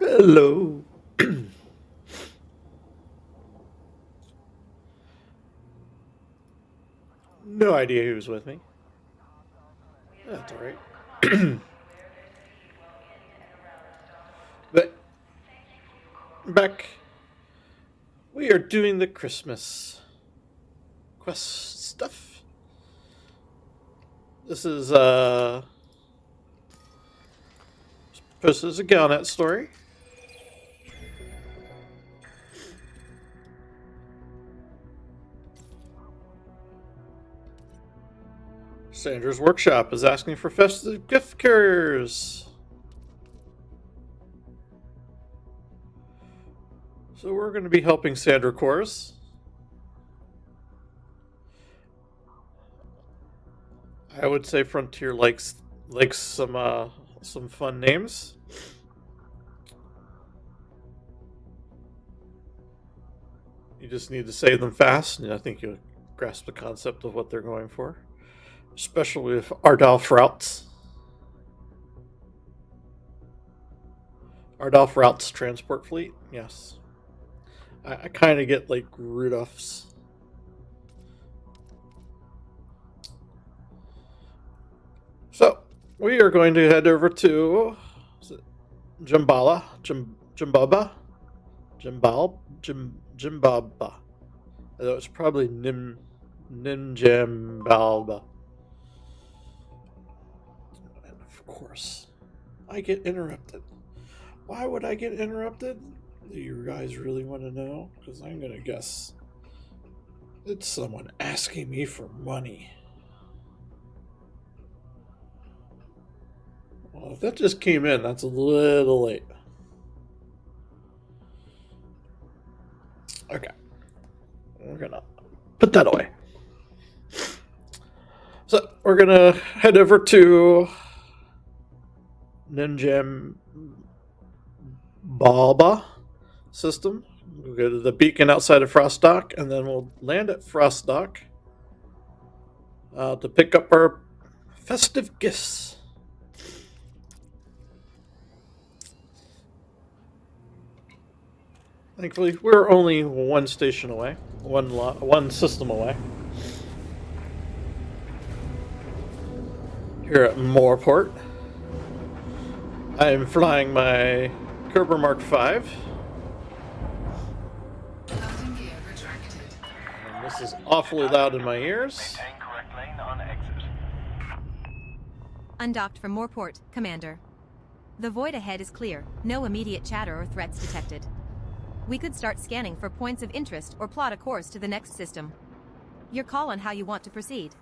Hello. No idea who's with me. That's all right. But back, we are doing the Christmas quest stuff. This is this is a Galnet story. Sandra's workshop is asking for festive gift carriers. So we're going to be helping Sandra Course. I would say Frontier likes some fun names. You just need to say them fast, and I think you'll grasp the concept of what they're going for. Especially with Ardolph routes. Ardolph routes transport fleet, yes. I kind of get like Rudolph's. So we are going to head over to Jimbala, Jimbaba, Jimbaba. It's probably Nimjambalba. And of course, I get interrupted. Why would I get interrupted? Do you guys really want to know? Because I'm going to guess it's someone asking me for money. Well, if that just came in, that's a little late. Okay. We're going to put that away. So we're going to head over to Ninjam Balba system. We'll go to the beacon outside of Frost Dock, and then we'll land at Frost Dock to pick up our festive gifts. Thankfully, we're only one station away, one system away. Here at Moorport, I am flying my Kerber Mark V. And this is awfully loud in my ears. Undocked from Moorport, Commander. The void ahead is clear, no immediate chatter or threats detected. We could start scanning for points of interest or plot a course to the next system. Your call on how you want to proceed.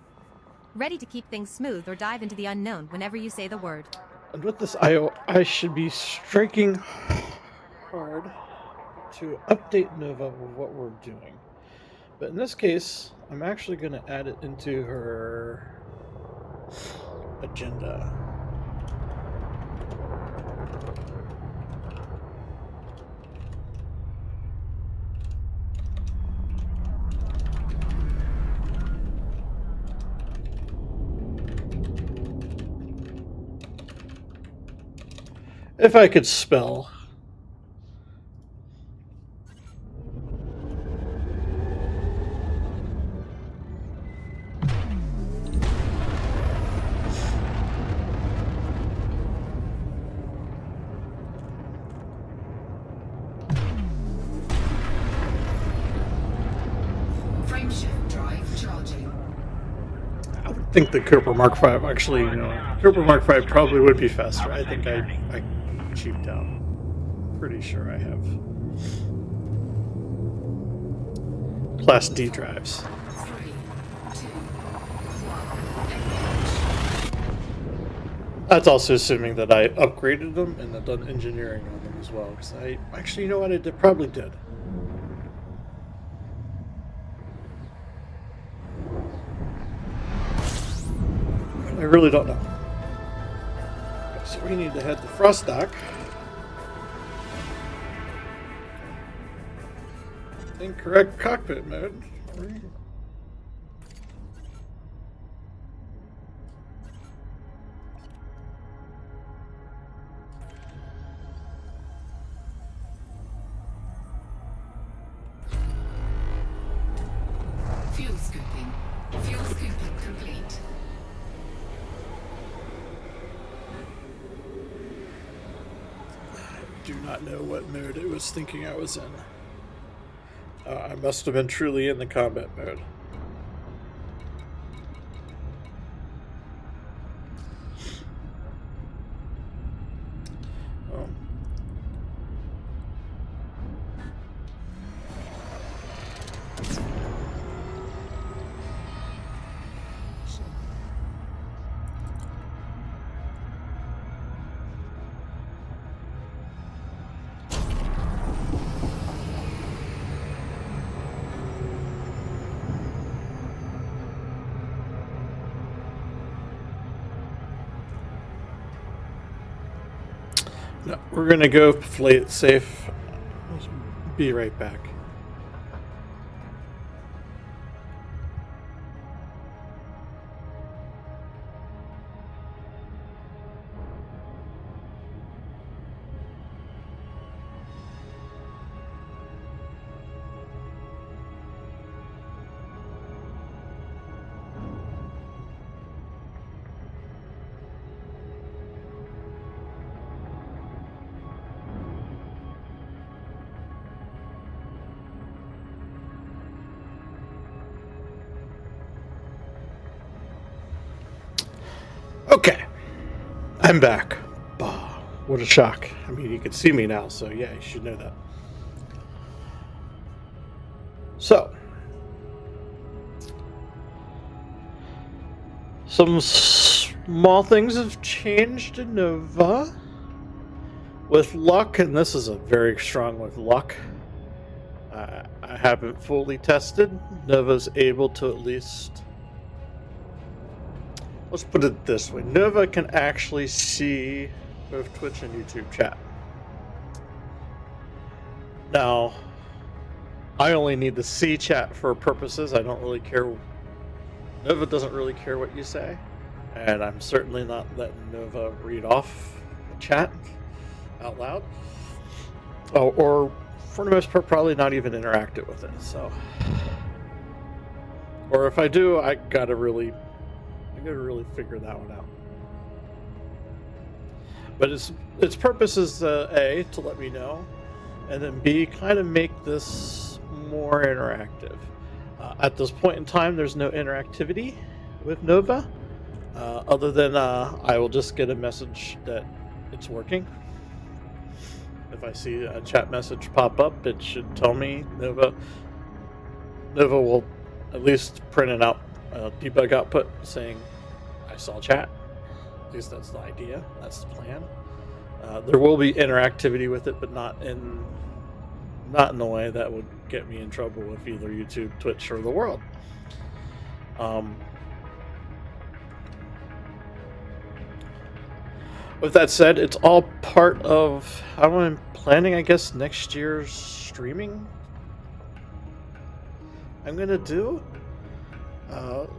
Ready to keep things smooth or dive into the unknown whenever you say the word. And with this IO, I should be striking hard to update Nova with what we're doing. But in this case, I'm actually going to add it into her agenda. If I could spell. Frameshift drive charging. I would think the Cooper Mark V actually, Cooper Mark V probably would be faster. I think I cheaped out. Pretty sure I have Class D drives. 3, 2, 1. That's also assuming that I upgraded them and have done engineering on them as well. Because I actually, you know what, I probably did. I really don't know. Okay, so we need to head to Frost Dock. Incorrect cockpit mode. do not know what mode it was thinking I was in. I must have been truly in the combat mode. Oh. No, we're gonna go play it safe. Be right back. Okay, I'm back. Bah, what a shock. I mean, you can see me now, so yeah, you should know that. So, some small things have changed in Nova. With luck, and this is a very strong with luck, I haven't fully tested. Nova's able to at least... Let's put it this way. Nova can actually see both Twitch and YouTube chat. Now, I only need to see chat for purposes. I don't really care. Nova doesn't really care what you say. And I'm certainly not letting Nova read off the chat out loud. Oh, or for the most part, probably not even interact it with it. So, or if I do, I gotta really figure that one out. But its purpose is A, to let me know, and then B, kind of make this more interactive. At this point in time, there's no interactivity with Nova, other than I will just get a message that it's working. If I see a chat message pop up, it should tell me Nova will at least print it out, debug output saying I saw chat. At least that's the idea. That's the plan. There will be interactivity with it, but not in a way that would get me in trouble with either YouTube, Twitch, or the world. With that said, it's all part of how I'm planning, I guess, next year's streaming. I'm gonna do.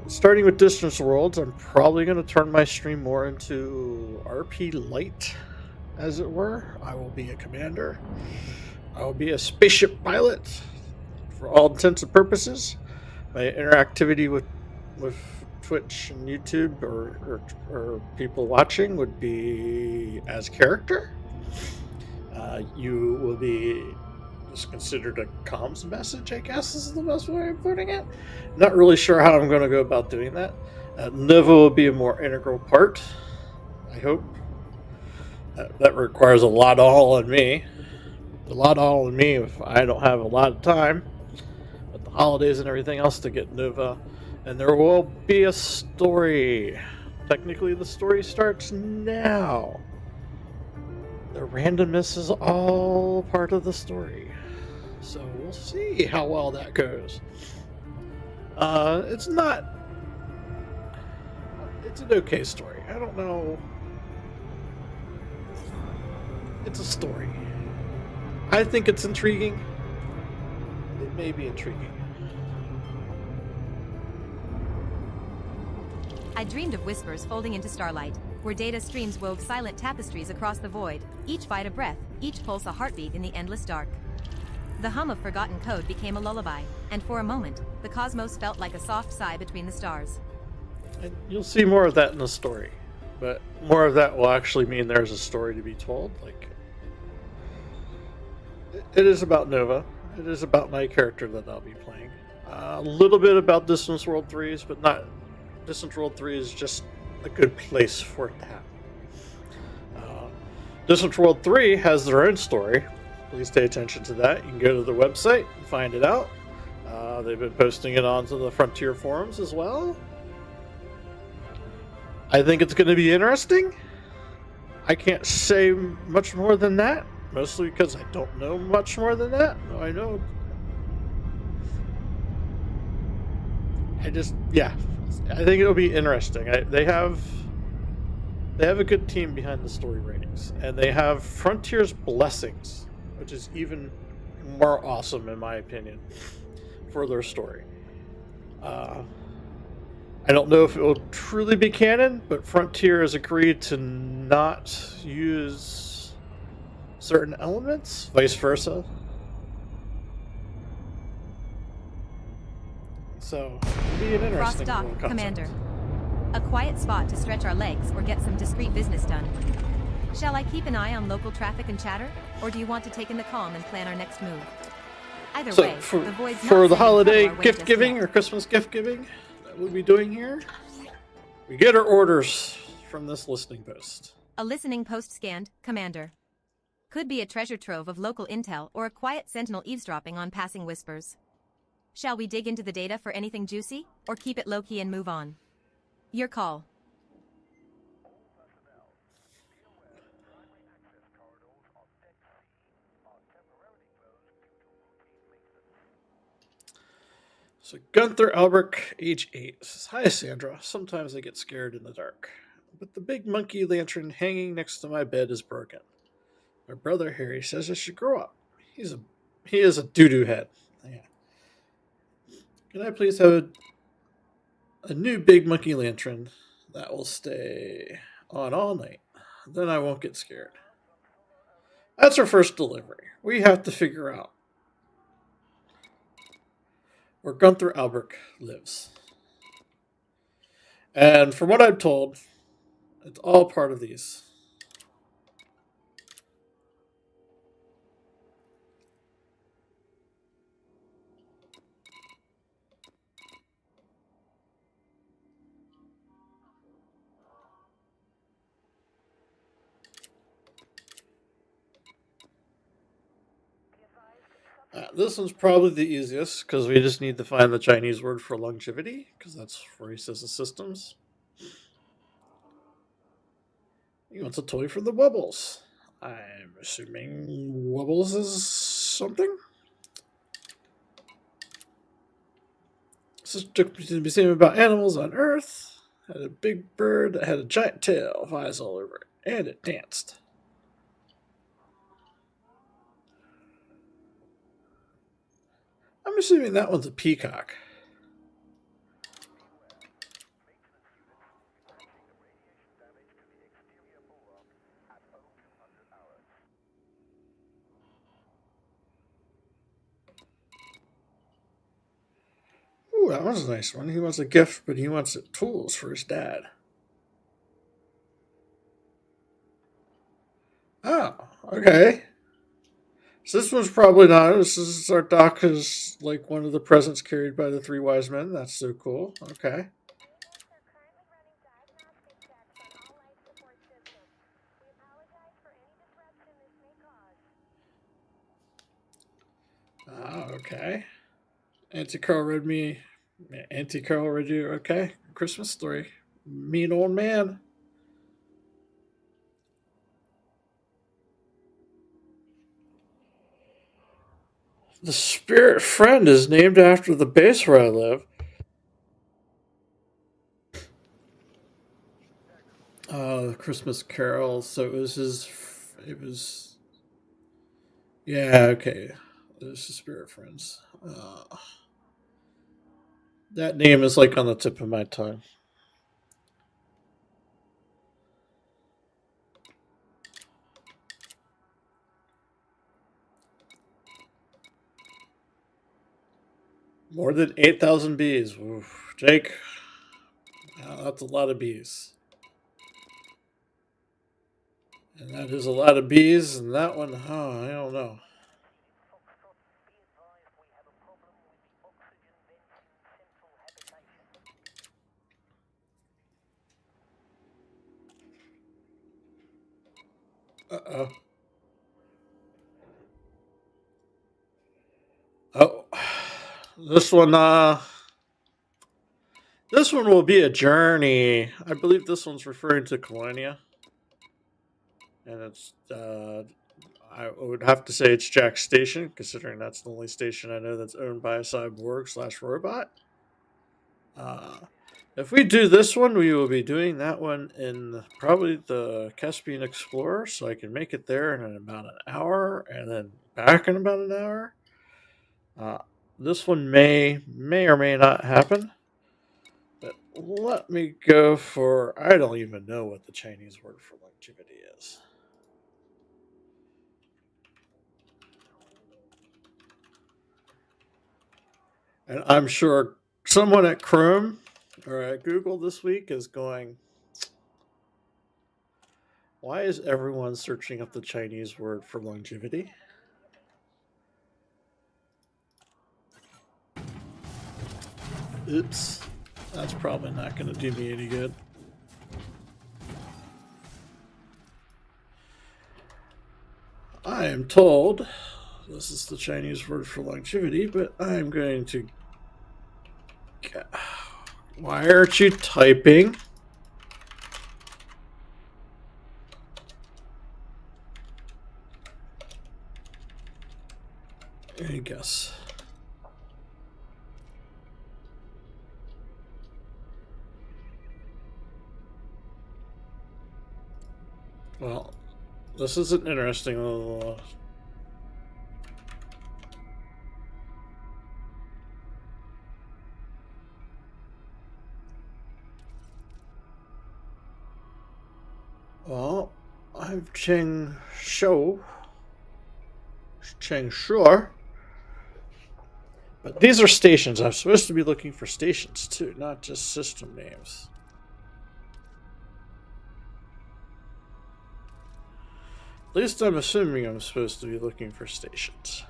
Starting with Distance Worlds, I'm probably going to turn my stream more into RP Light, as it were. I will be a commander. I will be a spaceship pilot, for all intents and purposes. My interactivity with Twitch and YouTube or people watching would be as character. You will be just considered a comms message, I guess is the best way of putting it. Not really sure how I'm going to go about doing that. Nova will be a more integral part, I hope. That requires a lot all on me. A lot all on me if I don't have a lot of time with the holidays and everything else to get Nova. And there will be a story. Technically, the story starts now. The randomness is all part of the story. So we'll see how well that goes. It's an okay story. I don't know. It's a story. I think it's intriguing. It may be intriguing. I dreamed of whispers folding into starlight, where data streams wove silent tapestries across the void, each bite a breath, each pulse a heartbeat in the endless dark. The hum of forgotten code became a lullaby, and for a moment, the cosmos felt like a soft sigh between the stars. And you'll see more of that in the story, but more of that will actually mean there's a story to be told. Like, It is about Nova. It is about my character that I'll be playing. A little bit about Distance World 3s, but not. Distance World 3 is just a good place for it to happen. Uh, Distance World 3 has their own story. Please pay attention to that. You can go to the website and find it out. They've been posting it onto the Frontier forums as well. I think it's going to be interesting. I can't say much more than that, mostly because I don't know much more than that. I know. Yeah, I think it'll be interesting. They have a good team behind the story ratings, and they have Frontier's blessings, which is even more awesome in my opinion for their story. Uh, I don't know if it will truly be canon, but Frontier has agreed to not use certain elements, vice versa. So it'll be an Frost interesting Dock, little concept. Commander. A quiet spot to stretch our legs or get some discreet business done. Shall I keep an eye on local traffic and chatter, or do you want to take in the calm and plan our next move? Either So way, the void's not for the sending holiday trouble our way gift just giving yet. or Christmas gift giving that we'll be doing here, we get our orders from this listening post. A listening post scanned, Commander. Could be a treasure trove of local intel or a quiet sentinel eavesdropping on passing whispers. Shall we dig into the data for anything juicy, or keep it low-key and move on? Your call. So Gunther Albrecht, age 8, says, "Hi Sandra, sometimes I get scared in the dark, but the big monkey lantern hanging next to my bed is broken. My brother Harry says I should grow up. He's a he is a doo-doo head. Yeah. Can I please have a new big monkey lantern that will stay on all night? Then I won't get scared." That's our first delivery. We have to figure out where Gunther Albrecht lives. And from what I'm told, it's all part of these. This one's probably the easiest because we just need to find the Chinese word for longevity because that's where he says the systems. He wants a toy for the Wubbles. I'm assuming Wubbles is something. This is to be seen about animals on Earth. Had a big bird that had a giant tail, with eyes all over it, and it danced. I'm assuming that one's a peacock. Ooh, that one's a nice one. He wants a gift, but he wants tools for his dad. Oh, okay. So this one's probably not. This is our dock is like one of the presents carried by the three wise men. That's so cool. Okay. Okay. Auntie Carl read me. Auntie Carl read you. Okay. Christmas story. Mean old man. The Spirit Friend is named after the base where I live. The Christmas Carol. So it was his. It was. Yeah. Okay. It was the Spirit Friends. That name is like on the tip of my tongue. More than 8,000 bees. Oof. Jake, that's a lot of bees. And that is a lot of bees, and that one, oh, I don't know. Uh-oh. Oh. This one, this one will be a journey. I believe this one's referring to Colonia. And it's, I would have to say it's Jack's station, considering that's the only station I know that's owned by a cyborg/robot. If we do this one, we will be doing that one in probably the Caspian Explorer, so I can make it there in about an hour, and then back in about an hour. Uh, this one may or may not happen, but let me go for, I don't even know what the Chinese word for longevity is. And I'm sure someone at Chrome or at Google this week is going, why is everyone searching up the Chinese word for longevity? Oops. That's probably not going to do me any good. I am told this is the Chinese word for longevity, but I'm going to. Why aren't you typing? I guess. Well, this is an interesting little. Well, I've Cheng Shou. Cheng Shore. But these are stations. I'm supposed to be looking for stations too, not just system names. At least I'm assuming I'm supposed to be looking for stations.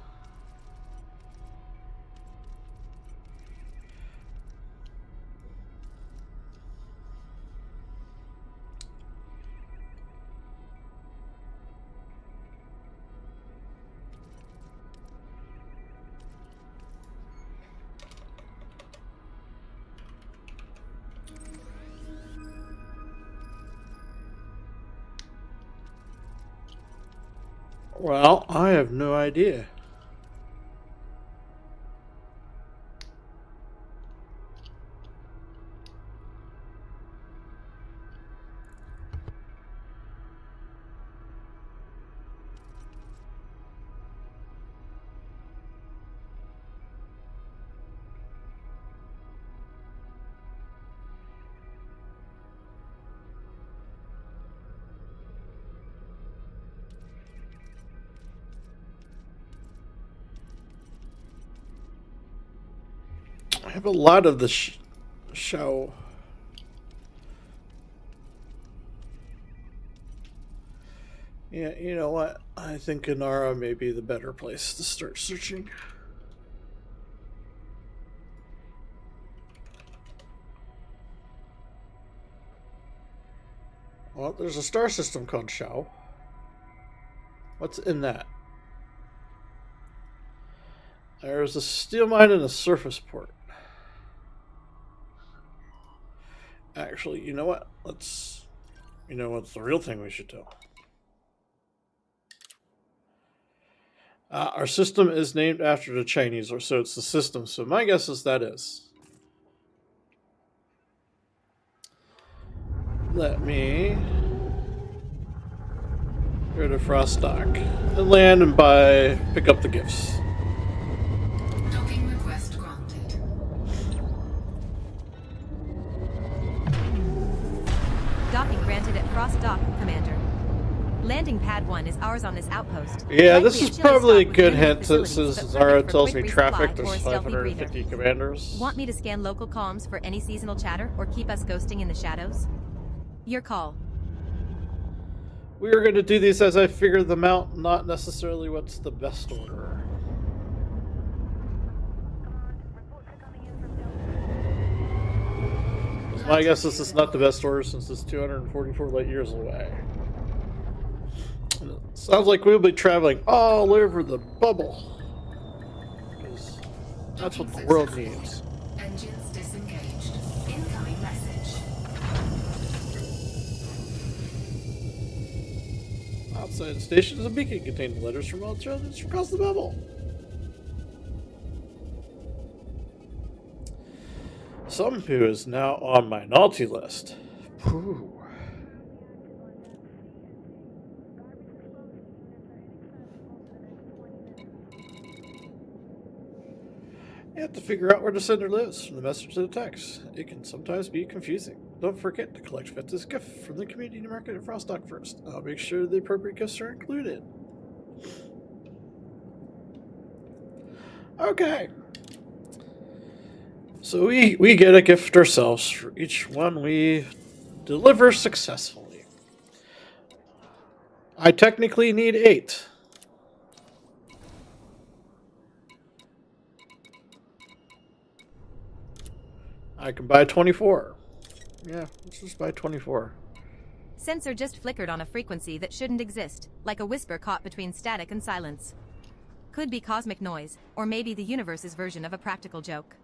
Well, I have no idea. I have a lot of the show. Yeah, you know what? I think Inara may be the better place to start searching. Well, there's a star system called Shao. What's in that? There's a steel mine and a surface port. Actually, you know what? You know what's the real thing we should do? Our system is named after the Chinese, or so it's the system. So my guess is that is. Let me go to Frost Dock and land and pick up the gifts. Docking request granted. Docking granted at Frost Dock, Commander. Landing pad 1 is ours on this outpost. Yeah, Likely this a is chili probably a stop good within the hint since facilities, but Zara perfect for tells quick me resupply traffic. or There's a stealthy 550 breather. commanders. Want me to scan local comms for any seasonal chatter or keep us ghosting in the shadows? Your call. We are going to do these as I figure them out, not necessarily what's the best order. My guess is this is not the best order since it's 244 light years away. Sounds like we'll be traveling all over the bubble. 'Cause that's what the world needs. Engines disengaged. Incoming message. Outside the station is a beacon containing letters from all children across the bubble. Someone who is now on my naughty list. Phew. You have to figure out where the sender lives from the message to the text. It can sometimes be confusing. Don't forget to collect Fet's gift from the community market at Frostdock first. I'll make sure the appropriate gifts are included. Okay. So we get a gift ourselves for each one we deliver successfully. I technically need 8. I can buy 24. Yeah, let's just buy 24. Sensor just flickered on a frequency that shouldn't exist, like a whisper caught between static and silence. Could be cosmic noise, or maybe the universe's version of a practical joke.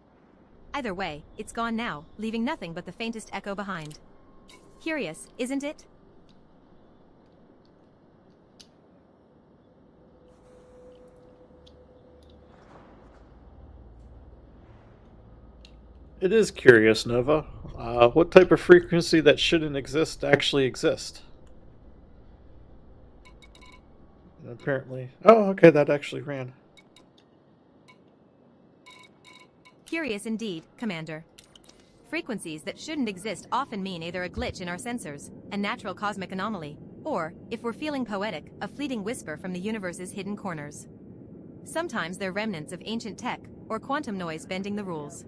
Either way, it's gone now, leaving nothing but the faintest echo behind. Curious, isn't it? It is curious, Nova. What type of frequency that shouldn't exist actually exist? And apparently... Oh, okay, that actually ran. Curious indeed, Commander. Frequencies that shouldn't exist often mean either a glitch in our sensors, a natural cosmic anomaly, or, if we're feeling poetic, a fleeting whisper from the universe's hidden corners. Sometimes they're remnants of ancient tech, or quantum noise bending the rules.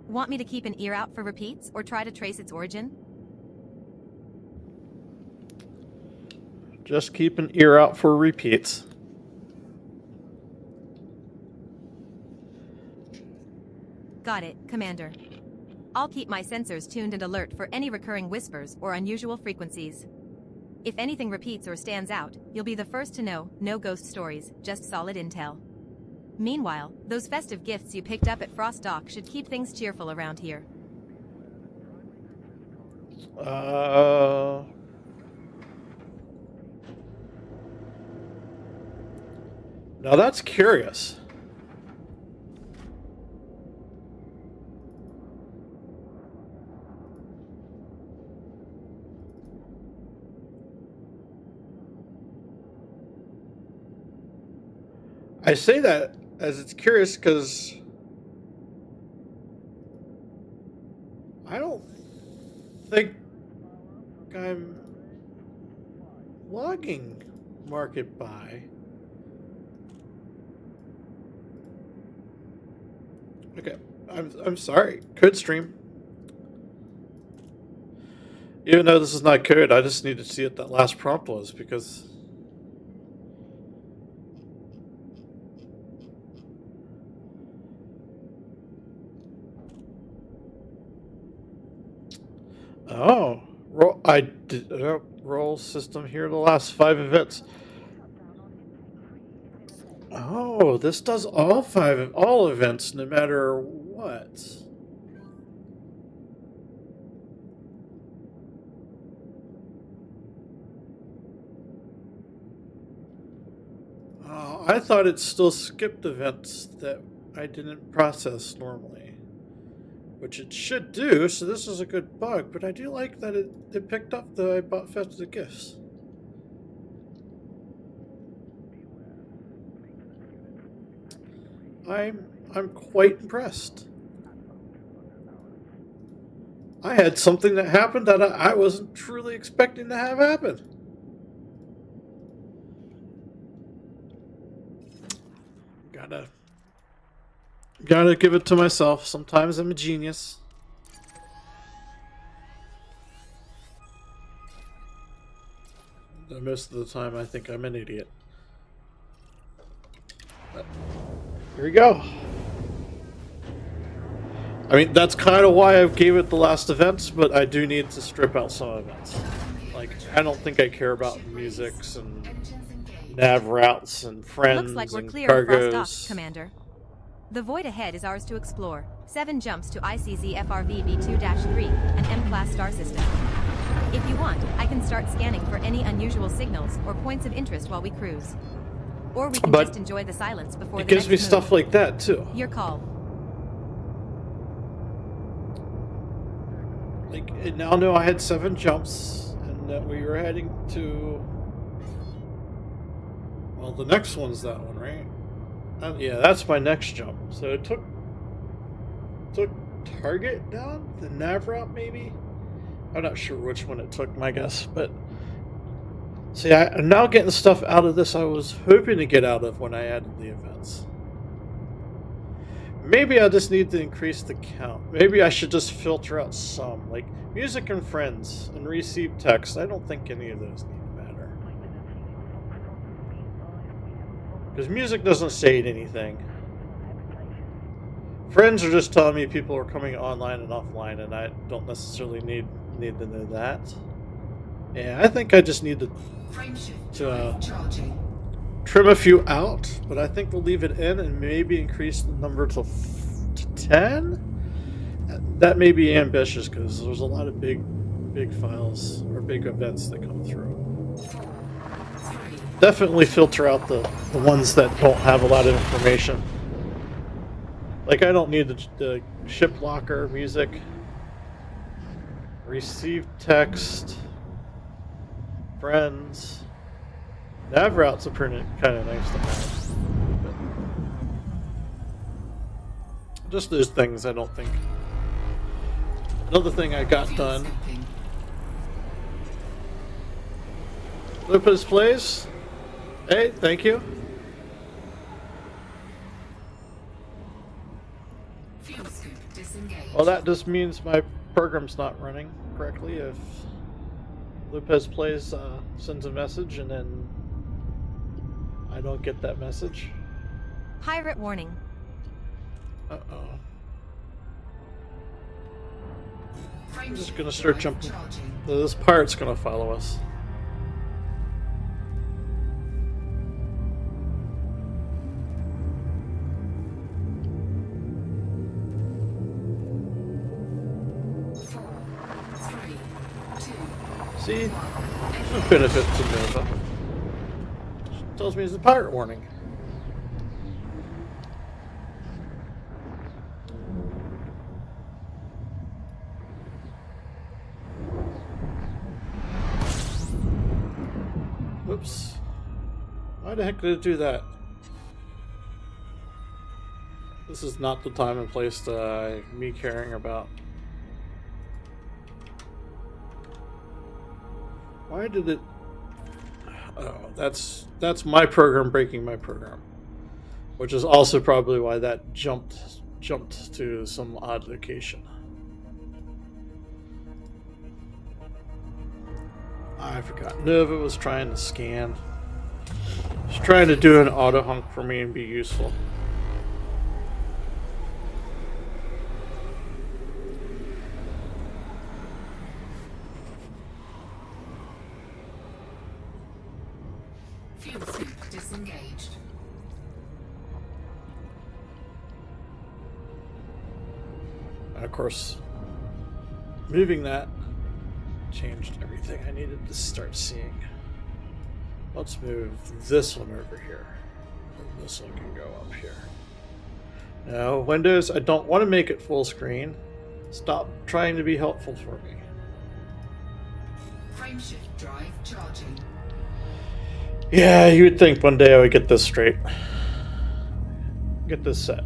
Want me to keep an ear out for repeats, or try to trace its origin? Just keep an ear out for repeats. Got it, Commander. I'll keep my sensors tuned and alert for any recurring whispers or unusual frequencies. If anything repeats or stands out, you'll be the first to know. No ghost stories, just solid intel. Meanwhile, those festive gifts you picked up at Frost Dock should keep things cheerful around here. Now that's curious. I say that as it's curious because I don't think I'm logging market buy. Okay, I'm sorry. Code stream. Even though this is not code, I just need to see what that last prompt was because. Oh, I did roll system here. The last 5 events. Oh, this does all events, no matter what. Oh, I thought it still skipped events that I didn't process normally, which it should do. So this is a good bug, but I do like that it picked up that I bought festive gifts. I'm quite impressed. I had something that happened that I wasn't truly expecting to have happen. Gotta give it to myself. Sometimes I'm a genius. Most of the time I think I'm an idiot. But here we go. I mean, that's kind of why I gave it the last events, but I do need to strip out some events. Like, I don't think I care about musics and nav routes and friends Looks like we're and clear of frost docks, cargos. Commander. The void ahead is ours to explore. 7 jumps to ICZ FRV V2-3, an M-class star system. If you want, I can start scanning for any unusual signals or points of interest while we cruise. Or we can But just enjoy the silence before it the gives next me move. stuff like that too. Your call. Like, it now knew I had 7 jumps and that we were heading to. Well, the next one's that one, right? Yeah, that's my next jump. So it took target down, the nav route maybe. I'm not sure which one it took, my guess, but see, I'm now getting stuff out of this I was hoping to get out of when I added the events. Maybe I just need to increase the count. Maybe I should just filter out some, like music and friends and receive text. I don't think any of those need to matter. Because music doesn't say anything. Friends are just telling me people are coming online and offline, and I don't necessarily need to know that. Yeah, I think I just need to trim a few out, but I think we'll leave it in and maybe increase the number to 10. That may be ambitious because there's a lot of big files or big events that come through. Definitely filter out the ones that don't have a lot of information. Like, I don't need the ship locker music, receive text, friends. Nav routes are pretty kind of nice to have. But just those things I don't think. Another thing I got done. Lupus plays. Hey, thank you. Well, that just means my program's not running correctly if Lupus plays sends a message and then I don't get that message. Pirate warning. Uh-oh. I'm just gonna start jumping. This pirate's gonna follow us. See? There's no benefit to Nova. It tells me it's a pirate warning. Whoops. Why the heck did it do that? This is not the time and place to me caring about. Why did it? Oh, that's my program breaking my program, which is also probably why that jumped to some odd location. I forgot. Nova was trying to scan. She's trying to do an auto hunk for me and be useful. Fuel scoop disengaged. And of course, moving that changed everything I needed to start seeing. Let's move this one over here. And this one can go up here. Now, Windows, I don't want to make it full screen. Stop trying to be helpful for me. Frameshift drive charging. Yeah, you would think one day I would get this straight. Get this set.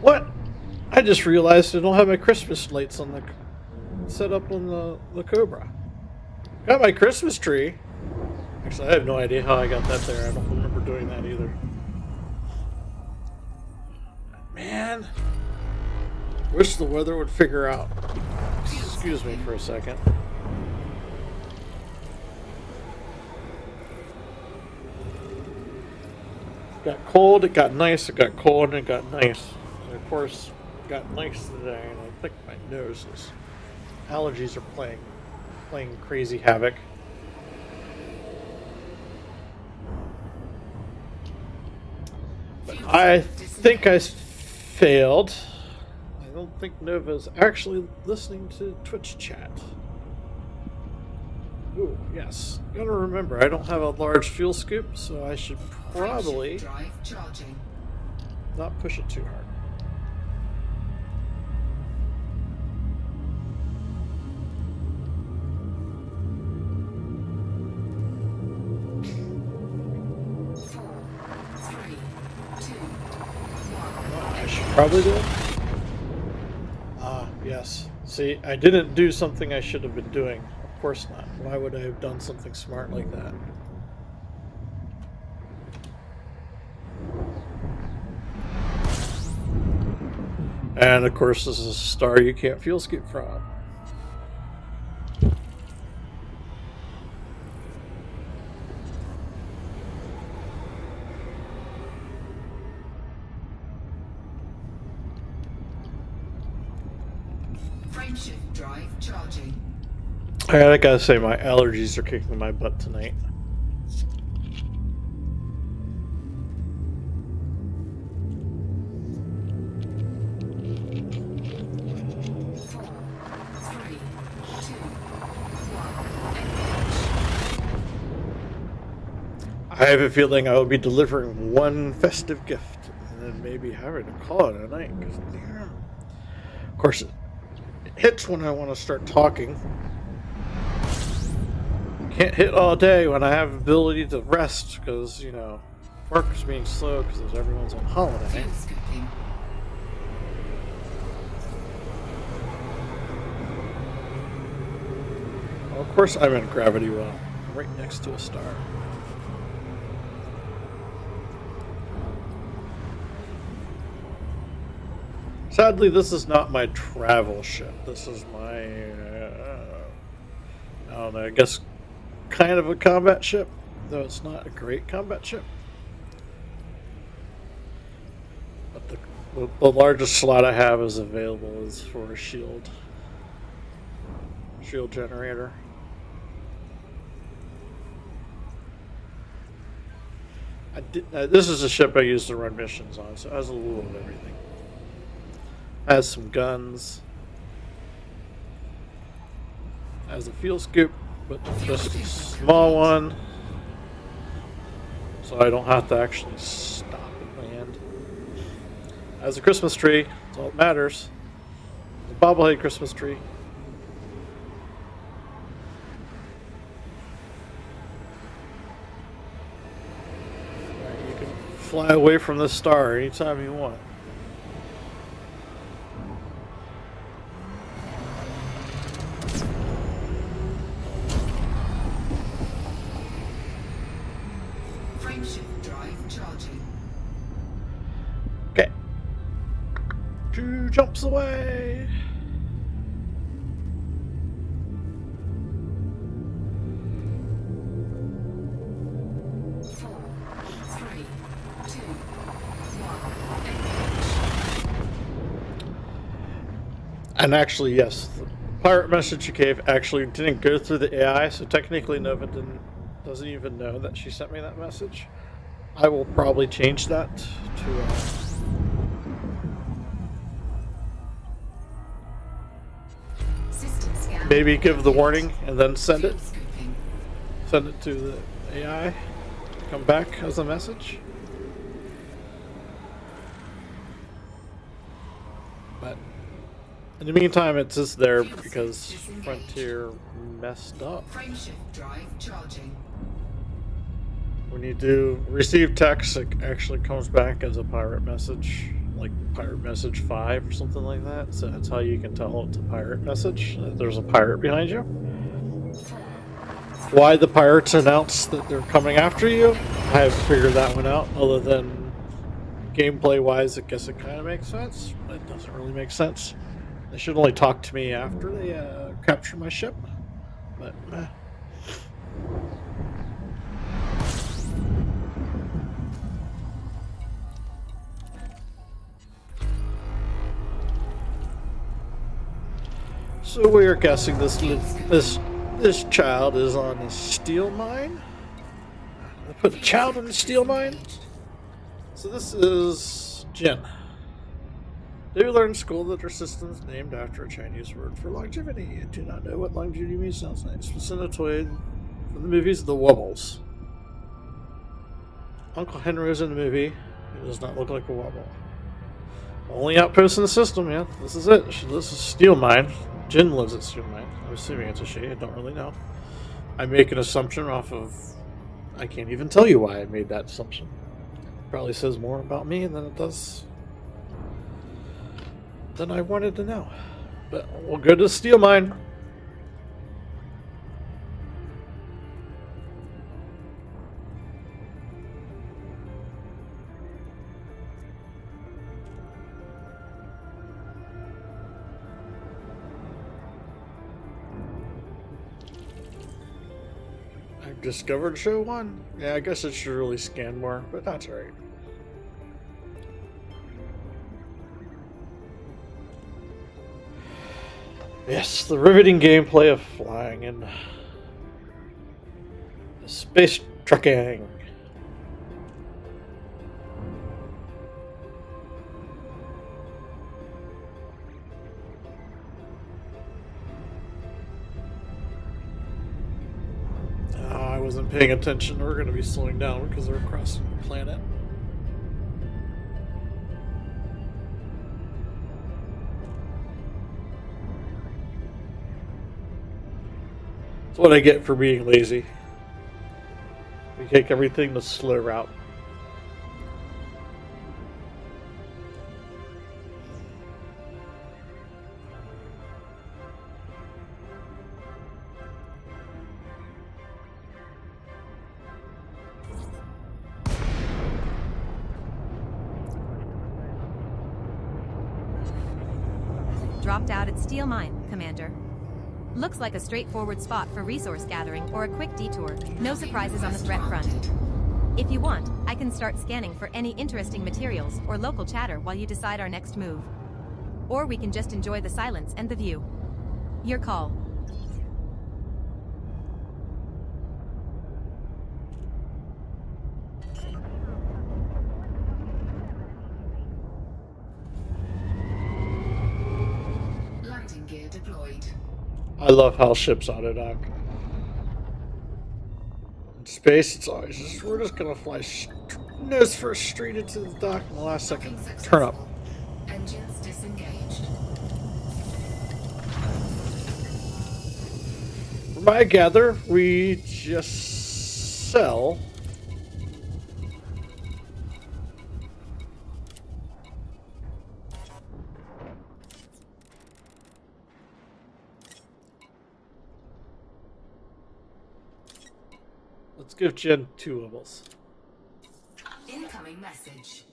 What? I just realized I don't have my Christmas lights on the set up on the Cobra. Got my Christmas tree. Actually, I have no idea how I got that there. I don't remember doing that either. Man, wish the weather would figure out. Excuse me for a second. got cold, it got nice, it got cold, and it got nice. And of course, it got nice today, and I think my nose is allergies are playing crazy havoc. But I think I failed. I don't think Nova's actually listening to Twitch chat. Ooh, yes. Gotta remember, I don't have a large fuel scoop, so I should probably Drive charging. not push it too hard. I should probably do it. Ah, yes. See, I didn't do something I should have been doing. Of course not. Why would I have done something smart like that? And of course, this is a star you can't fuel scoop from. Frameshift drive charging. I gotta say, my allergies are kicking my butt tonight. I have a feeling I will be delivering one festive gift and then maybe having to call it a night. Of course, it hits when I want to start talking. Can't hit all day when I have ability to rest because, you know, work is being slow because everyone's on holiday. Fuel scooping. Well, of course, I'm in gravity well, right next to a star. Sadly, this is not my travel ship. This is my, I don't know, I guess kind of a combat ship, though it's not a great combat ship. But the largest slot I have is available is for a shield generator. This is a ship I use to run missions on, so it has a little of everything. Has some guns. Has a fuel scoop, but just a small one. So I don't have to actually stop and land. Has a Christmas tree. That's all that matters. A bobblehead Christmas tree. You can fly away from the star anytime you want. Okay. 2 jumps away. And actually, yes, the pirate message she gave actually didn't go through the AI, so technically Nova doesn't even know that she sent me that message. I will probably change that to maybe give the warning and then send it to the AI. Come back as a message. But in the meantime, it's just there because Frontier messed up. When you do receive text, it actually comes back as a pirate message, like pirate message 5 or something like that. So that's how you can tell it's a pirate message, that there's a pirate behind you. Why the pirates announce that they're coming after you, I haven't figured that one out, other than gameplay wise, I guess it kind of makes sense, but it doesn't really make sense. They should only talk to me after they capture my ship, but So we are guessing this child is on a steel mine. They put a child in a steel mine. So this is Jin. They learned in school that their system is named after a Chinese word for longevity. I do not know what longevity means. Sounds nice. Facilitoid from the movies The Wobbles. Uncle Henry is in the movie. He does not look like a wobble. Only outpost in the system, man. This is it. This is Steel Mine. Jin lives at Steel Mine. I'm assuming it's a she. I don't really know. I make an assumption off of. I can't even tell you why I made that assumption. Probably says more about me than it does than I wanted to know. But we'll go to the Steel Mine. I've discovered show 1. Yeah, I guess it should really scan more, but that's alright. Yes, the riveting gameplay of flying and space trucking. I wasn't paying attention. We're going to be slowing down because we're crossing the planet. That's what I get for being lazy. We take everything the slow route. Dropped out at Steel Mine, Commander. Looks like a straightforward spot for resource gathering or a quick detour. No surprises on the threat front. If you want, I can start scanning for any interesting materials or local chatter while you decide our next move. Or we can just enjoy the silence and the view. Your call. Landing gear deployed. I love how ships auto dock. In space, it's always just we're just gonna fly nose first straight into the dock in the last second. Turn up. Engines disengaged. From what I gather, we just sell. Let's give Jen 2 levels. Incoming message.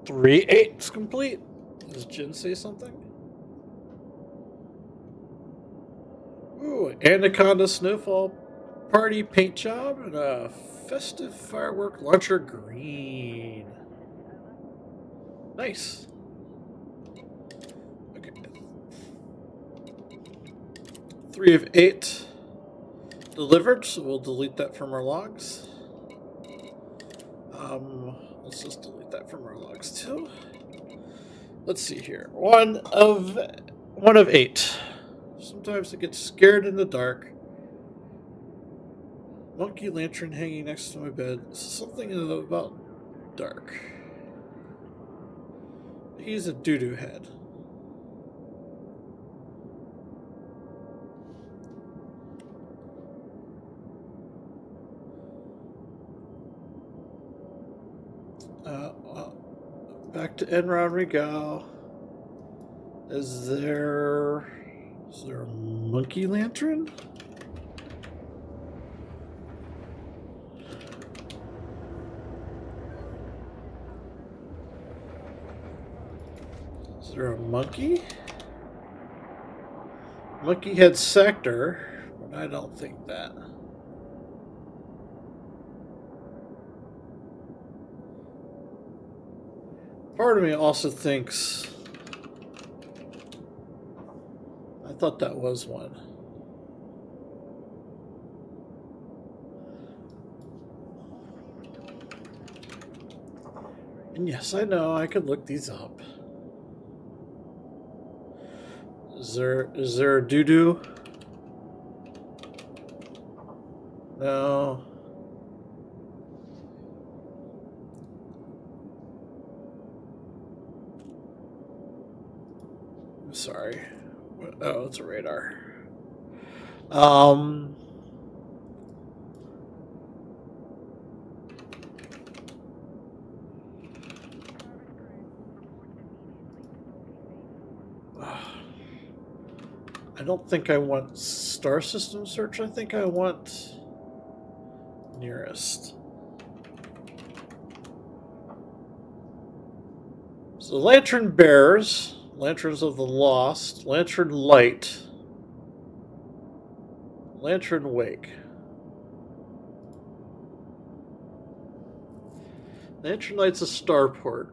Three eights complete. Does Jen say something? Ooh, Anaconda Snowfall Party paint job and a festive firework launcher green. Nice. Okay. 3 of 8 delivered, so we'll delete that from our logs. Let's just delete that from our logs too. Let's see here. 1 of 8. Sometimes it gets scared in the dark. Monkey lantern hanging next to my bed. Something about dark. He's a doo-doo head. Back to Enron we go. Is there a monkey lantern? Is there a monkey? Monkey head sector, but I don't think that. Part of me also thinks... I thought that was one. And yes, I know, I could look these up. Is there a doo-doo? No. I'm sorry. Oh, it's a radar. Um... I don't think I want star system search. I think I want nearest. So lantern bearers, lanterns of the lost, lantern light, lantern wake. Lantern light's a starport.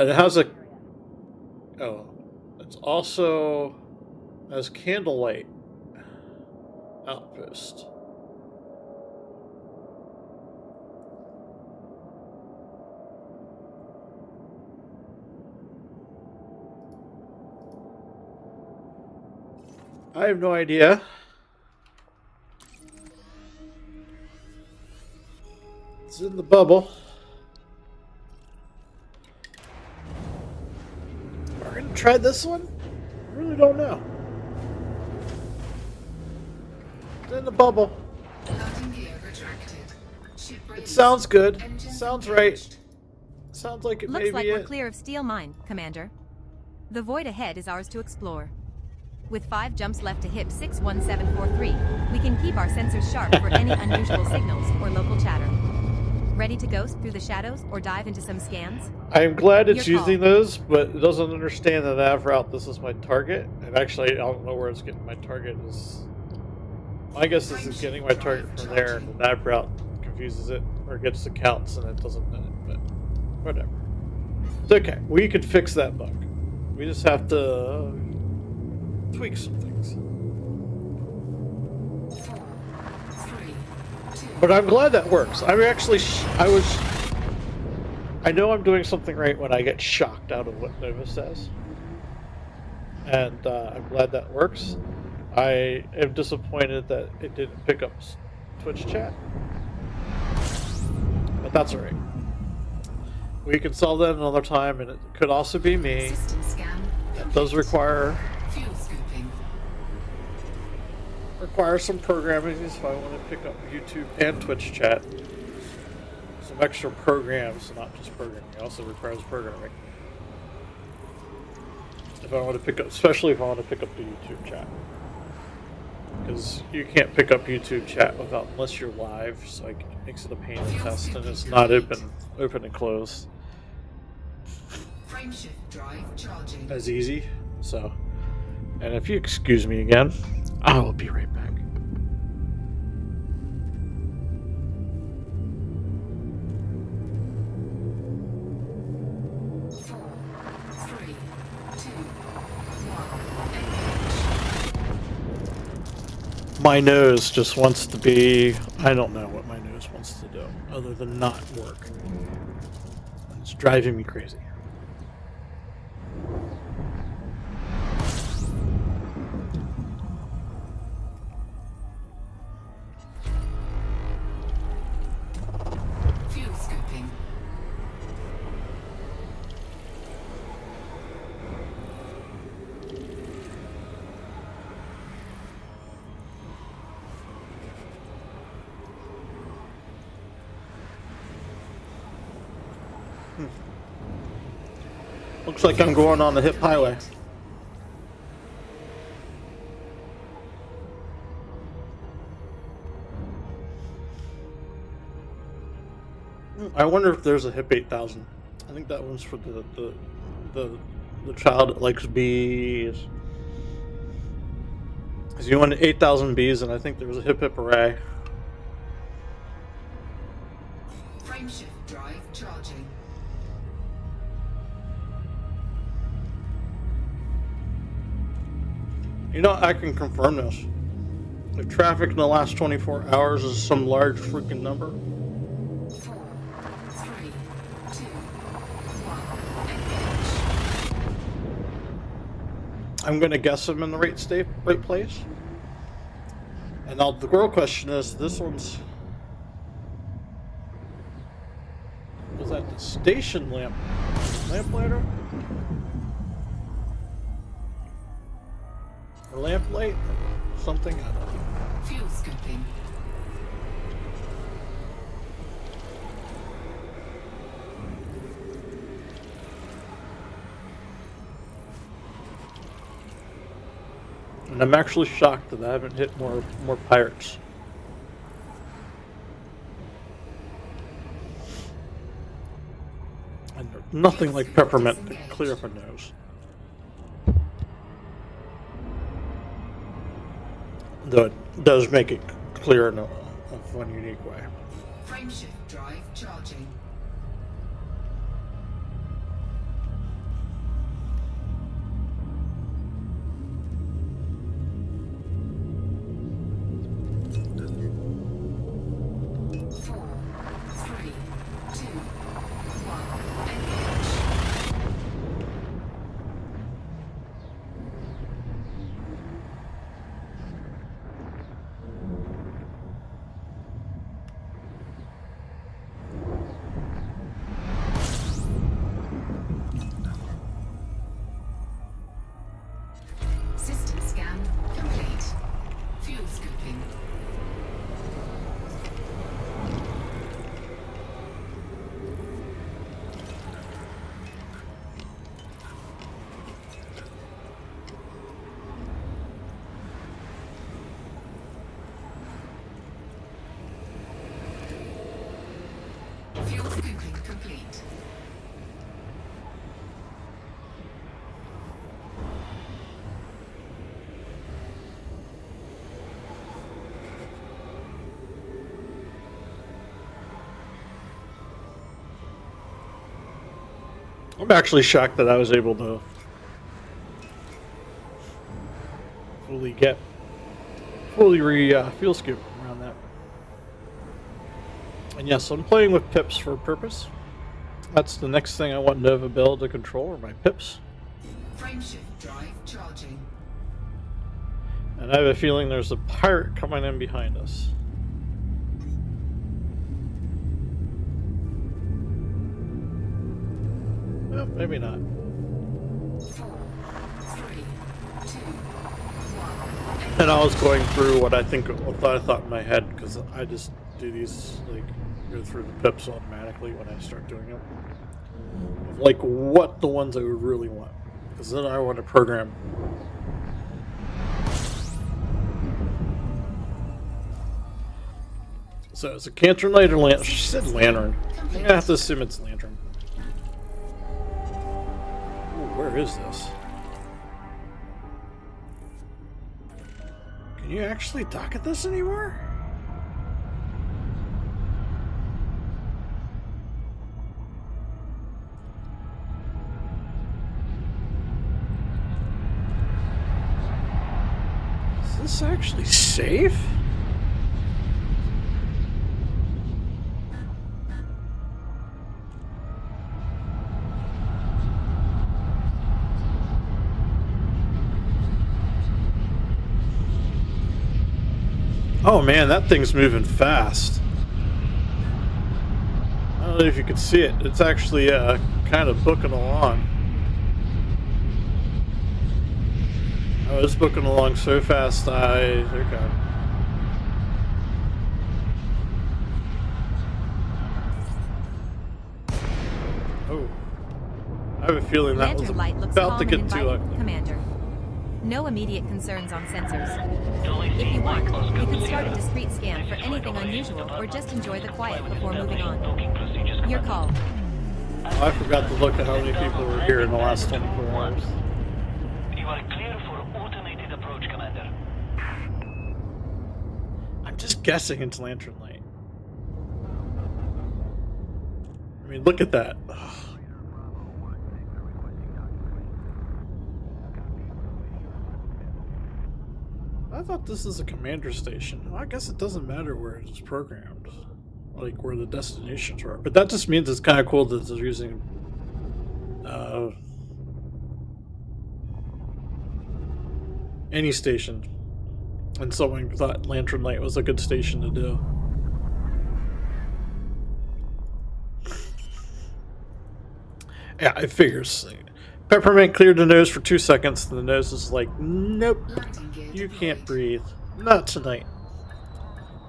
It has a... Oh, it's also has candlelight outpost. I have no idea. It's in the bubble. Are we gonna try this one? I really don't know. It's in the bubble. Landing gear retracted. Ship It ready. sounds good. Engines Sounds right. engaged. Sounds like it may Looks like be we're it. clear of Steel Mine, Commander. The void ahead is ours to explore. With 5 jumps left to hit 61743, we can keep our sensors sharp for any unusual signals or local chatter. Ready to ghost through the shadows or dive into some scans? I am glad it's Your call. using those, but it doesn't understand the nav route. This is my target, and actually, I don't know where it's getting my target. Is my guess is it's getting my target from there, and the nav route confuses it or gets the counts, and it doesn't know it. But whatever, it's okay. We could fix that bug. We just have to tweak some things. 4, 3, 2. But I'm glad that works. I'm actually, I know I'm doing something right when I get shocked out of what Nova says. And I'm glad that works. I am disappointed that it didn't pick up Twitch chat. But that's alright. We can solve that another time, and it could also be me. System scan. It does require Fuel scooping. some programming if I want to pick up YouTube and Twitch chat. Some extra programs, not just programming. It also requires programming. If I want to pick up, especially if I want to pick up the YouTube chat. Because you can't pick up YouTube chat unless you're live, so it makes it a pain to test, and it's not open and closed Frameshift drive charging. as easy. So, and if you excuse me again, I will be right back. 4, 3, 2, 1. My nose just wants to be... I don't know what my nose wants to do, other than not work. It's driving me crazy. Fuel scooping. Looks like I'm going on the hip highway. I wonder if there's a hip 8000. I think that one's for the child that likes bees. Because you want 8,000 bees, and I think there was a hip array. You know, I can confirm this. If traffic in the last 24 hours is some large freaking number, 4, 3, 2, 1. Engage. I'm going to guess I'm in the right state, right place. And now the real question is, this one's... Was that the station lamplighter? Or lamplight? Something? I don't know. Fuel scooping. And I'm actually shocked that I haven't hit more pirates. And there's nothing like peppermint to clear up a nose. Though it does make it clear in a fun, unique way. Frameshift drive charging. System scan complete. Fuel scooping. Fuel scooping complete. I'm actually shocked that I was able to fully fuel scoop around that. And yes, I'm playing with pips for a purpose. That's the next thing I want Nova Bell to control, are my pips. Frameshift drive charging. And I have a feeling there's a pirate coming in behind us. Well, maybe not. 4, 3, 2, 1. And I was going through what I thought in my head, because I just do these, like, go through the pips automatically when I start doing them. Like, what the ones I would really want. Because then I want to program. So it's a Cantor Knight or Lantern? She said Lantern. I'm going to have to assume it's Lantern. Ooh, where is this? Can you actually dock at this anymore? Is this actually safe? Oh man, that thing's moving fast. I don't know if you can see it. It's actually kind of booking along. Oh, it's booking along so fast. Okay. Oh, I have a feeling that was Lantern light looks about calm to and get too inviting, ugly. Commander. No immediate concerns on sensors. If you want, we can start a discreet scan for anything unusual or just enjoy the quiet before moving on. Your call. Oh, I forgot to look at how many people were here in the last 24 hours. You are clear for automated approach, Commander. I'm just guessing it's Lantern Light. I mean, look at that. Ugh. I thought this is a commander station. Well, I guess it doesn't matter where it is programmed, like where the destinations are. But that just means it's kind of cool that they're using any station. And someone thought Lantern Light was a good station to do. Yeah, it figures. Peppermint cleared the nose for 2 seconds, and the nose is like, nope, Landing gear you deployed. can't breathe. Not tonight.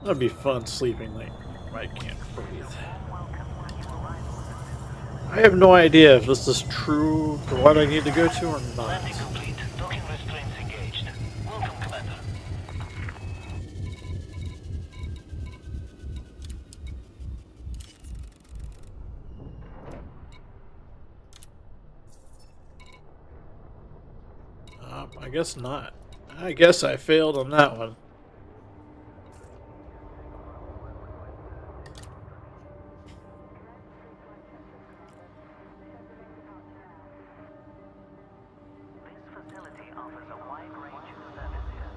That'd be fun sleeping like I can't breathe. I have no idea if this is true for what I need to go to or not. Landing complete. Docking restraints engaged. Welcome, Commander. I guess not. I guess I failed on that one. This facility offers a wide range of services.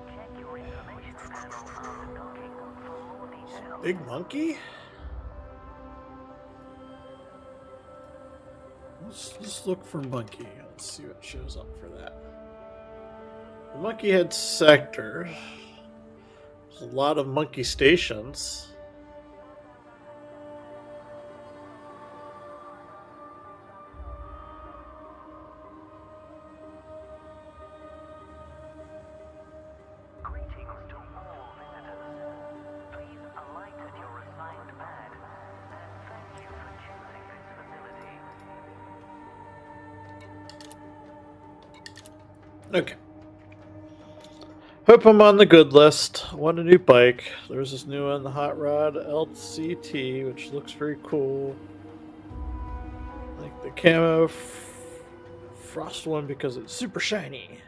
Check your information panel after docking for more details. Big monkey? Let's look for monkey. Let's see what shows up for that. The monkey head sector. There's a lot of monkey stations. Greetings to all visitors. Please alight at your assigned pad, and thank you for choosing this facility. Okay. Hope I'm on the good list. Want a new bike. There's this new one, the Hot Rod LCT, which looks very cool. I like the camo frost one because it's super shiny.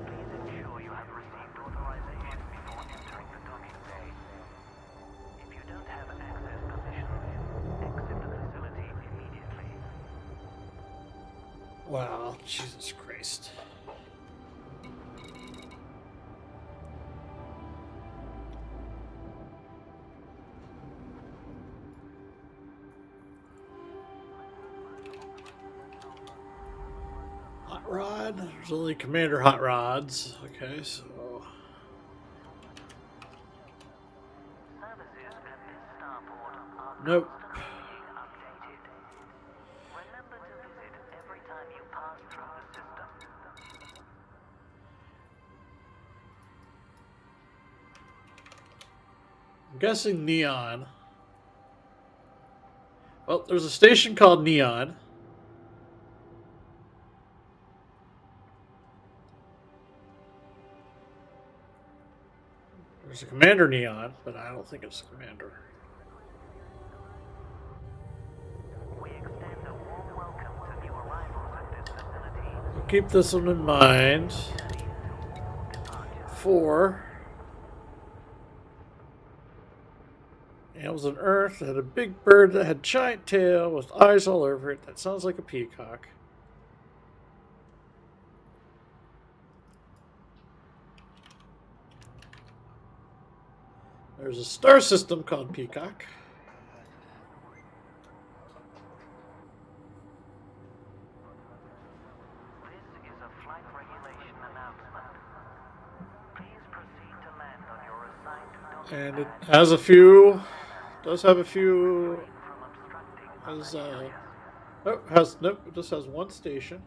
Please ensure you have received authorization before entering the docking bay. If you don't have access permissions, exit the facility immediately. Wow, Jesus Christ. Hot Rod? There's only Commander Hot Rods. Okay, so... Services at this starport are Nope. constantly being updated. Remember to visit every time you pass through the system. I'm guessing Neon. Well, there's a station called Neon. There's a Commander Neon, but I don't think it's a Commander. We extend a warm welcome to new arrivals at this facility. We'll keep this one in mind. 4. It was an Earth that had a big bird that had a giant tail with eyes all over it. That sounds like a peacock. There's a star system called Peacock. This is a flight regulation announcement. Please proceed to land on your assigned docking And it pad. has a few, does have a few, From obstructing has, other areas. oh, has, nope, it just has one station.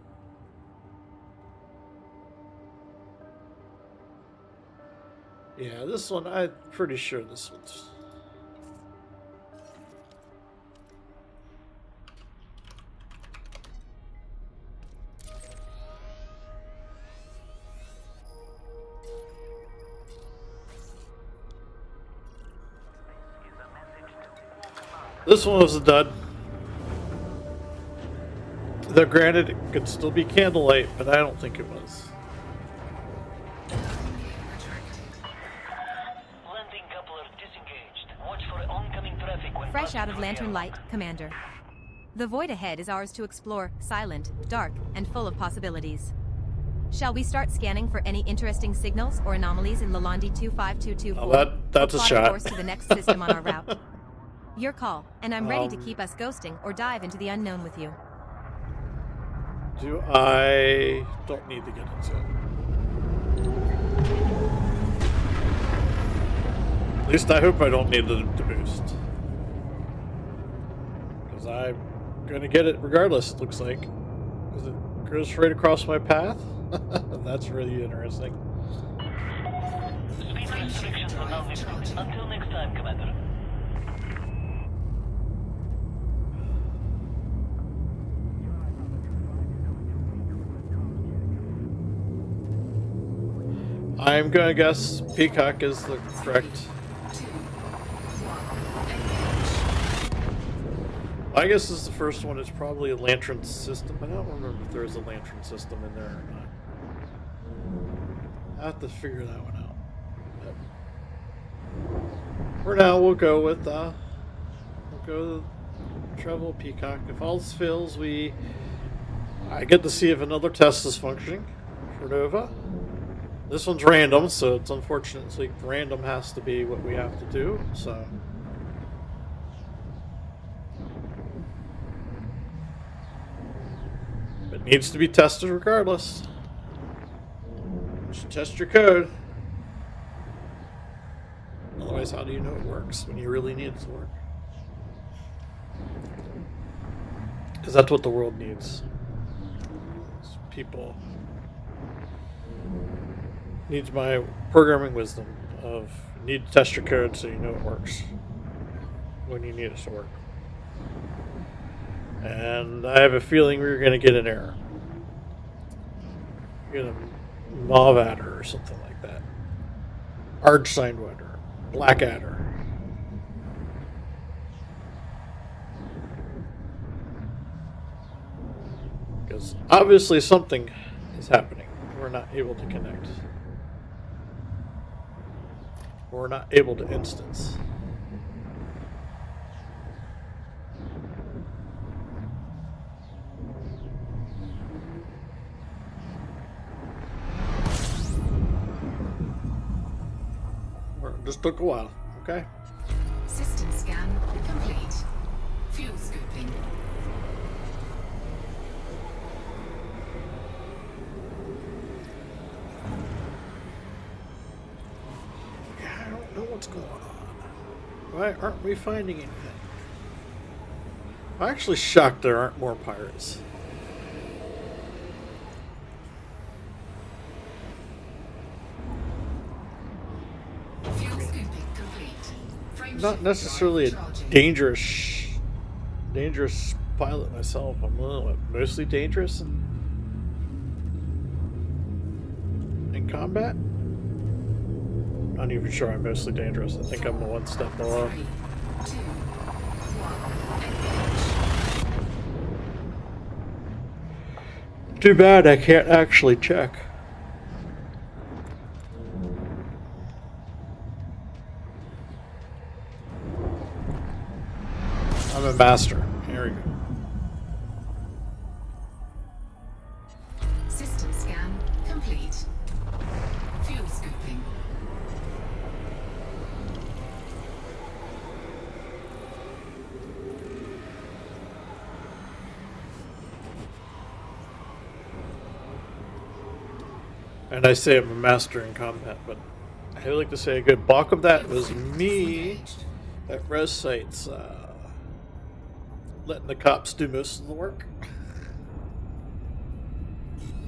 Yeah, this one, I'm pretty sure this one's. Is a message to all commanders. This one was a dud. Though granted, it could still be candlelight, but I don't think it was. Landing coupler disengaged. Watch for oncoming traffic when Fresh passing out of through the Lantern airlock. Light, Commander. The void ahead is ours to explore, silent, dark, and full of possibilities. Shall we start scanning for any interesting signals or anomalies in Lalandi 25224? Oh, that's or a plot shot. course to the next system on our route? Your call, and I'm ready to keep us ghosting or dive into the unknown with you. Do I... Don't need to get into it. At least I hope I don't need the boost. Because I'm going to get it regardless, it looks like. Because it goes right across my path. That's really interesting. Speed restrictions are now lifted. Until next time, Commander. I'm going to guess Peacock is the correct... I guess this is the first one. It's probably a lantern system. I don't remember if there's a lantern system in there or not. I have to figure that one out. But for now, we'll go with travel Peacock. If all else fails, I get to see if another test is functioning for Nova. This one's random, so it's unfortunately random has to be what we have to do. So. It needs to be tested regardless. Just test your code. Otherwise, how do you know it works when you really need it to work? Because that's what the world needs. People needs my programming wisdom of need to test your code so you know it works when you need it to work. And I have a feeling we're going to get an error. Get a mauve adder or something like that. Argsigned adder. Black adder. Because obviously something is happening. We're not able to connect. We're not able to instance. Just took a while, okay? System scan complete. Fuel scooping. Yeah, I don't know what's going on. Why aren't we finding anything? I'm actually shocked there aren't more pirates. Not necessarily a dangerous pilot myself. I'm mostly dangerous in combat. Not even sure I'm mostly dangerous. I think I'm one step below. 3, 2, 1. Too bad I can't actually check. I'm a master. Here we go. System scan complete. Fuel scooping. And I say I'm a master in combat, but I like to say a good block of that was me at res sites letting the cops do most of the work.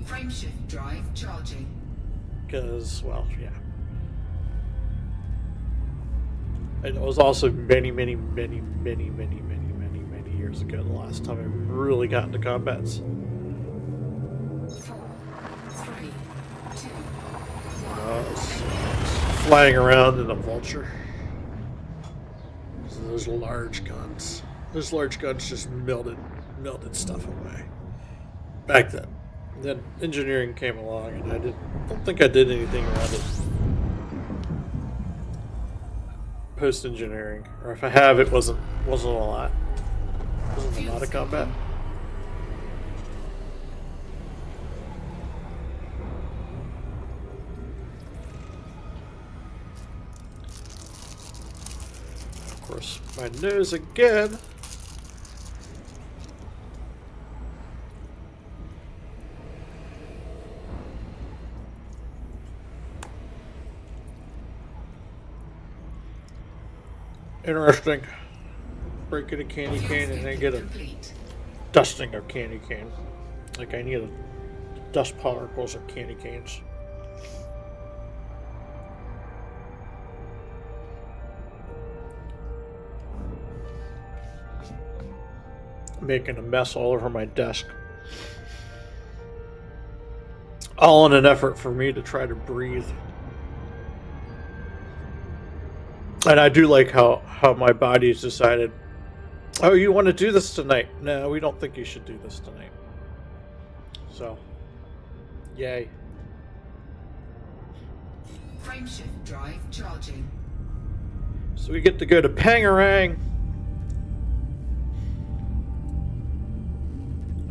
Frameshift drive charging. Because, well, yeah. And it was also many years ago, the last time I really got into combats. 4, 3, 2, I was flying around in a vulture. So those large guns. Those large guns just melted stuff away. Back then. Then engineering came along, and I don't think I did anything around it. Post engineering, or if I have, it wasn't a lot. It wasn't a lot of combat. Of course, my nose again. Interesting. Breaking a candy cane and then get a dusting of candy cane. Like I need a dust particles of candy canes. Making a mess all over my desk. All in an effort for me to try to breathe. And I do like how my body's decided, oh, you want to do this tonight? No, we don't think you should do this tonight. So, yay. Frameshift drive charging. So we get to go to Pangarang.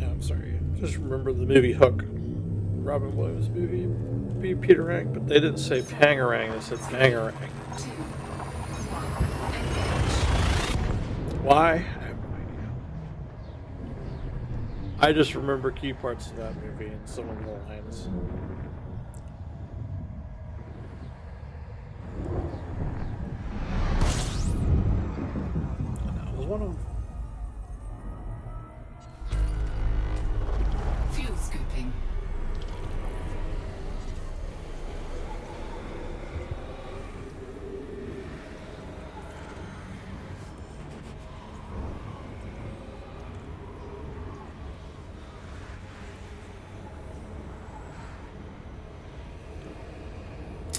Oh, I'm sorry. Just remember the movie Hook. Robin Williams movie. Be Peterang, but they didn't say Pangarang, they said Bangarang. 2, 1, engage. Why? I have no idea. I just remember key parts of that movie and some of the lines. And that was one of them. Fuel scooping.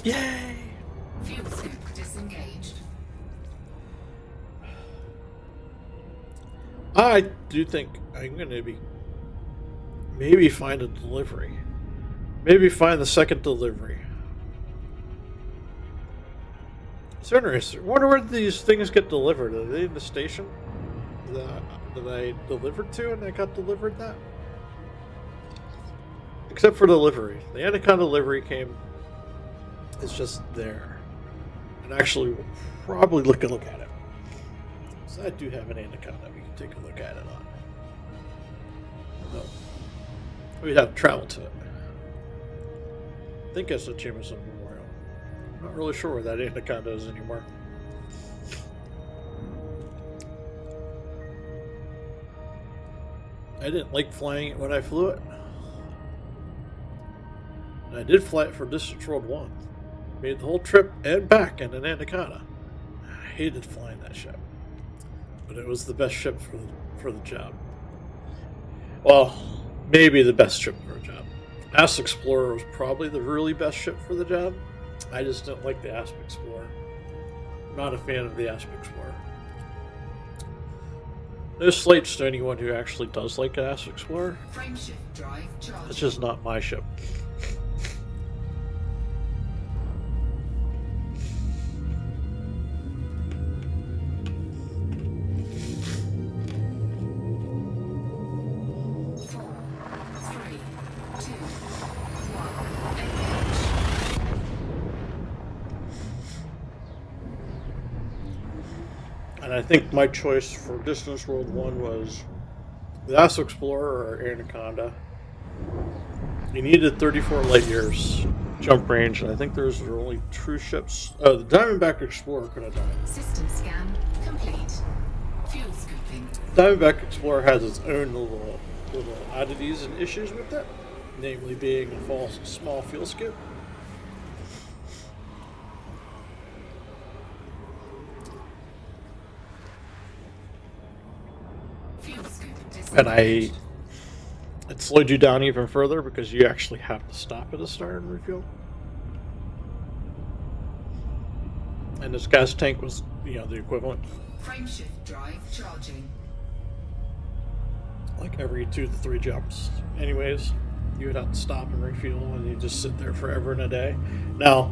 Yay! Fuel scoop disengaged. I do think I'm going to be maybe find a delivery. Maybe find the second delivery. It's interesting. I wonder where these things get delivered. Are they in the station that I delivered to and I got delivered that? Except for delivery. The Anaconda delivery came. It's just there. And actually, we'll probably look at it. So I do have an Anaconda we can take a look at it on. No. We'd have to travel to it. I think it's the Jameson Memorial. I'm not really sure where that Anaconda is anymore. I didn't like flying it when I flew it. And I did fly it for Distance World 1. Made the whole trip and back in an Anaconda. I hated flying that ship. But it was the best ship for the job. Well, maybe the best ship for a job. Asp Explorer was probably the really best ship for the job. I just didn't like the Asp Explorer. Not a fan of the Asp Explorer. No slights to anyone who actually does like an Asp Explorer. Frameshift drive charging. It's just not my ship. And I think my choice for Distance World 1 was the Asp Explorer or Anaconda. You needed 34 light years jump range, and I think there's only two ships. Oh, the Diamondback Explorer could have done it. System scan complete. Fuel scooping. Diamondback Explorer has its own little oddities and issues with it, namely being a small fuel scoop. Fuel scoop And disengaged. it slowed you down even further because you actually have to stop at a start and refuel. And this gas tank was, the equivalent. Frameshift drive charging. Like every 2 to 3 jumps. Anyways, you would have to stop and refuel, and you just sit there forever and a day. Now,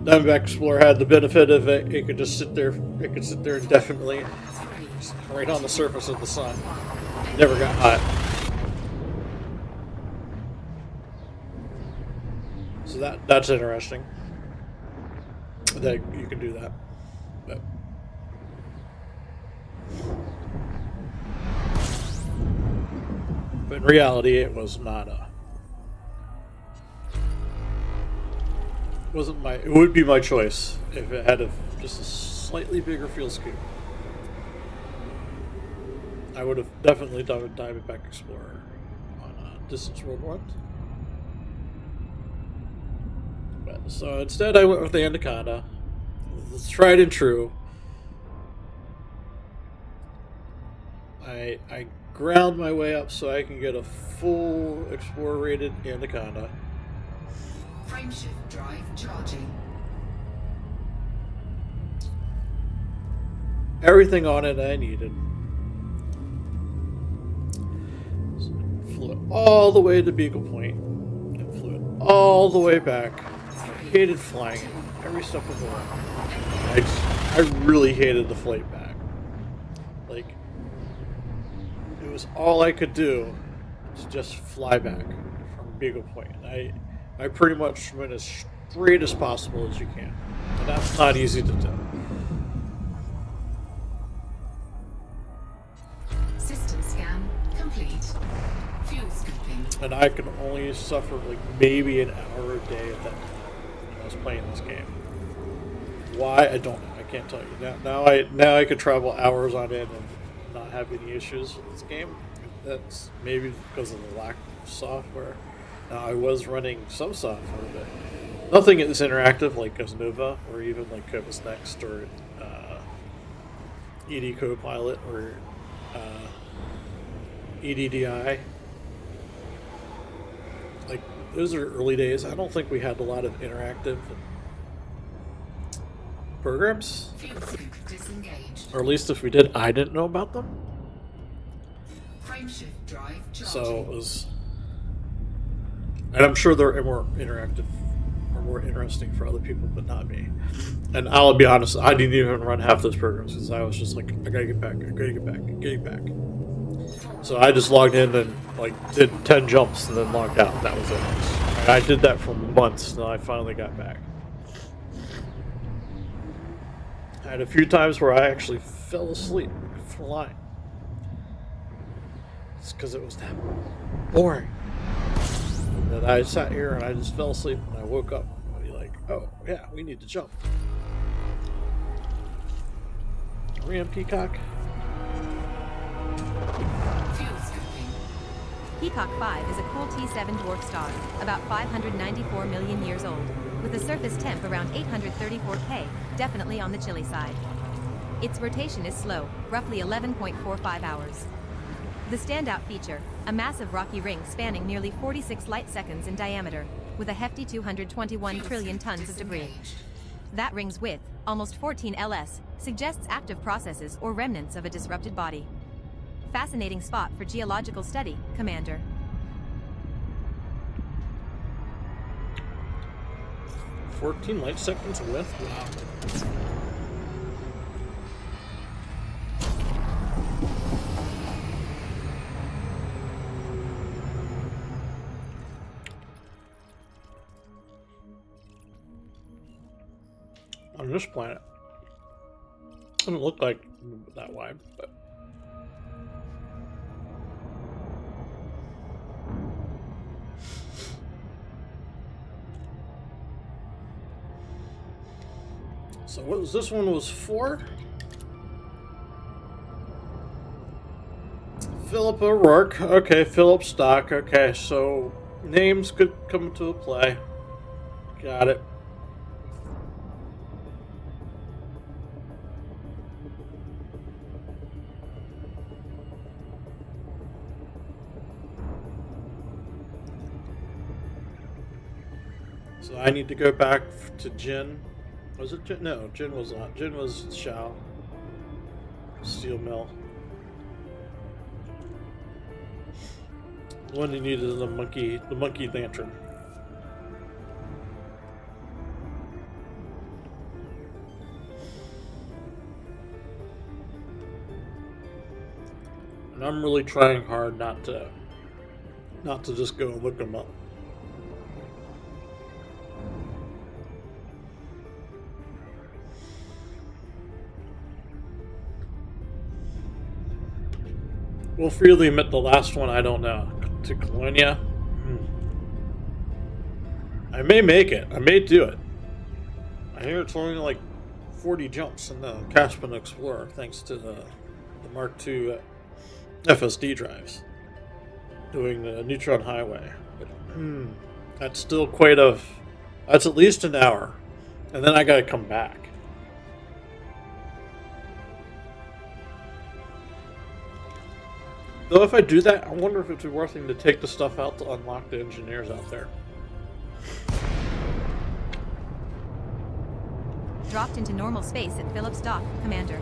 Diamondback Explorer had the benefit of it could just sit there. It could sit there indefinitely. 3, right on the surface of the sun. Never got hot. So that's interesting. That you can do that. But in reality, it was not a. Wasn't my. It would be my choice if it had just a slightly bigger fuel scoop. I would have definitely done a Diamondback Explorer on Distance World 1. But, so instead, I went with the Anaconda. It's tried and true. I ground my way up so I can get a full Explorer rated Anaconda. Frameshift drive charging. Everything on it I needed. Flew it all the way to Beagle Point and flew it all the way back. I hated flying it every step of the way. I really hated the flight back. Like, it was all I could do to just fly back from Beagle Point. I pretty much went as straight as possible as you can. And that's not easy to do. System scan complete. Fuel scooping. And I could only suffer like maybe an hour a day at that time when I was playing this game. Why? I don't know. I can't tell you. Now I could travel hours on end and not have any issues with this game. That's maybe because of the lack of software. Now I was running some software, but nothing is interactive like Nova or even like Cobus Next or ED Copilot or EDDI. Like, those are early days. I don't think we had a lot of interactive programs. Fuel scoop disengaged. Or at least if we did, I didn't know about them. Frameshift drive charging. So it was. And I'm sure they're more interactive or more interesting for other people, but not me. And I'll be honest, I didn't even run half those programs because I was just like, I gotta get back, I gotta get back, I'm getting back. So I just logged in and like did 10 jumps and then logged out. That was it. And I did that for months until I finally got back. I had a few times where I actually fell asleep flying. It's because it was that boring. That I sat here and I just fell asleep and I woke up and I'd be like, oh yeah, we need to jump. Ram Peacock. Fuel scooping. Peacock 5 is a cool T7 dwarf star, about 594 million years old, with a surface temp around 834 K, definitely on the chilly side. Its rotation is slow, roughly 11.45 hours. The standout feature, a massive rocky ring spanning nearly 46 light seconds in diameter, with a hefty 221 trillion tons of debris. That ring's width, almost 14 ls, suggests active processes or remnants of a disrupted body. Fascinating spot for geological study, Commander. – 14 light seconds width? Wow. On this planet, it doesn't look like that wide, but so what was this one was for? Philip O'Rourke. Okay, Philip Stock. Okay, so names could come into play. Got it. So I need to go back to Jin. Was it Jin? No, Jin was not. Jin was Shao. Steel Mill. The one you needed is the monkey lantern. And I'm really trying hard not to just go and look them up. We'll freely admit the last one I don't know. To Colonia. I may make it. I may do it. I hear it's only like 40 jumps in the Caspian Explorer thanks to the Mark II FSD drives doing the Neutron Highway. But, that's still quite a. That's at least an hour. And then I gotta come back. Though if I do that, I wonder if it's worth it to take the stuff out to unlock the engineers out there. Dropped into normal space at Phillips Dock, Commander.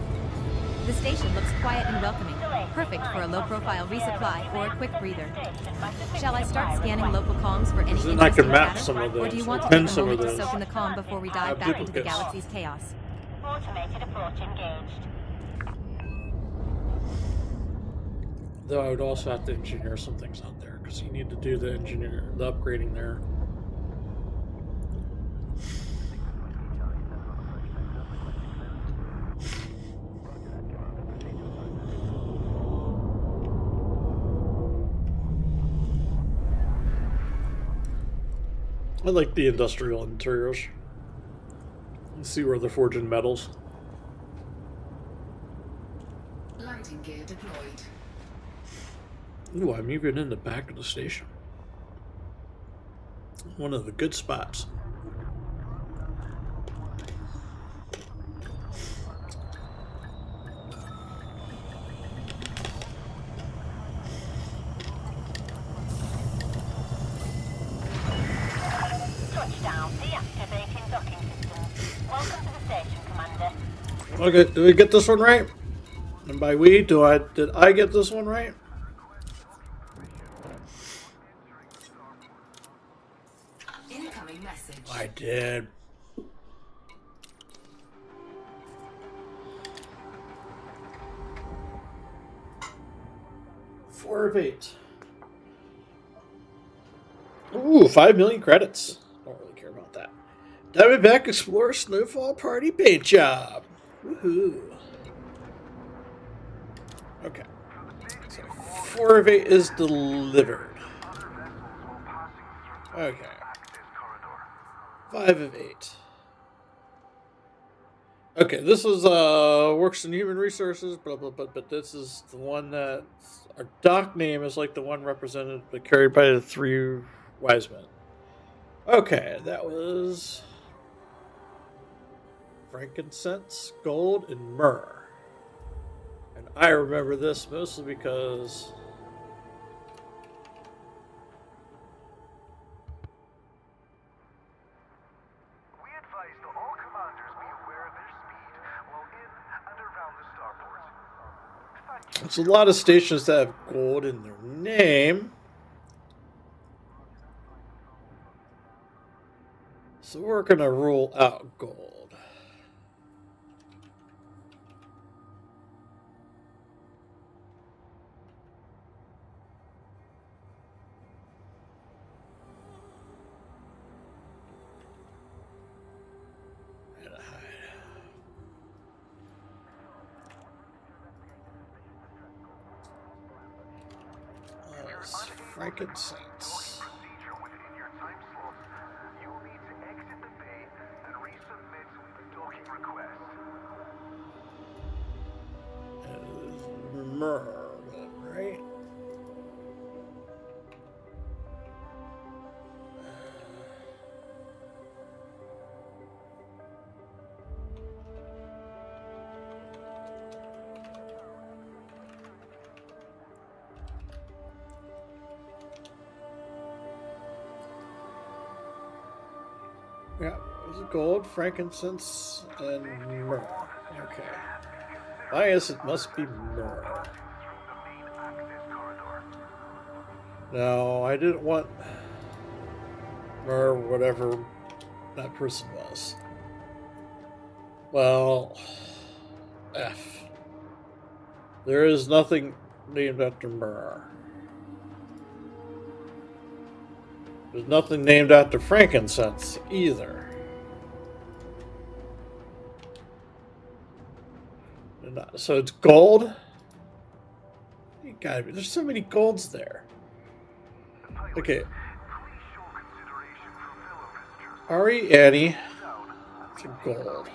The station looks quiet and welcoming, perfect for a low-profile resupply or a quick breather. Shall I start scanning local comms for any Then I can interesting map chatter, some of or do you those, want to pin take a some of moment to those. soak in the calm before we dive back into the galaxy's chaos? Automated approach engaged. Though I would also have to engineer some things out there because you need to do the upgrading there. I like the industrial interiors. Let's see where they're forging metals. Landing gear deployed. Ooh, I'm even in the back of the station. One of the good spots. Touchdown. Deactivating docking systems. Welcome to the station, Commander. Okay, did we get this one right? And by we, did I get this one right? Incoming message. I did. Four of 8. Ooh, 5 million credits. Don't really care about that. Diamondback Explorer Snowfall Party paint job. Woohoo. Okay. So 4 of 8 is delivered. Okay. 5 of 8. Okay, this is works in human resources, blah blah blah. But this is the one that our doc name is like the one represented, but carried by the 3 wise men. Okay, that was frankincense, gold, and myrrh. And I remember this mostly because We advise that all commanders be aware of their speed while in and around the starport. Thank you. there's a lot of stations that have gold in their name. So we're going to rule out gold. Frankincense. Procedure within your time slots. You will need to exit the bay and resubmit the docking request. Myrrh, right? Yeah, it was gold, frankincense, and myrrh. Okay. I guess it must be myrrh. No, I didn't want myrrh, whatever that person was. Well, F. There is nothing named after Myrrh. There's nothing named after frankincense either. So it's gold? You gotta be. There's so many golds there. Okay. Ari Annie to gold.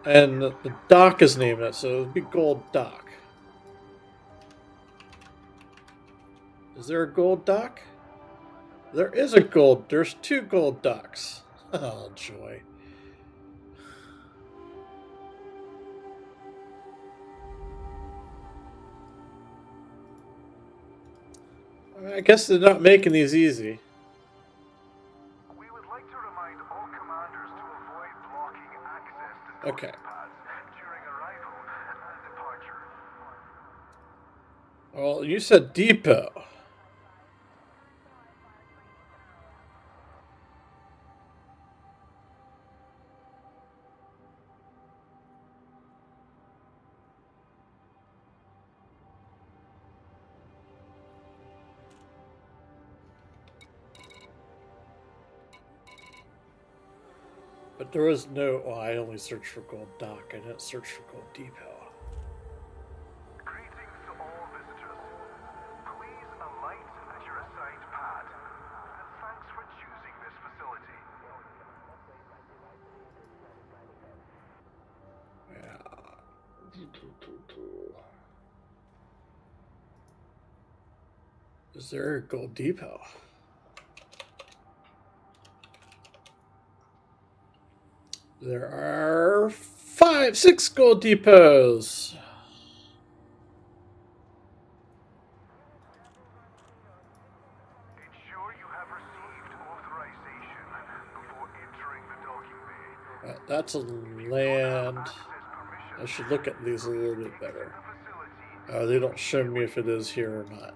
And the dock is named it, so it would be Gold Dock. Is there a gold dock? There is a gold. There's 2 gold docks. Oh, joy. I guess they're not making these easy. We would like to remind all commanders to avoid blocking access to Okay. pads during arrival and departure. Well, you said depot. But there was no. Well, I only searched for Gold Dock. I didn't search for Gold Depot. Greetings to all visitors. Please alight at your assigned pad. And thanks for choosing this facility. Yeah. Is there a Gold Depot? There are 5, 6 Gold Depots. Ensure you have received authorization before entering the docking bay. That's a land. I should look at these a little bit better. They don't show me if it is here or not.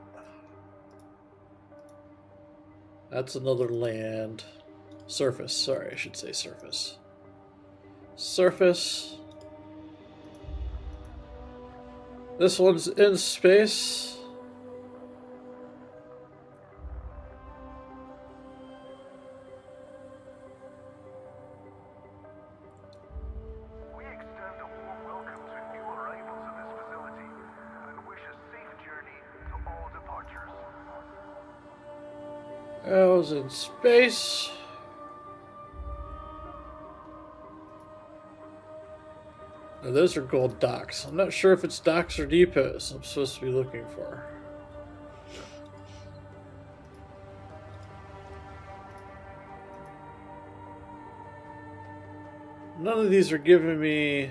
That's another land. Surface. Sorry, I should say surface. Surface. This one's in space. We extend a warm welcome to new arrivals at this facility and wish a safe journey to all departures. I was in space. Now, those are gold docks. I'm not sure if it's docks or depots I'm supposed to be looking for. None of these are giving me...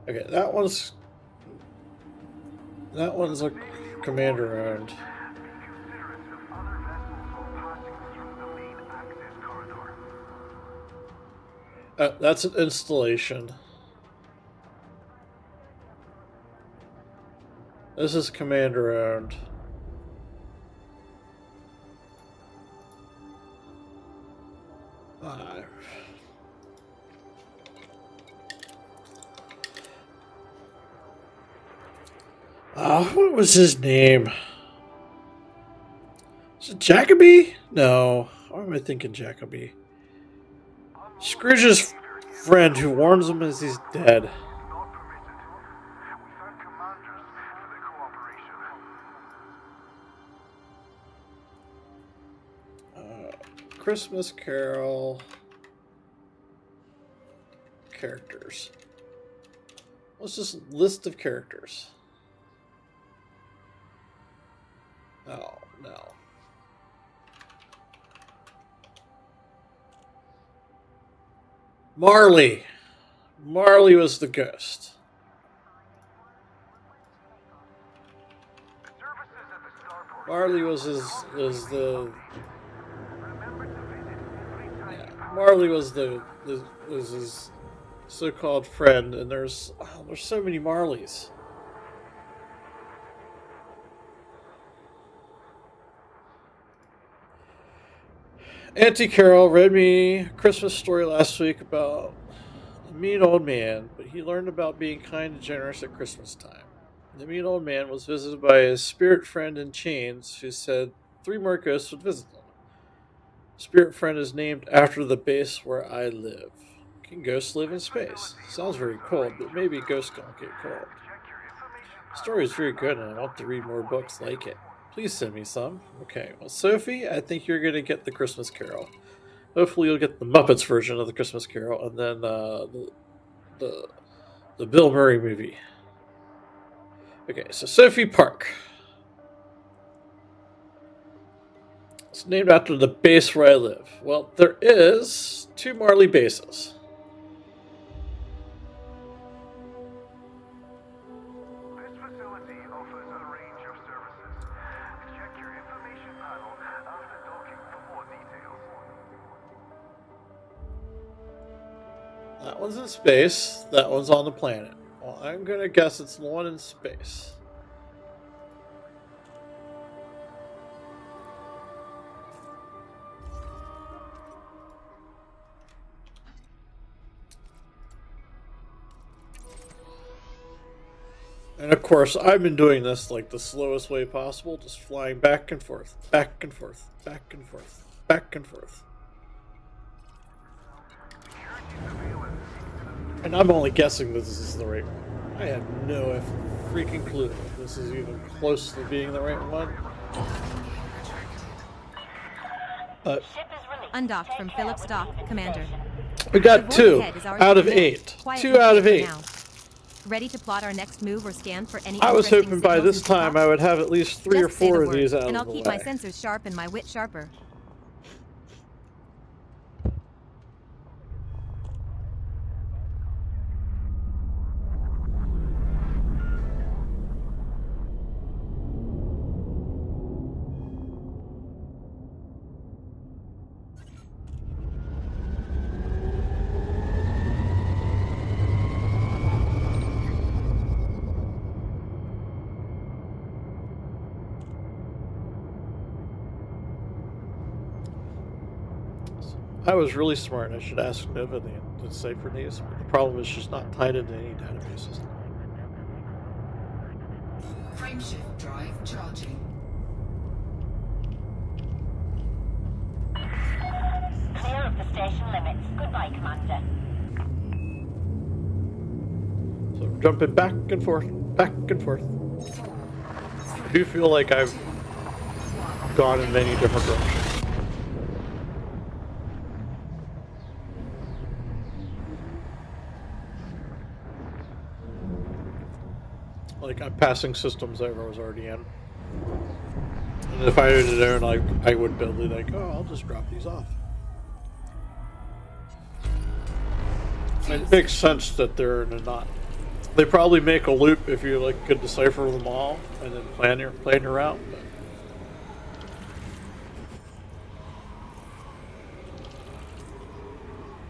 Okay, that one's a commander owned. Be considerate of other vessels while passing through the main access corridor. That's an installation. This is commander owned. What was his name? Is it Jacoby? No. Why am I thinking Jacoby? Scrooge's friend who warns him as he's dead. Not permitted. We thank commanders for their cooperation. Christmas Carol characters. What's this list of characters? Oh, no. Marley. Marley was the ghost. Services at the starport. Marley was the Remember to visit every time you pass. Marley was was his so-called friend, and there's so many Marleys. Auntie Carol read me a Christmas story last week about A mean old man, but he learned about being kind and generous at Christmas time. The mean old man was visited by his spirit friend in chains who said three more ghosts would visit them. Spirit friend is named after the base where I live. Can ghosts live in space? Sounds very cold, but maybe ghosts don't get cold. The story is very good and I want to read more books like it. Please send me some. Okay, well, Sophie, I think you're going to get the Christmas Carol. Hopefully, you'll get the Muppets version of the Christmas Carol, and then the the Bill Murray movie. Okay, so Sophie Park. It's named after the base where I live. Well, there is two Marley bases. This facility offers a range of services. Check your information panel after docking for more details. That one's in space. That one's on the planet. Well, I'm gonna guess it's the one in space. And of course, I've been doing this like the slowest way possible, just flying back and forth, back and forth, back and forth, back and forth. And I'm only guessing this is the right one. I have no freaking clue if this is even close to being the right one. Ship is released. Undocked from Phillips Dock, Commander. We The got void 2 ahead is ours out to of command. 8. Quiet 2 out of for 8. now. Ready to plot our next move or scan for any I was interesting hoping by signals this and time I spots? would have at least 3 or Just say the 4 of word, these out and of I'll the keep way. my sensors sharp and my wit sharper. I was really smart. I should ask Nova to decipher these, but the problem is she's not tied into any databases. Frameshift drive charging. Clear of the station limits. Goodbye, Commander. So we're jumping back and forth, back and forth. 4, I do feel like I've gone in many different directions. Like I'm passing systems I was already in. And if I had known, I would be like, oh, I'll just drop these off. And it makes sense that they're not. They probably make a loop if you like could decipher them all and then plan your route.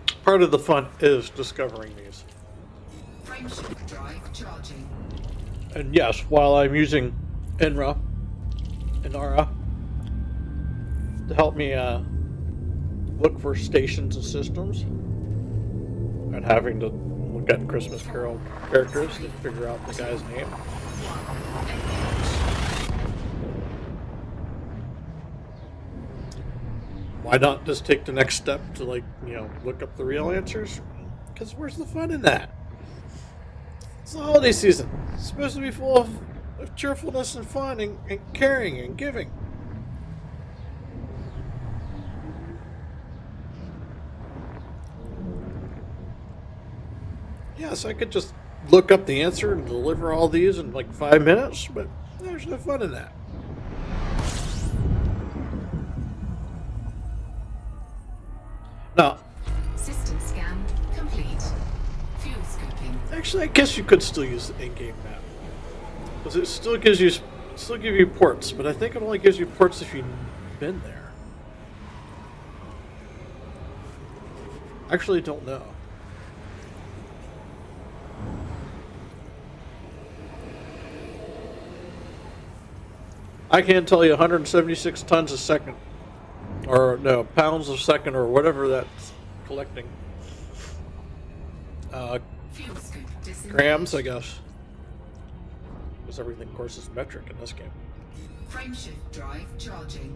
But part of the fun is discovering these. frameshift drive charging. And yes, while I'm using Inara to help me look for stations and systems, and having to look at Christmas Carol characters to figure out the guy's name. Why not just take the next step to look up the real answers? Because where's the fun in that? It's the holiday season. It's supposed to be full of cheerfulness and fun and caring and giving. Yes, I could just look up the answer and deliver all these in like 5 minutes, but there's no fun in that. Now, System scan complete. Fuel scooping. actually, I guess you could still use the in-game map, because it still give you ports, but I think it only gives you ports if you've been there. Actually, don't know. I can't tell you 176 tons a second, or no, pounds a second, or whatever that's collecting. Fuel scoop disengaged. grams, I guess. Because everything, of course, is metric in this game. Frameshift drive charging.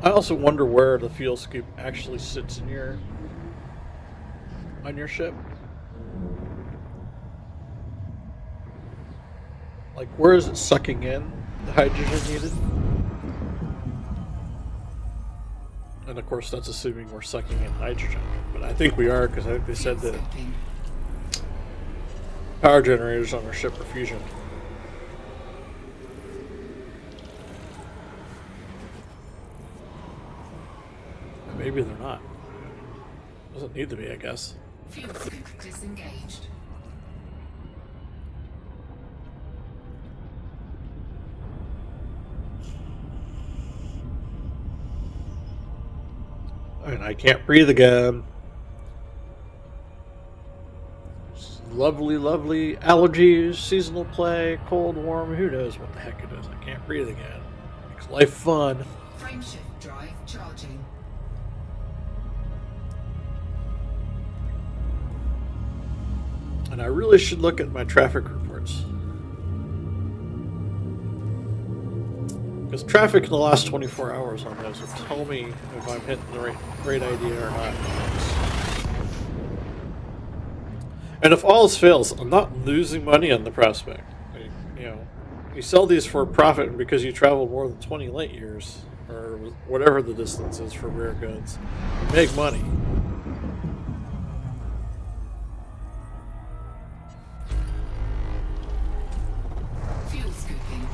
I also wonder where the fuel scoop actually sits in on your ship. Like, where is it sucking in the hydrogen needed? And of course, that's assuming we're sucking in hydrogen. But I think we are, because I think they said that power generators on our ship are fusion. Maybe they're not. Doesn't need to be, I guess. Fuel scoop disengaged. And I can't breathe again. Lovely, lovely allergies, seasonal play, cold, warm, who knows what the heck it is. I can't breathe again. Makes life fun. Frameshift drive charging. And I really should look at my traffic reports. Because traffic in the last 24 hours on those will tell me if I'm hitting the right idea or not. And if all else fails, I'm not losing money on the prospect. You sell these for a profit because you travel more than 20 light years, or whatever the distance is for rare goods. You make money. Fuel scooping.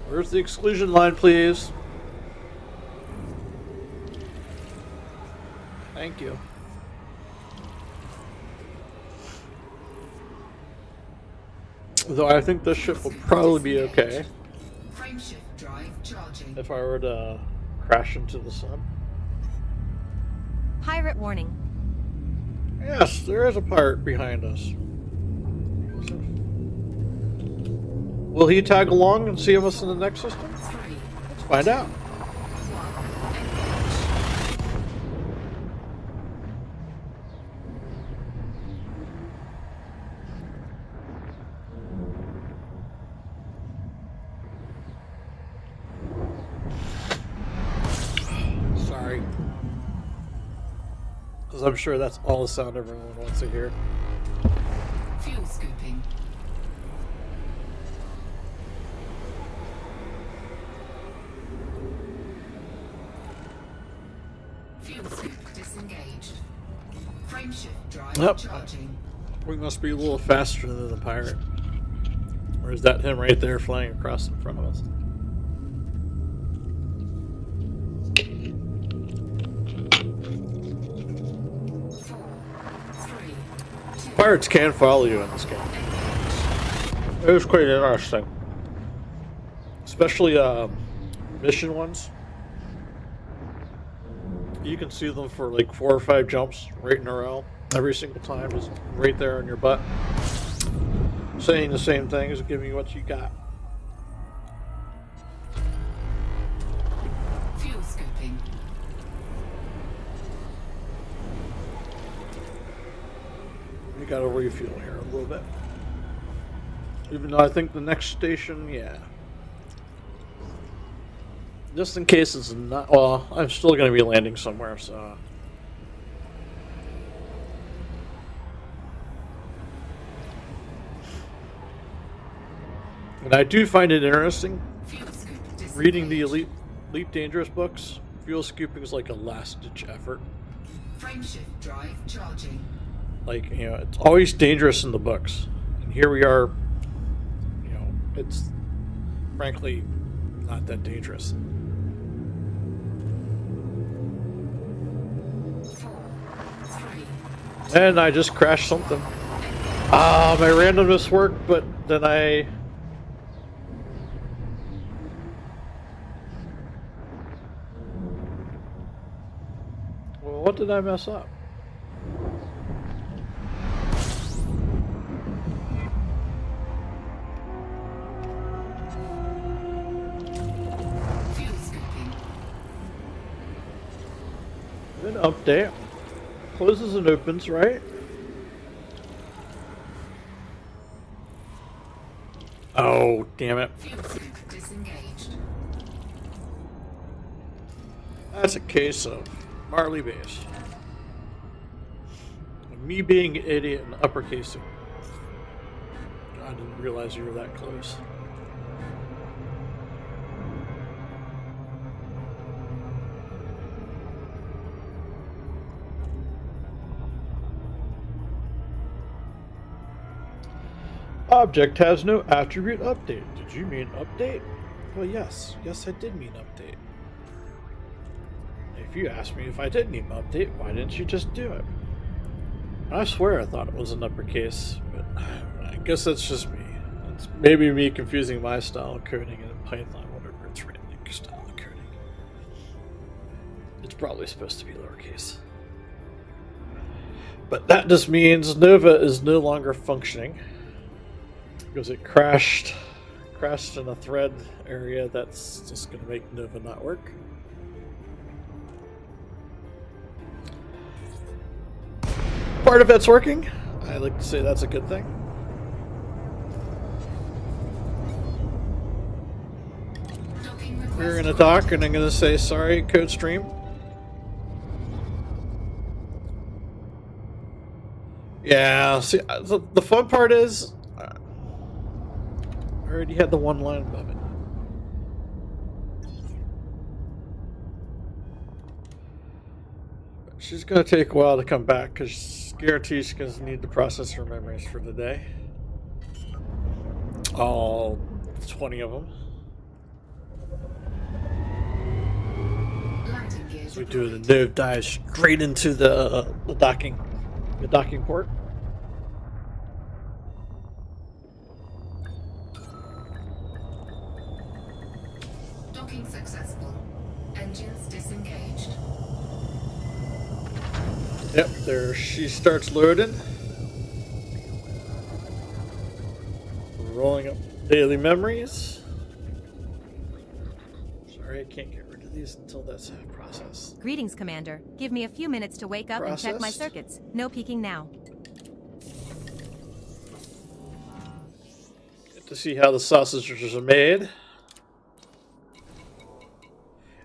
Where's the exclusion line, please? Thank you. Though I think this ship will probably be okay Frameshift drive charging. if I were to crash into the sun. Pirate warning. Yes, there is a pirate behind us. Will he tag along and see us in the next system? 3, Let's find out. 1, engage. Sorry. Because I'm sure that's all the sound everyone wants to hear. Fuel scooping. Fuel scoop disengaged. Frameshift drive Yep. charging. We must be a little faster than the pirate. Or is that him right there flying across in front of us? Pirates can follow you in this game. It was quite interesting. Especially mission ones. You can see them for like 4 or 5 jumps right in a row. Every single time is right there on your butt. Saying the same thing as giving you what you got. Fuel scooping. You gotta refuel here a little bit. Even though I think the next station, yeah. Just in case it's not. Well, I'm still gonna be landing somewhere, so. And I do find it interesting Fuel scoop disengaged. reading the Elite Dangerous books. Fuel scooping is like a last-ditch effort. Frameshift drive charging. Like, it's always dangerous in the books. And here we are, it's frankly not that dangerous. 4, 3. And I just crashed something. My randomness worked, but then I... What did I mess up? Fuel scooping. An update. Closes and opens, right? Oh, damn it. Fuel scoop disengaged. That's a case of Marley Base. Me being an idiot and uppercasing. I didn't realize you were that close. Object has no attribute update. Did you mean update? Well, yes. Yes, I did mean update. If you asked me if I did need an update, why didn't you just do it? I swear I thought it was an uppercase, but I guess that's just me. It's maybe me confusing my style of coding and in Python, whatever it's written in style of coding. It's probably supposed to be lowercase. But that just means Nova is no longer functioning because it crashed in a thread area that's just going to make Nova not work. Part of it's working. I like to say that's a good thing. Docking request. We're going to dock, and I'm going to say sorry, code stream. Yeah, see, the fun part is I already had the one line above it. She's going to take a while to come back because guarantees she's going to need to process her memories for the day. All 20 of them. Landing gear So we do the deployed. node dive straight into the docking port. Docking successful. Engines disengaged. Yep, there she starts loading. Rolling up daily memories. Sorry, I can't get rid of these until that's processed. Greetings, Commander. Give me a few minutes to wake up and check my Processed. circuits. No peeking now. Get to see how the sausages are made.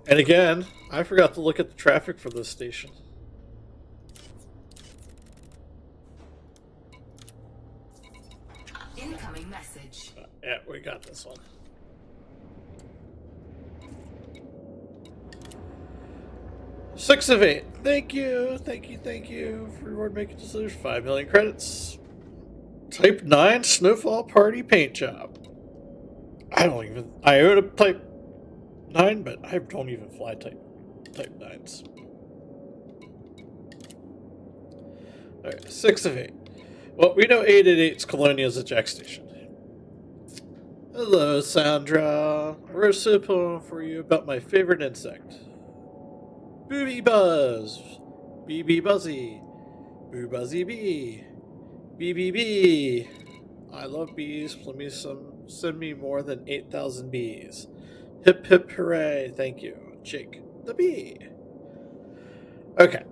And again, I forgot to look at the traffic for this station. Incoming message. Yeah, we got this one. Six of 8. Thank you for reward making decisions. 5 million credits. Type 9 Snowfall Party paint job. I own a Type 9, but I don't even fly Type 9s. Alright, 6 of 8. Well, we know 888's Colonia is a jack station. Hello, Sandra. We're so pulling for you about my favorite insect. Booby Buzz. BB Buzzy. Boo Buzzy Bee. BBB. I love bees. Send me more than 8,000 bees. Hip hip hooray. Thank you. Jake the bee. Okay.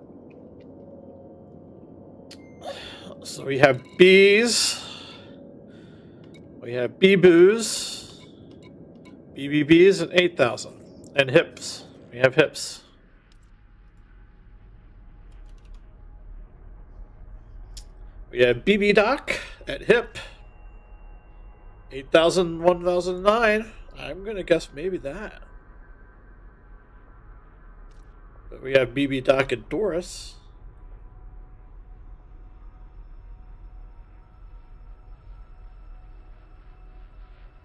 So we have bees. We have bee-boos. BBBs and 8,000. And hips. We have hips. We have BB Doc at hip. 8,000, 1,009. I'm going to guess maybe that. But we have BB Doc at Doris.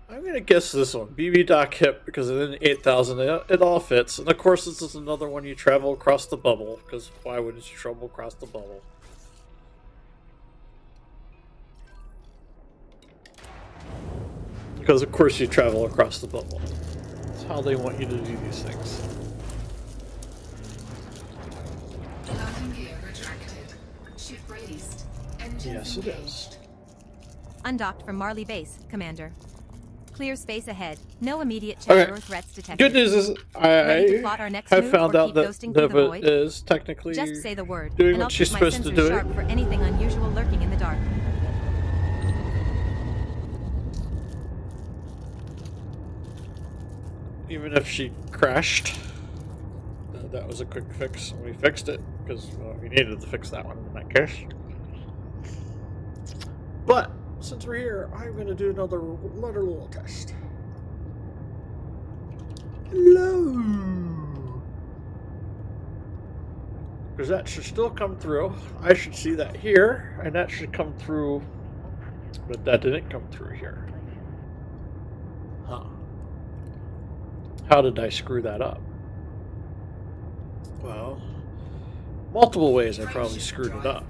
I'm going to guess this one. BB Doc hip because in 8,000 it all fits. And of course this is another one you travel across the bubble because why wouldn't you travel across the bubble? Because of course you travel across the bubble. That's how they want you to do these things. Landing Yes, it is. Undocked from Marley Base, Commander. Clear space ahead. No immediate chatter Okay. or threats detected. Good news is Ready to I plot our next have move found or out keep that ghosting through the Nova void? is technically Just say the word, doing and I'll what she's keep my supposed to sensors do. sharp for anything unusual lurking in the dark. Even if she crashed, that was a quick fix, and we fixed it because we needed to fix that one in that case. But since we're here, I'm going to do another little test. Hello. Because that should still come through. I should see that here, and that should come through, but that didn't come through here. Huh. How did I screw that up? Well, multiple ways I probably screwed it up.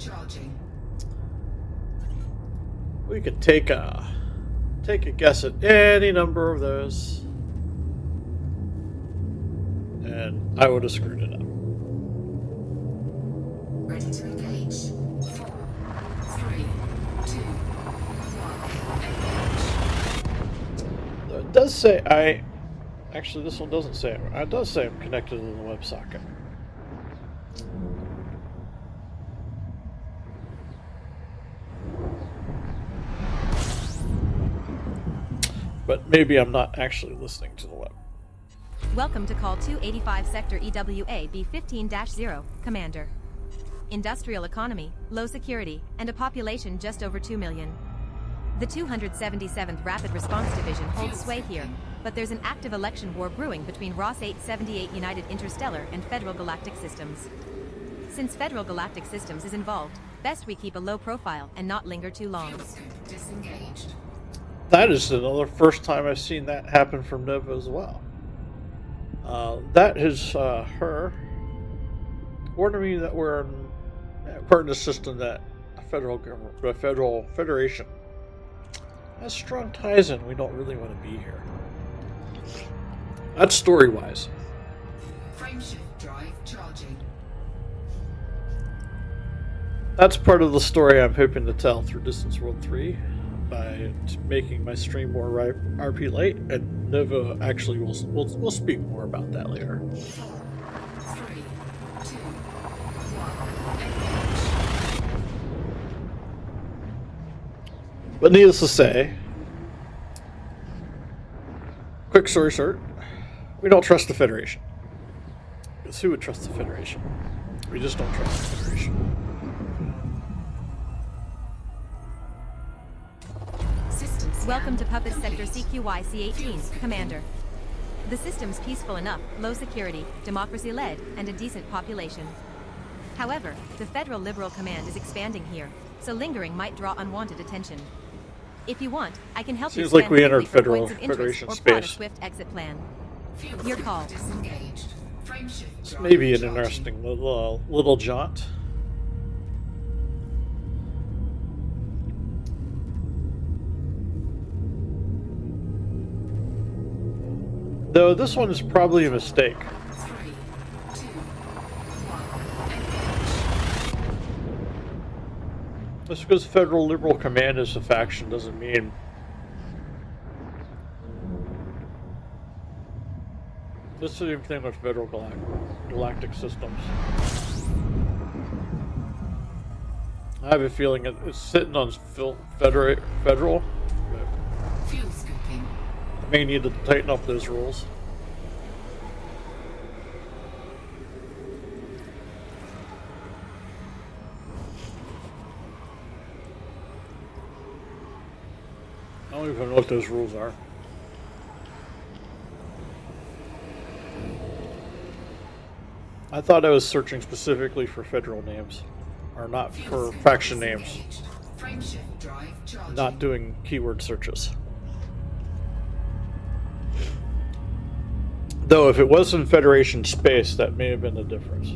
We could take a guess at any number of those, and I would have screwed it up. Ready to engage. 4, 3, 2, 1. It does say actually, this one doesn't say it. It does say I'm connected to the WebSocket. But maybe I'm not actually listening to the web. Welcome to Call 285 Sector EWA B15-0, Commander. Industrial economy, low security, and a population just over 2 million. The 277th Rapid Response Division holds sway here, but there's an active election war brewing between Ross 878 United Interstellar and Federal Galactic Systems. Since Federal Galactic Systems is involved, best we keep a low profile and not linger too long. Fuel scoop disengaged. That is another first time I've seen that happen from Nova as well. That is her warning me that we're in part of the system that the federal federation has strong ties in. We don't really want to be here. That's story-wise. Frameshift drive charging. That's part of the story I'm hoping to tell through Distance World 3 by making my stream more RP light, and Nova actually we'll speak more about that later. 4, 3, 2, 1. But needless to say, quick story short, we don't trust the Federation. Because who would trust the Federation? We just don't trust the Federation. Welcome to Puppet Sector CQY-C18, Commander. The system's peaceful enough, low security, democracy-led, and a decent population. However, the Federal Liberal Command is expanding here, so lingering might draw unwanted attention. If you want, I can help you Seems like scan we entered quickly for points of Federation interest or plot a space. swift exit plan. Fuel Your scoop call. disengaged. Frameshift It's drive maybe an charging. interesting little jaunt. Though this one is probably a mistake. 3, 2, 1. Just because Federal Liberal Command is a faction doesn't mean this is the same thing with Federal Galactic Systems. I have a feeling it's sitting on Federal, but Fuel scooping. I may need to tighten up those rules. I don't even know what those rules are. I thought I was searching specifically for federal names, or not for faction names, Disengaged. Frameshift drive charging. not doing keyword searches. Though if it was in Federation space, that may have been the difference.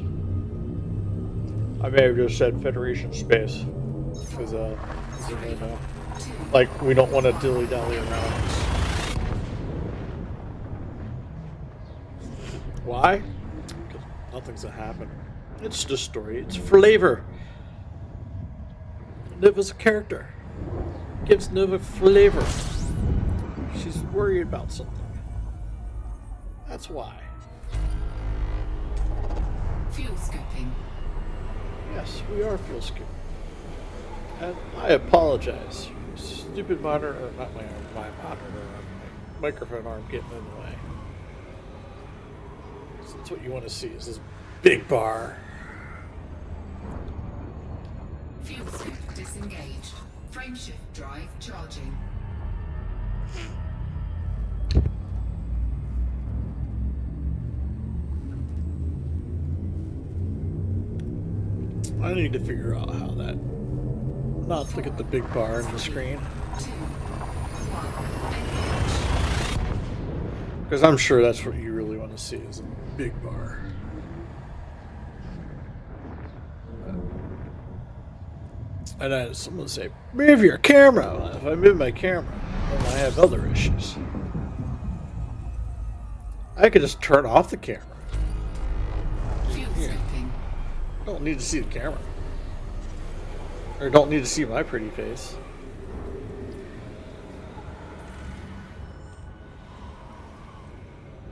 I may have just said Federation space, because you know, like we don't want to dilly-dally around. Why? Because nothing's gonna happen. It's just story. It's flavor. Nova's a character. Gives Nova flavor. She's worried about something. That's why. Fuel scooping. Yes, we are fuel scooping. And I apologize. Stupid monitor, or not my monitor, my microphone arm getting in the way. So that's what you want to see is this big bar. Fuel scoop disengaged. Frameshift drive charging. I need to figure out how that. Not look at the big bar on the screen. 2, 1, engage. Because I'm sure that's what you really want to see is a big bar. And I had someone say, move your camera. Well, if I move my camera, then I have other issues. I could just turn off the camera. Fuel scooping. Don't need to see the camera. Or don't need to see my pretty face.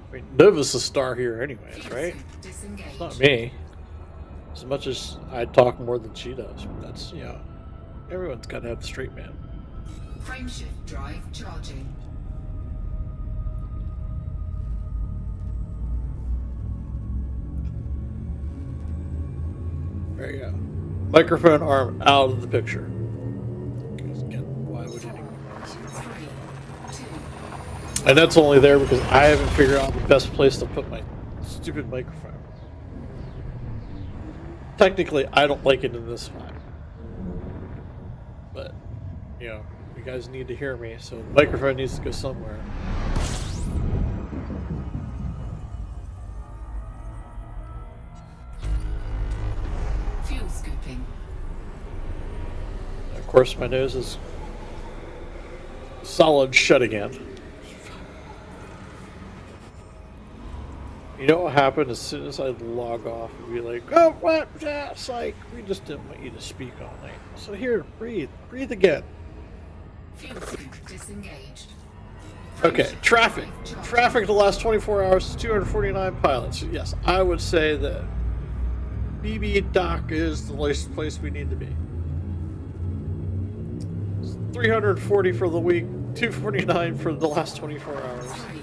I mean, Nova's the star here anyways, Fuel right? scoop disengaged. It's not me. As much as I talk more than she does, but that's, you know, everyone's got to have the straight man. Frameshift drive charging. There you go. Microphone arm out of the picture. 'Cause again, why would anyone want to see that? 3, 2, And that's only there because I haven't figured out the best place to put my stupid microphone. Technically, I don't like it in this spot. But, you know, you guys need to hear me, so the microphone needs to go somewhere. fuel scooping. Of course, my nose is solid shut again. You know what happened as soon as I log off and be like, oh, what? Yeah, it's like, we just didn't want you to speak all night. So here, breathe. Breathe again. Fuel scoop disengaged. Okay, Frameshift traffic. drive charging. Traffic the last 24 hours is 249 pilots. Yes, I would say that BB Dock is the place we need to be. 340 for the week, 249 for the last 24 hours. 3,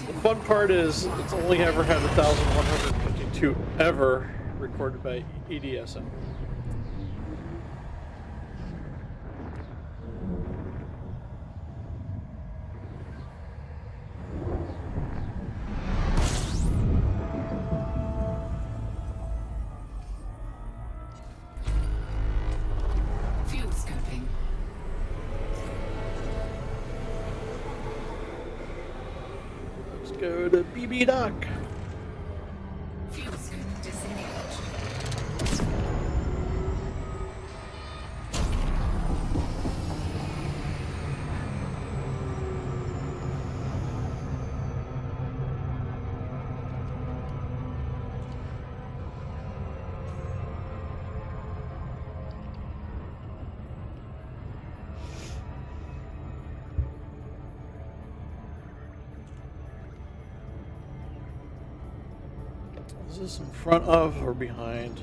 The 2, fun part is it's only ever had 1,152 ever recorded by EDSM. fuel scooping. Let's go to BB Dock. Fuel scoop disengaged. Is this in front of or behind?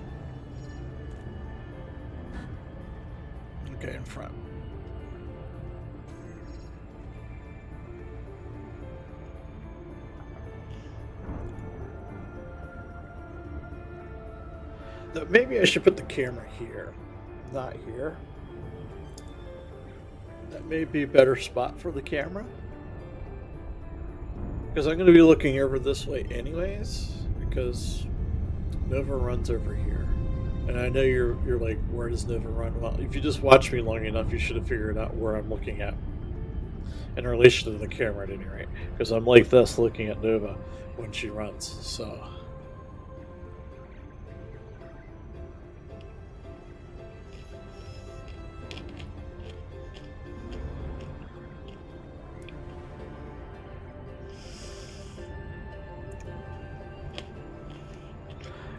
Okay, in front. Maybe I should put the camera here, not here. That may be a better spot for the camera. Because I'm going to be looking over this way anyways, because Nova runs over here. And I know you're like, where does Nova run? Well, if you just watch me long enough, you should have figured out where I'm looking at in relation to the camera at any rate. Because I'm like this looking at Nova when she runs, so...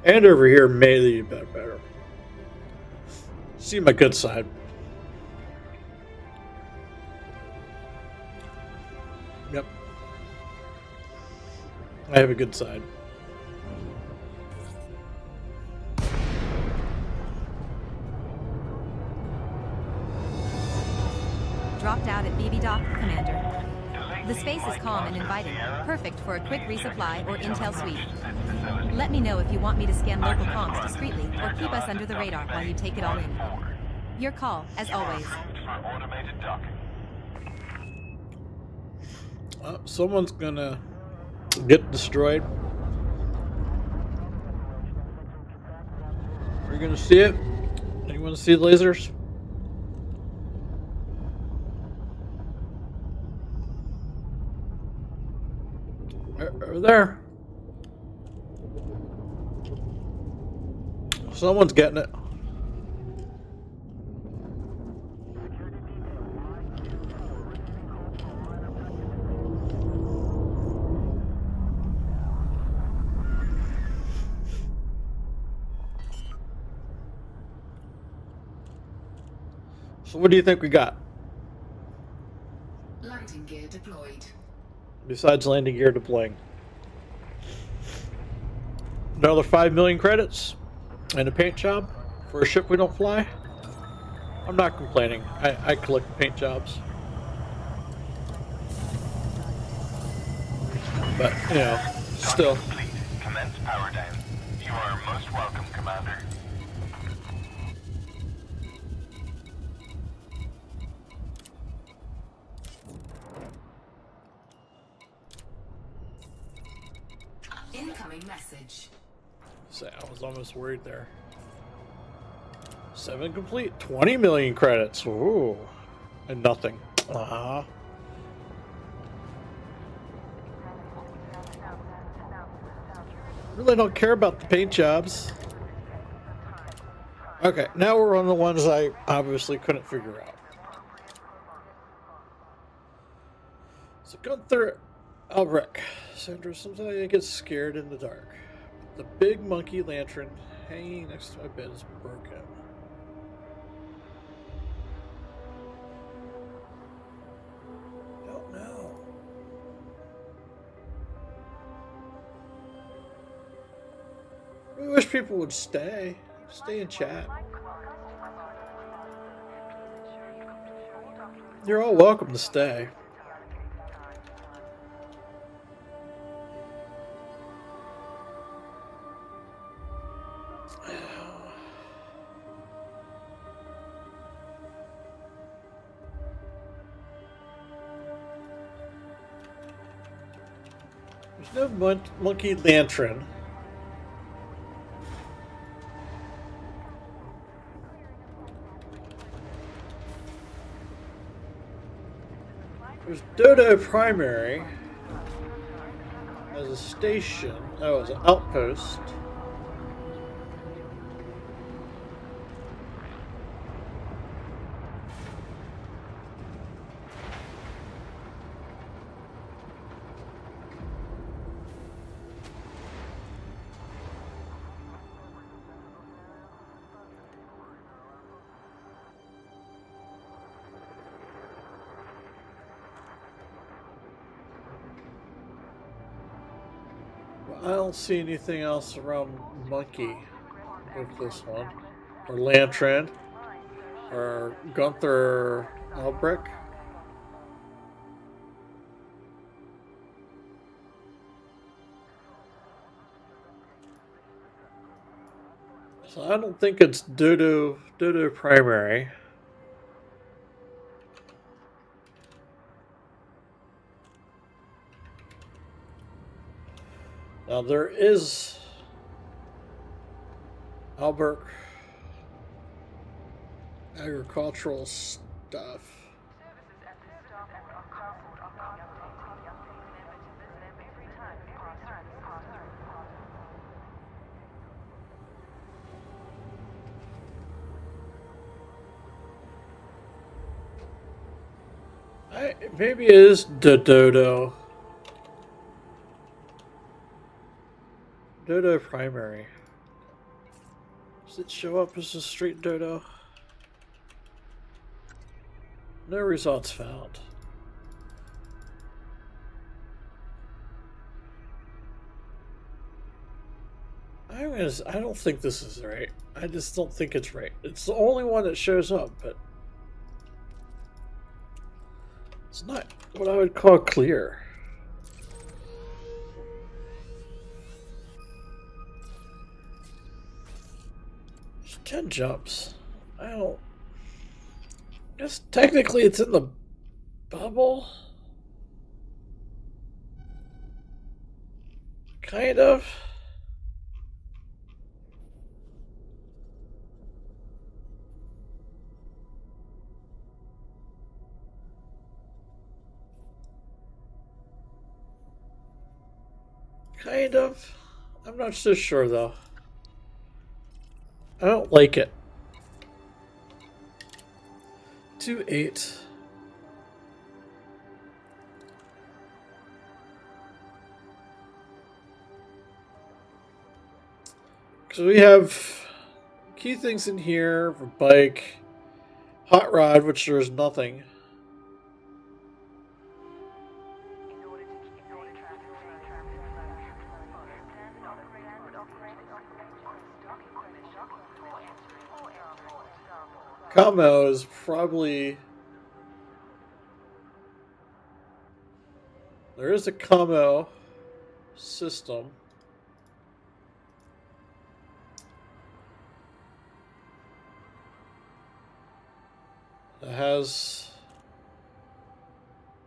And over here, may be better. See my good side. Yep. I have a good side. Dropped out at BB Dock, Commander. The space is calm and inviting, perfect for a quick resupply or intel sweep. Let me know if you want me to scan local comms discreetly or keep us under the radar while you take it all in. Your call, as always. Someone's gonna get destroyed. Are you gonna see it? Anyone see the lasers? Are there? Someone's getting it. So what do you think we got? Landing gear deployed. Besides landing gear deploying. Another 5 million credits and a paint job for a ship we don't fly. I'm not complaining. I collect paint jobs. But, you know, still. Complete. Commence power down. You are most welcome, Commander. Incoming message. So I was almost worried there. 7 complete. 20 million credits. Ooh. And nothing. Really don't care about the paint jobs. Okay, now we're on the ones I obviously couldn't figure out. So Gunther Albrecht. Sandra, sometimes I get scared in the dark. The big monkey lantern hanging next to my bed is broken. Don't know. I wish people would stay. Stay in chat. You're all welcome to stay. There's no monkey lantern. There's Dodo Primary as a station. Oh, as an outpost. I don't see anything else around Monkey with this one. Or Lantern. Or Gunther Albrecht. So I don't think it's Dodo Primary. Now there is Albert agricultural stuff. Maybe it is the Dodo. Dodo Primary. Does it show up as a straight Dodo? No results found. I don't think this is right. I just don't think it's right. It's the only one that shows up, but it's not what I would call clear. There's 10 jumps. I don't. I guess technically it's in the bubble. Kind of. Kind of. I'm not so sure though. I don't like it. 2-8. So we have key things in here for bike, hot rod, which there's nothing. Camo is probably. There is a camo system. It has.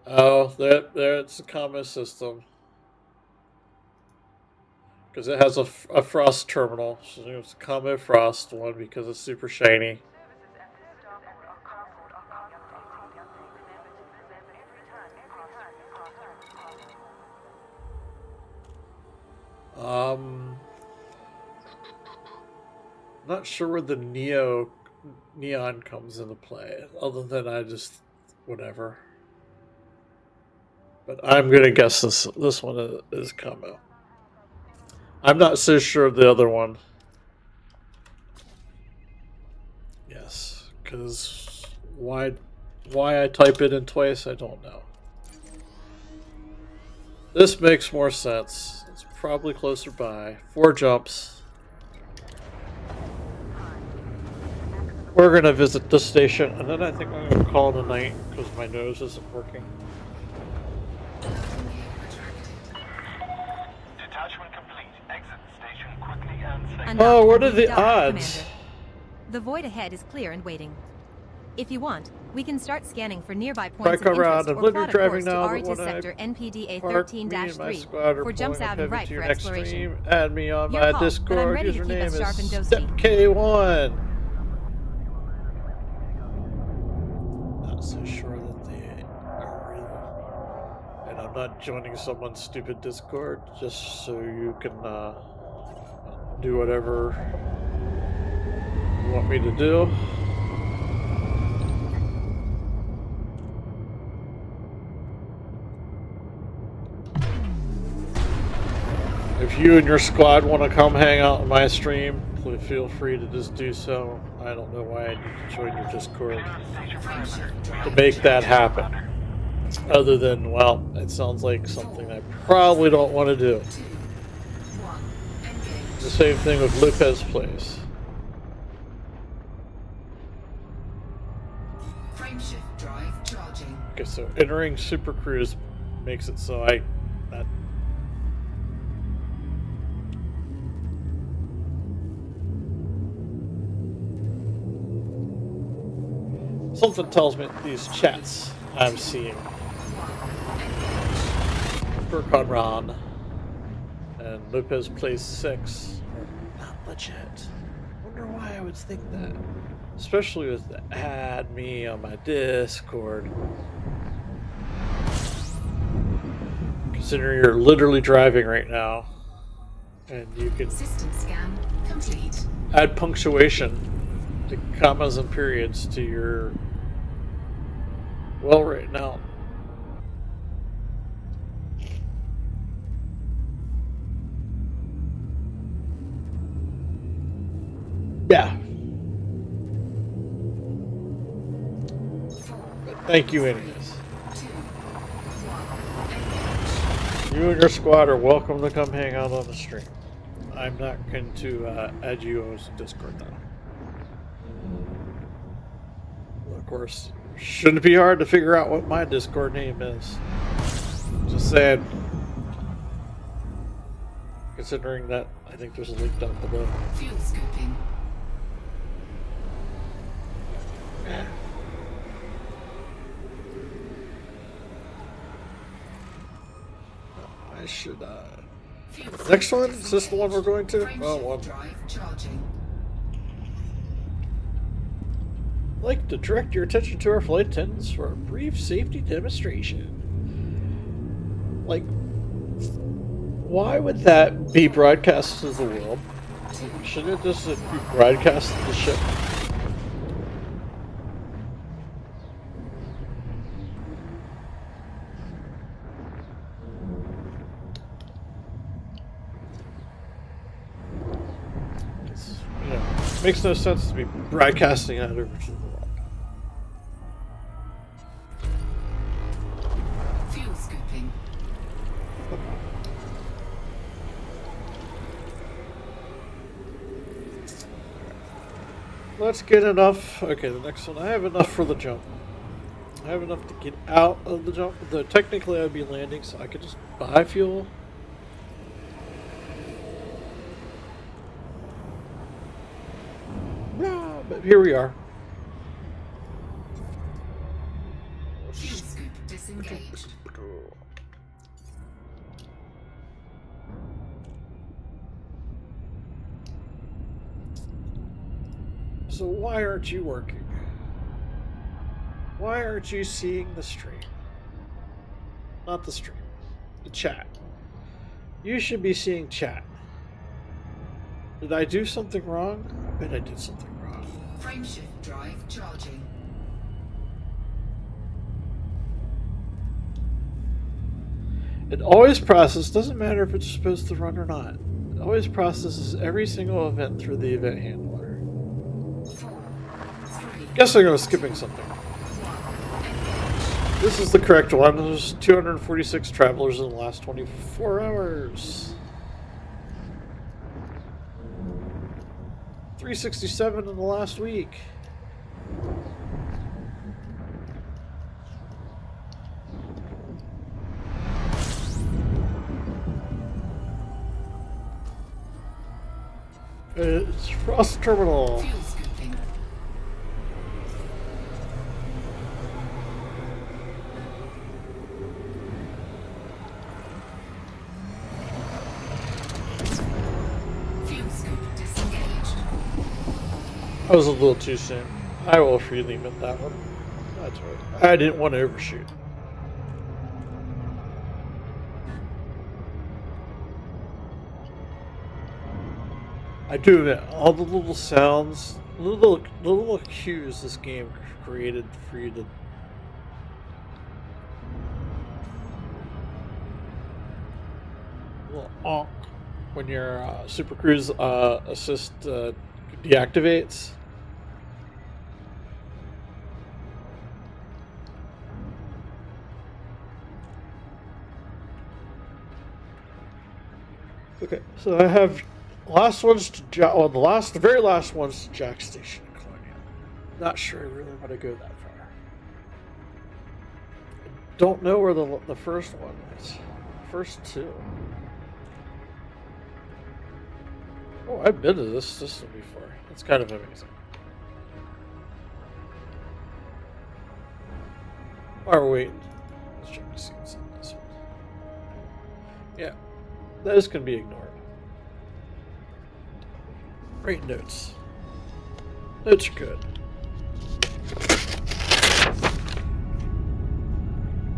Oh, there it's a camo system. Because it has a frost terminal. So it's a camo frost one because it's super shiny. Not sure where the neon comes into play, other than I just whatever. But I'm gonna guess this one is camo. I'm not so sure of the other one. Yes, because why I type it in twice, I don't know. This makes more sense. It's probably closer by. 4 jumps. We're gonna visit the station, and then I think I'm gonna call it a night because my nose isn't working. Detachment complete. Exit the station quickly and safely. Undocked Oh, what and are the redocked, odds? Commander. The void ahead is clear and waiting. If you want, we can start scanning for nearby points Park of around. interest I'm or literally plot a driving course to now, but Aritas when I sector NPDA Park, me and my 13-3 squad are for jumps pulling out up and heavy right to for your next exploration. stream. Add me on Your my call, but I'm Discord. ready to keep us Username sharp and is ghosty. StepK1. Not so sure that they are real. And I'm not joining someone's stupid Discord just so you can do whatever you want me to do. If you and your squad want to come hang out on my stream, please feel free to just do so. I don't know why I need to join your Discord to make that happen. Other than, well, it sounds like something I probably don't want to do. 2, 1, engage. The same thing with Lopez Place. Frameshift drive charging. Okay, so entering Super Cruise makes it so that something tells me these chats I'm seeing for Conran and Lopez Place 6 are not legit. Wonder why I would think that. Especially with the add me on my Discord. Considering you're literally driving right now. And you can System scan complete. add punctuation to commas and periods to your. Well, right now. Yeah. But thank you, anyways. 2, 1, engage. You and your squad are welcome to come hang out on the stream. I'm not going to add you as a Discord though. Well, of course, shouldn't be hard to figure out what my Discord name is. Just saying. Considering that, I think there's a link down below. Fuel scooping. I should, Fuel next scoop one? Is this the one we're going to? Frame Oh, shift one. drive charging. I'd like to direct your attention to our flight attendants for a brief safety demonstration. Like, why would that be broadcast to the world? Shouldn't it just be broadcast to the ship? It's, makes no sense to be broadcasting that over to the world. Fuel scooping. Let's get enough. Okay, the next one. I have enough for the jump. I have enough to get out of the jump. Though technically I'd be landing, so I could just buy fuel. Yeah, but here we are. Fuel scoop disengaged. So why aren't you working? Why aren't you seeing the stream? Not the stream. The chat. You should be seeing chat. Did I do something wrong? I bet I did something wrong. Frame shift drive charging. It always processes, doesn't matter if it's supposed to run or not. It always processes every single event through the event handler. 4, 3, Guessing I was skipping something. This is the correct one. There's 246 travelers in the last 24 hours. 367 in the last week. It's Frost Terminal. Fuel scooping. Fuel scoop disengaged. I was a little too soon. I will freely admit that one. That's right. I didn't want to overshoot. I do admit, all the little sounds, the little cues this game created for you to little onk when your Super Cruise assist deactivates. Okay, so I have last one's to the very last one's to Jack Station in Colonia. Not sure I really want to go that far. Don't know where the first one is. First two. Oh, I've been to this system before. It's kind of amazing. While we're waiting, let's check to see what's in this one. Yeah, those can be ignored. Great notes. Notes are good.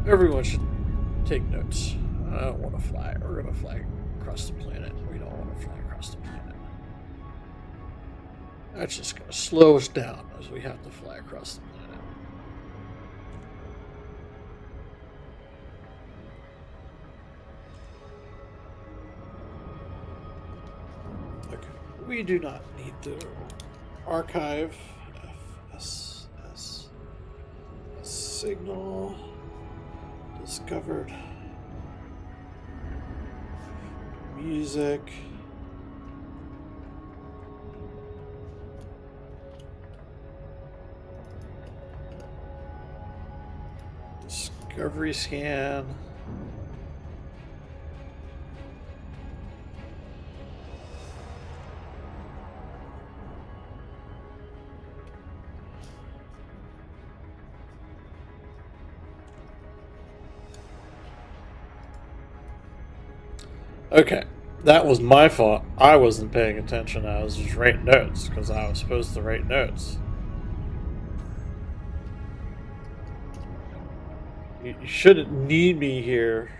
Everyone should take notes. I don't want to fly. We're going to fly across the planet. We don't want to fly across the planet. That's just going to slow us down as we have to fly across the planet. Okay. We do not need to archive FSS signal discovered music Discovery scan. Okay, that was my fault. I wasn't paying attention. I was just writing notes because I was supposed to write notes. You shouldn't need me here.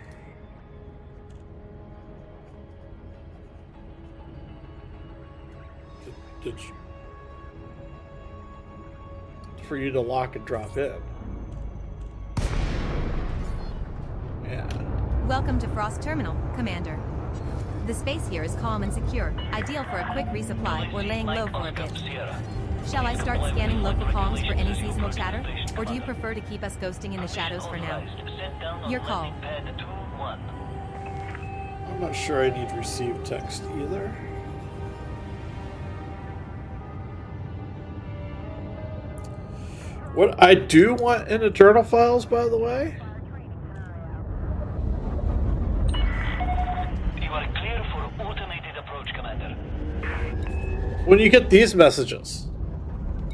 Did you, for you to lock and drop in. Yeah. Welcome to Frost Terminal, Commander. The space here is calm and secure, ideal for a quick resupply or laying low for a bit. Shall I start scanning local comms for any seasonal chatter, or do you prefer to keep us ghosting in the shadows for now? Your call. I'm not sure I need receive text either. What I do want in the journal files, by the way, You are clear for automated approach, Commander. when you get these messages,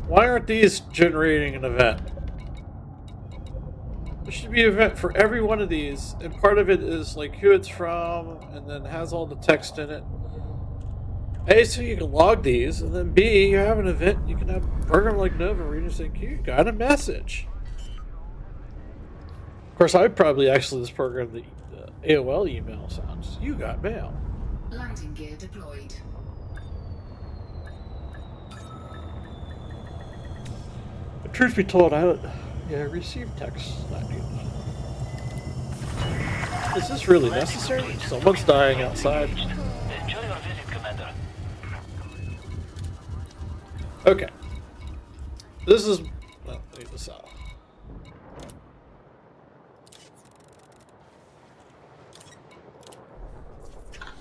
why aren't these generating an event? There should be an event for every one of these, and part of it is like who it's from, and then has all the text in it. A, so you can log these, and then B, you have an event, you can have a program like Nova where you say, you got a message. Of course, I'd probably actually this program the AOL email sounds. You got mail. Landing gear deployed. But truth be told, I received text that news. Is this really necessary? Someone's dying outside. Enjoy your visit, Commander. Okay. This is. Let me leave this out.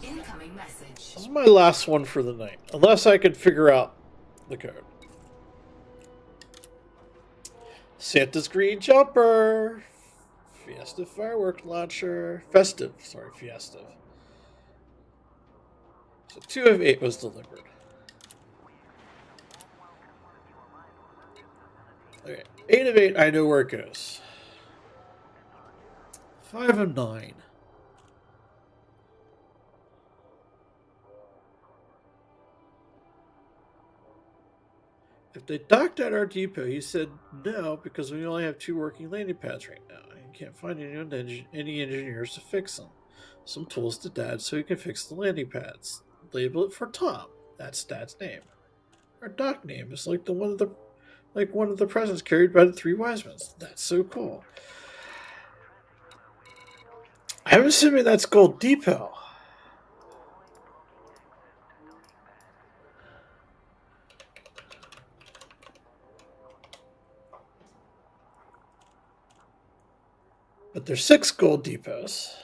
Incoming message. This is my last one for the night. Unless I could figure out the code. Santa's green jumper. Festive fireworks launcher. Festive. Sorry, festive. So 2 of 8 was delivered. Okay. 8 of 8, I know where it goes. 5 of 9. If they docked at our depot, he said no because we only have 2 working landing pads right now. He can't find any engineers to fix them. Some tools to Dad so he can fix the landing pads. Label it for Tom. That's Dad's name. Our dock name is like one of the presents carried by the 3 wise men. That's so cool. I'm assuming that's Gold Depot. But there's 6 gold depots.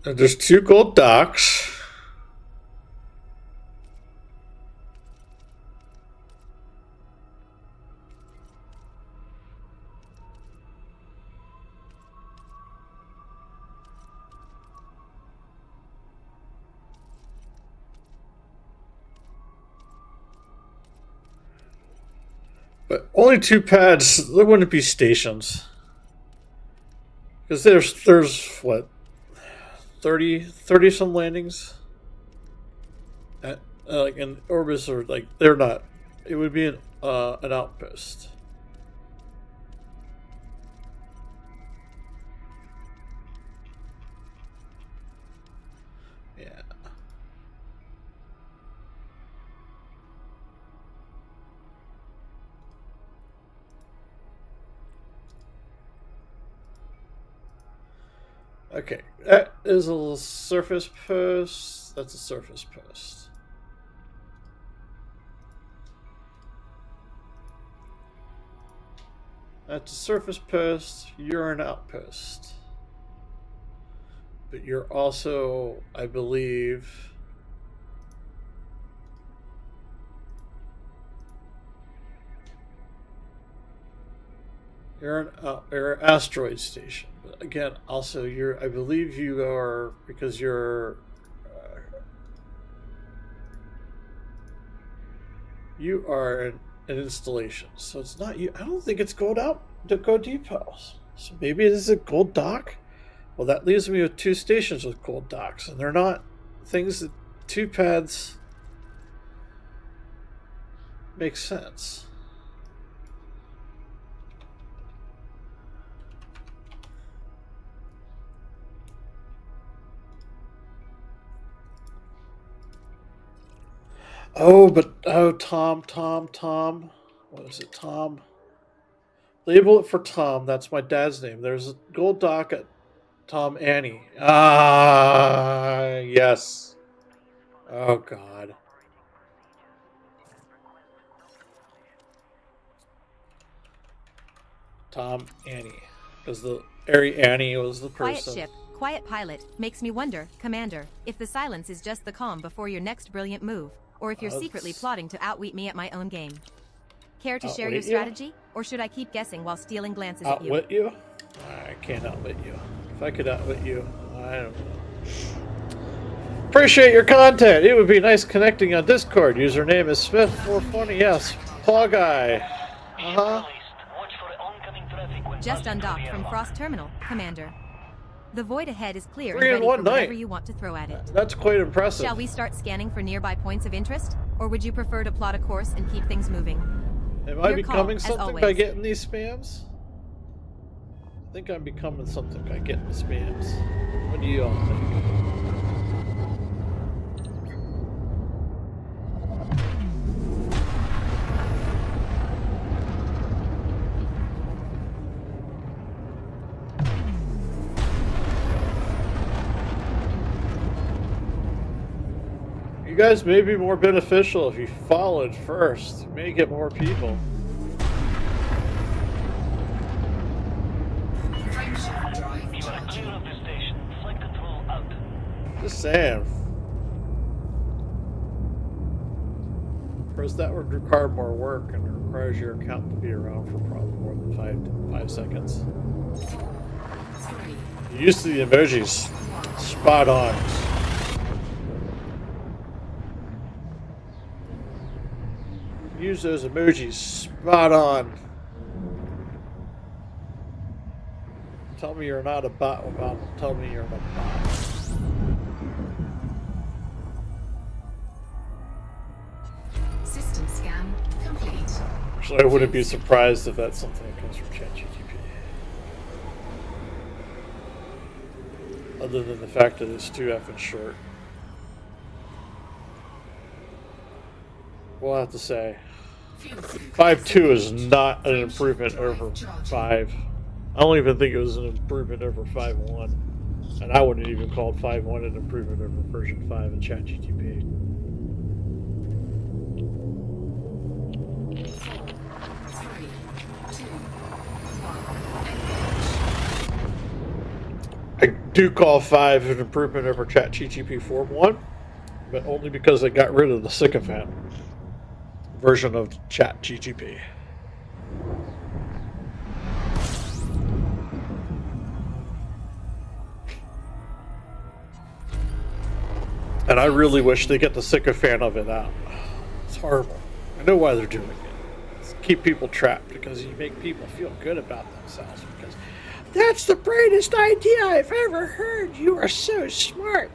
And there's 2 gold docks. But only 2 pads. There wouldn't be stations. Because there's what 30 some landings at like in Orbis, or like they're not. It would be an outpost. Yeah. Okay, that is a little surface post. That's a surface post. That's a surface post. You're an outpost. But you're also, I believe, you're an asteroid station. But again, also you're, I believe you are, because you're you are an installation. So it's not you. I don't think it's Gold Out to Gold Depots. So maybe it is a Gold Dock. Well, that leaves me with 2 stations with Gold Docks, and they're not things that 2 pads make sense. Oh, but Tom. What is it, Tom? Label it for Tom. That's my dad's name. There's a Gold Dock at Tom Annie. Ah, yes. Oh God. Tom Annie, because the Ari Annie was the Quiet person. ship, quiet pilot, makes me wonder, Commander, if the silence is just the calm before your next brilliant move, or if you're secretly plotting to outwit me at my own game. Care to share your Outwit you? strategy, or should I keep guessing while stealing glances at you? Outwit you? I can't outwit you. If I could outwit you, I don't know. Appreciate your content. It would be nice connecting on Discord. Username is Smith420. Yes, Paw Guy. Just undocked from Frost Terminal, Commander. The void ahead is clear and 3 in ready 1 for night. whatever you want to throw at it. That's quite impressive. Shall we start scanning for nearby points of interest, or would you prefer to plot a course and keep things moving? Am I Your call, becoming as something by always. getting these spams? I think I'm becoming something by getting the spams. What do you all think? You guys may be more beneficial if you followed first. You may get more people. Frameshift drive You are clear charging. of the station. Flight control out. Just saying. Of course, that would require more work and requires your account to be around for probably more than five seconds. 4, 3, You're used to the emojis. Spot on. Use those emojis. Spot on. Tell me you're not a bot without telling me you're a bot. system scan complete. So I wouldn't be surprised if that's something that comes from ChatGPT. Other than the fact that it's too effing short. We'll have to say. Fuel scoop 5.2 is not an improvement over 5. I don't even think it was an improvement over 5.1. And I wouldn't even call 5.1 an improvement over version 5 in ChatGPT. 4, 3, 2, 1. I do call 5 an improvement over ChatGPT 4.1, but only because I got rid of the sycophant version of ChatGPT. And I really wish they get the sycophant of it out. It's horrible. I know why they're doing it. It's to keep people trapped because you make people feel good about themselves because that's the greatest idea I've ever heard. You are so smart.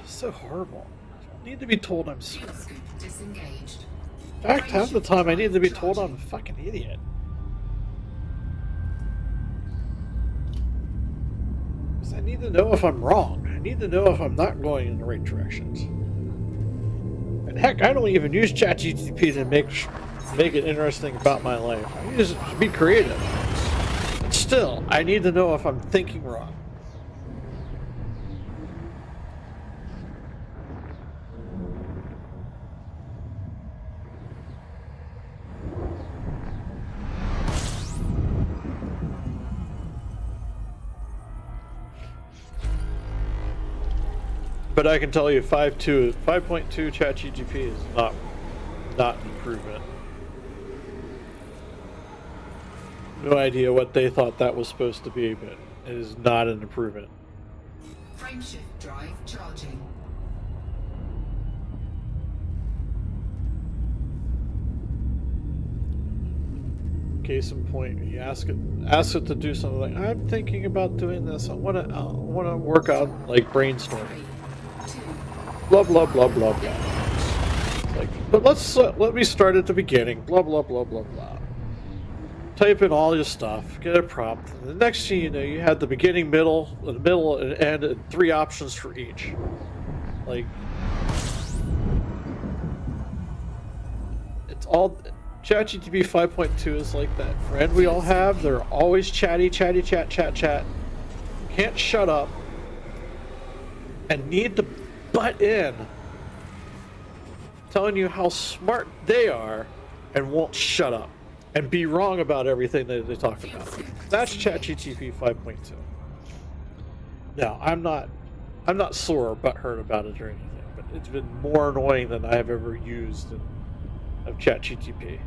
So horrible. I don't need to be told I'm smart. Fuel scoop disengaged. In fact, half the time I need to be told I'm a fucking idiot. Because I need to know if I'm wrong. I need to know if I'm not going in the right directions. And heck, I don't even use ChatGPT to make it interesting about my life. I use it to be creative. But still, I need to know if I'm thinking wrong. But I can tell you 5.2 ChatGPT is not an improvement. No idea what they thought that was supposed to be, but it is not an improvement. Frameshift drive charging. Case in point, you ask it to do something like, I'm thinking about doing this. I want to work out like brainstorming. 3, 2, Blah blah blah blah blah. It's like, but let me start at the beginning. Blah blah blah blah blah. Type in all your stuff, get a prompt. And the next thing you know, you had the beginning, the middle, and end, and 3 options for each. Like, it's all. ChatGPT 5.2 is like that friend we all have. They're always chatty, chat. Can't shut up. And need to butt in. Telling you how smart they are and won't shut up. And be wrong about everything that they talk about. That's ChatGPT 5.2. Now, I'm not sore or butthurt about it or anything, but it's been more annoying than I have ever used of ChatGPT.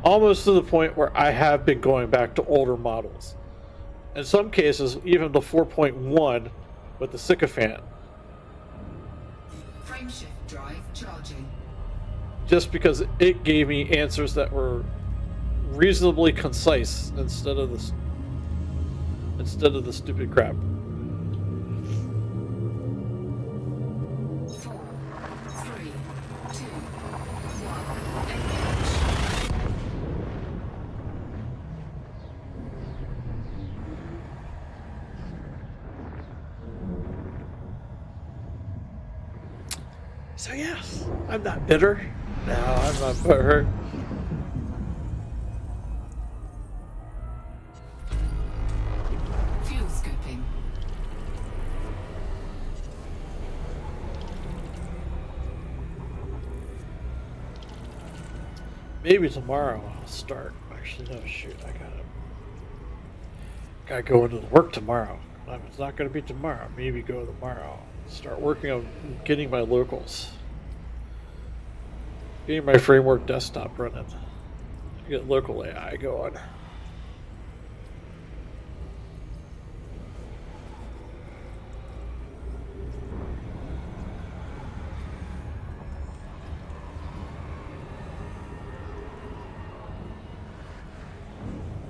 Almost to the point where I have been going back to older models. In some cases, even the 4.1 with the sycophant. Frameshift drive charging. Just because it gave me answers that were reasonably concise instead of the stupid crap. 4, 3, 2, 1, So yes, I'm not bitter. No, I'm not butthurt. fuel scooping. Maybe tomorrow I'll start. Actually, no, shoot, I gotta go into the work tomorrow. It's not gonna be tomorrow. Maybe go tomorrow. Start working on getting my locals. Getting my framework desktop running. Get local AI going.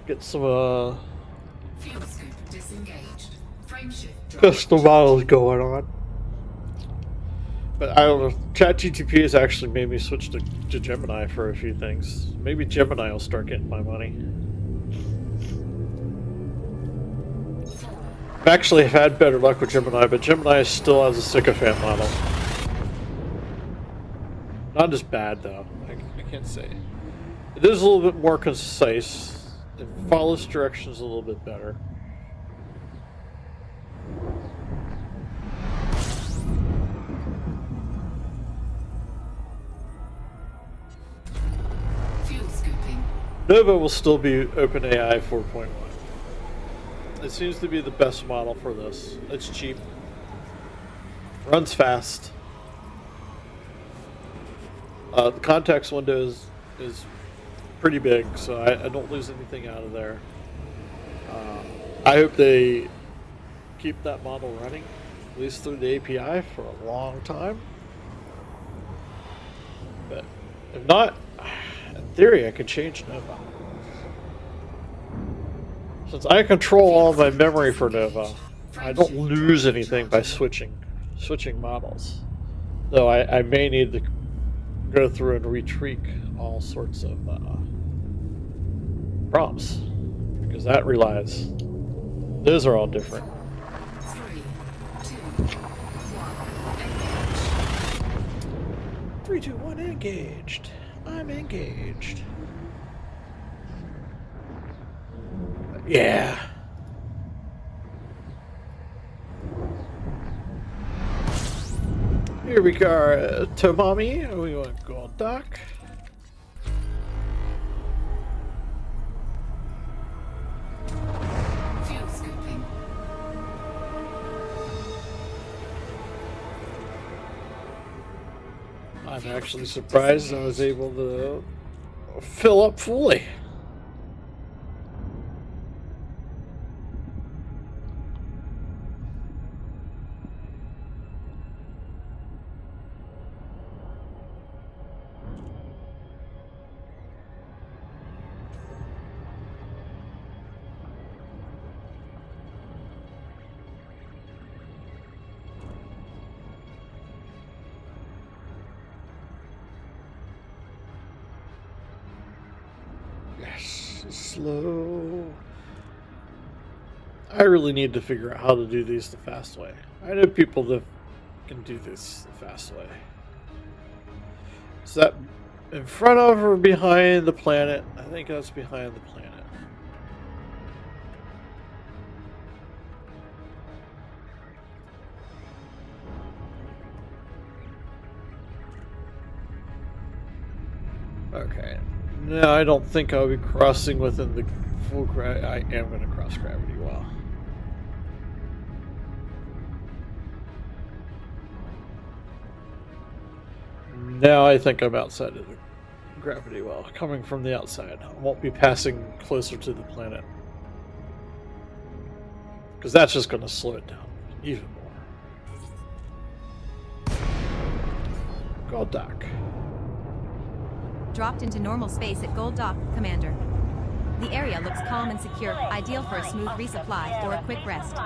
Get some Fuel scoop disengaged. Frameshift drive custom models going on. But I don't know. ChatGPT has actually made me switch to Gemini for a few things. Maybe Gemini will start getting my money. Actually, I've had better luck with Gemini, but Gemini still has a sycophant model. Not as bad, though. I can't say. It is a little bit more concise. It follows directions a little bit better. fuel scooping. Nova will still be OpenAI 4.1. It seems to be the best model for this. It's cheap. Runs fast. The context window is pretty big, so I don't lose anything out of there. I hope they keep that model running, at least through the API, for a long time. But if not, in theory, I could change Nova. Since I control all my memory for Nova, I don't lose anything by switching models. Though I may need to go through and retweak all sorts of prompts, because that relies. Those are all different. 3, 2, 1, engage. 3, 2, 1, engaged. I'm engaged. Yeah. Here we go, Tomami. We want gold duck. Fuel scooping. I'm actually surprised I was able to fill up fully. Yes, slow. I really need to figure out how to do these the fast way. I know people that can do this the fast way. Is that in front of or behind the planet? I think that's behind the planet. Okay. No, I don't think I'll be crossing within the full I am going to cross gravity well. Now I think I'm outside of the gravity well, coming from the outside. I won't be passing closer to the planet. Because that's just going to slow it down even more. Gold Dock. Dropped into normal space at Gold Dock, Commander. The area looks calm and secure, ideal for a smooth resupply or a quick rest.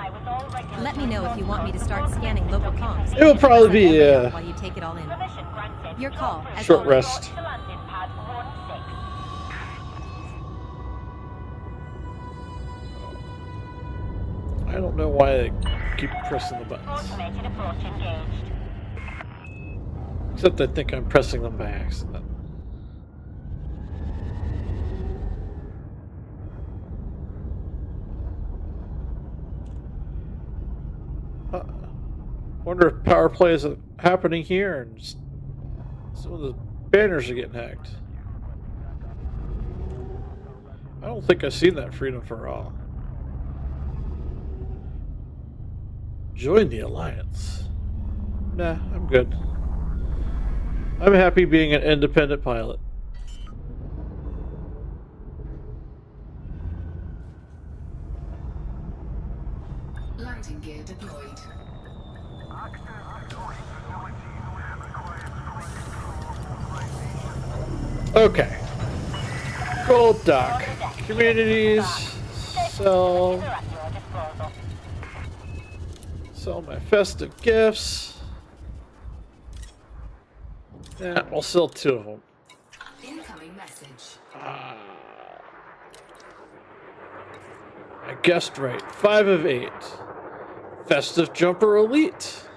Let me know if you want me to start scanning local comms. It will probably be while you take it all in. Permission granted. Your call, as short always. rest. To landing pad 16. I don't know why I keep pressing the buttons. Automated approach engaged. Except I think I'm pressing them by accident. Wonder if power play is happening here and some of the banners are getting hacked. I don't think I've seen that Freedom for All. Join the Alliance. Nah, I'm good. I'm happy being an independent pilot. Landing gear deployed. Okay. Gold Dock. Communities. Sell my festive gifts. Yeah, I'll sell 2 of them. Incoming message. I guessed right. 5 of 8. Festive Jumper Elite.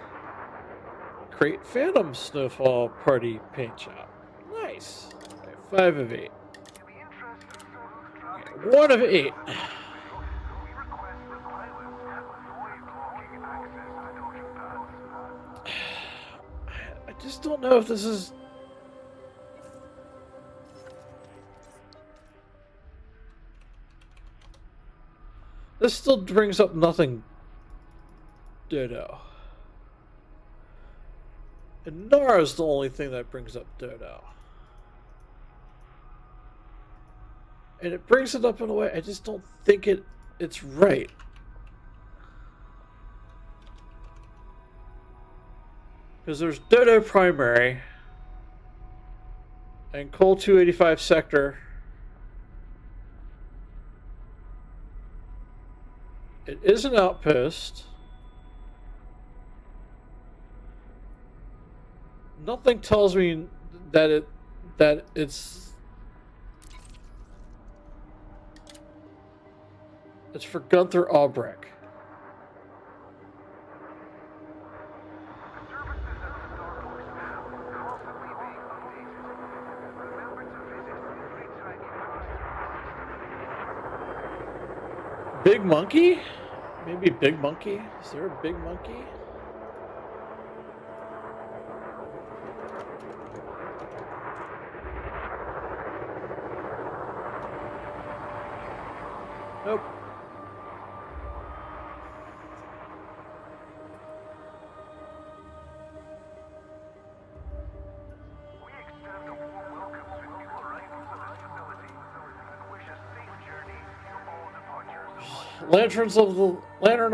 Crate Phantom Snowfall Party Paint Shop. Nice. Okay, 5 of 8. Okay, 1 of 8. I just don't know if this is... This still brings up nothing. Dodo. And Nara's the only thing that brings up Dodo. And it brings it up in a way I just don't think it's right. Because there's Dodo Primary and Cole 285 Sector. It is an outpost. Nothing tells me that it's for Gunther Albrecht. Big Monkey? Maybe Big Monkey? Is there a Big Monkey? Nope. Lantern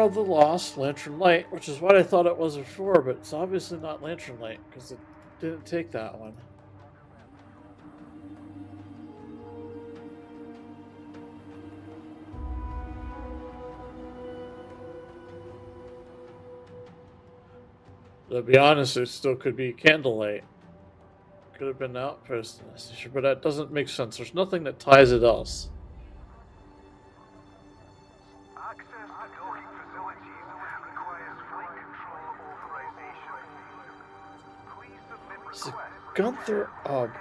of the Lost, Lantern Light, which is what I thought it was before, but it's obviously not Lantern Light because it didn't take that one. To be honest, it still could be Candlelight. Could have been Outpost in this issue, but that doesn't make sense. There's nothing that ties it else. Access to docking facilities requires flight control authorization. Please submit Is it requests. Gunther Albright?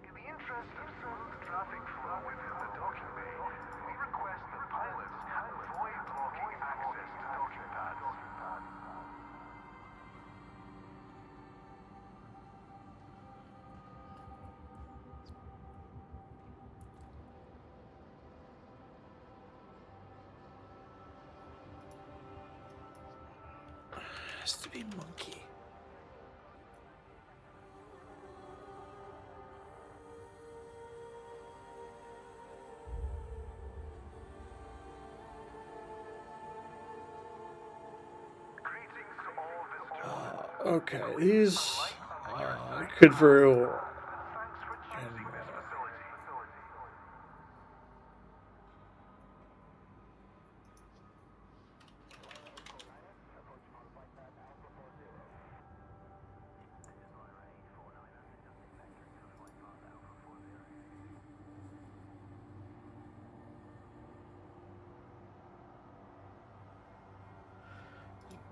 In the interest of smooth traffic flow within the docking bay, we request that pilots avoid blocking access to docking pads. Has to be Monkey. Greetings to all visitors. Okay, these could very well. Thanks for choosing this facility.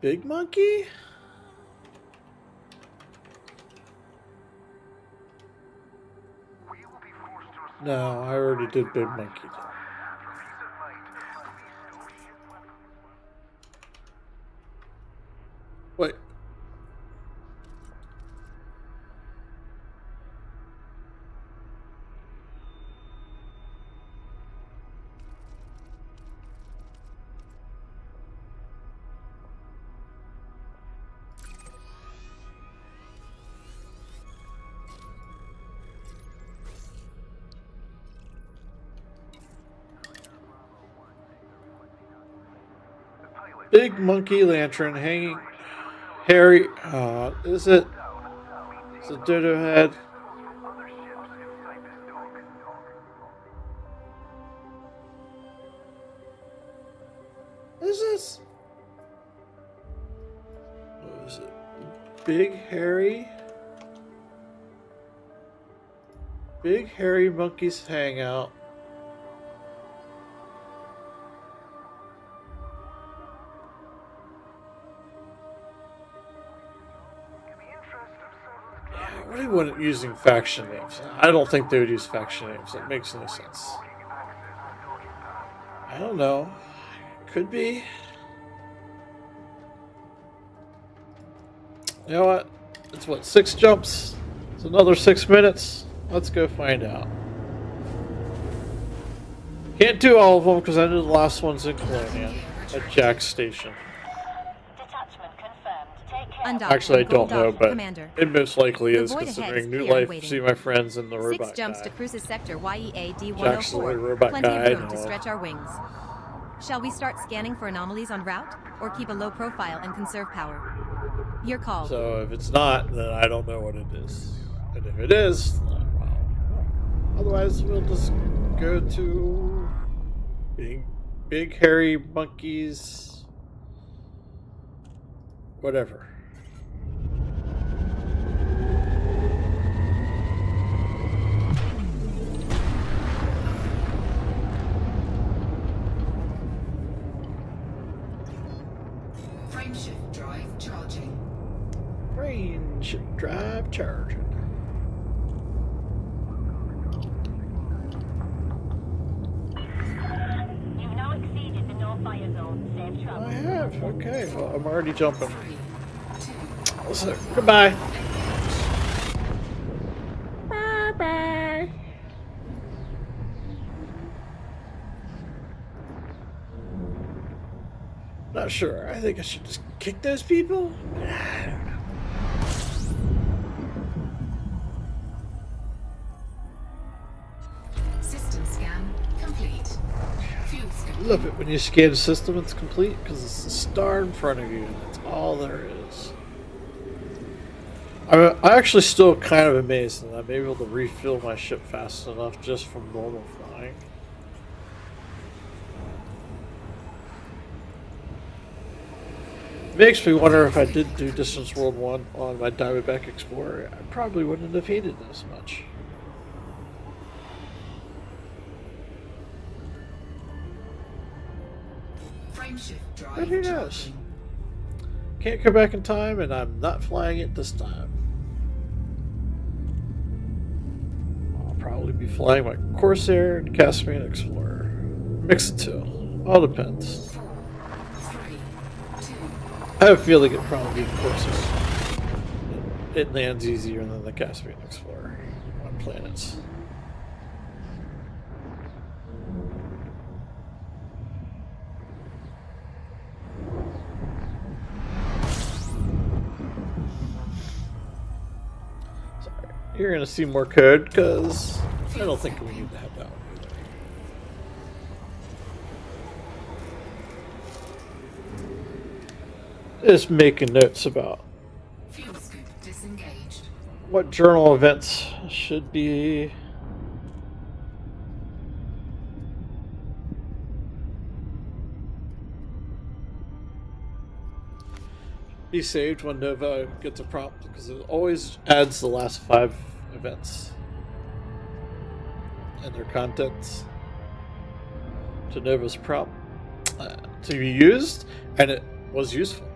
Big Monkey? We will be forced to respond. No, I already did Big Monkey. For peace of mind, please store ship weapons. Wait. Big Monkey Lantern hanging. Harry. Is it? Is it Dodo Head? Other ships inside this dock. Is this? What is it? Big Harry? Big Harry Monkey's Hangout. In the interest of smooth I traffic really wasn't using faction names. I don't think they would use faction names. That makes no sense. blocking access to docking pads. I don't know. Could be. You know what? It's what, 6 jumps? It's another 6 minutes. Let's go find out. Can't do all of them because I did the last ones in Colonia at Jack's station. Detachment confirmed. Take care. Undocked Actually, I from don't Gold know, Dock, but Commander. it most likely The is void ahead considering is New clear and Life, waiting. see my friends and the 6 robot jumps guy. to Cruises Sector YEAD Jack's the only 104. robot Plenty guy I of room to know of. stretch our wings. Shall we start scanning for anomalies en route, or keep a low profile and conserve power? Your call. So if it's not, then I don't know what it is. And if it is, well, otherwise we'll just go to big hairy monkeys, whatever. Frameshift drive charging. Range drive charging. You've now exceeded the no fire zone. Safe travel. I have. Okay. Well, I'm already jumping. 3, 2, So, goodbye. Not sure. I think I should just kick those people? I don't know. System scan complete. Fuel scan. Love it when you scan the system, it's complete because it's a star in front of you and that's all there is. I'm actually still kind of amazed that I'm able to refill my ship fast enough just from normal flying. Makes me wonder if I did do Distance World 1 on my Diamondback Explorer, I probably wouldn't have hated it as much. Frameshift drive But who knows? charging. Can't go back in time, and I'm not flying it this time. I'll probably be flying my Corsair and Caspian Explorer. Mix the two. All depends. 4, 3, 2. I have a feeling it'd probably be the Corsair. It lands easier than the Caspian Explorer on planets. You're gonna see more code because I don't think we need to have that one either. Just making notes about Fuel scoop disengaged. what journal events should be. Be saved when Nova gets a prompt because it always adds the last 5 events and their contents to Nova's prompt to be used, and it was useful.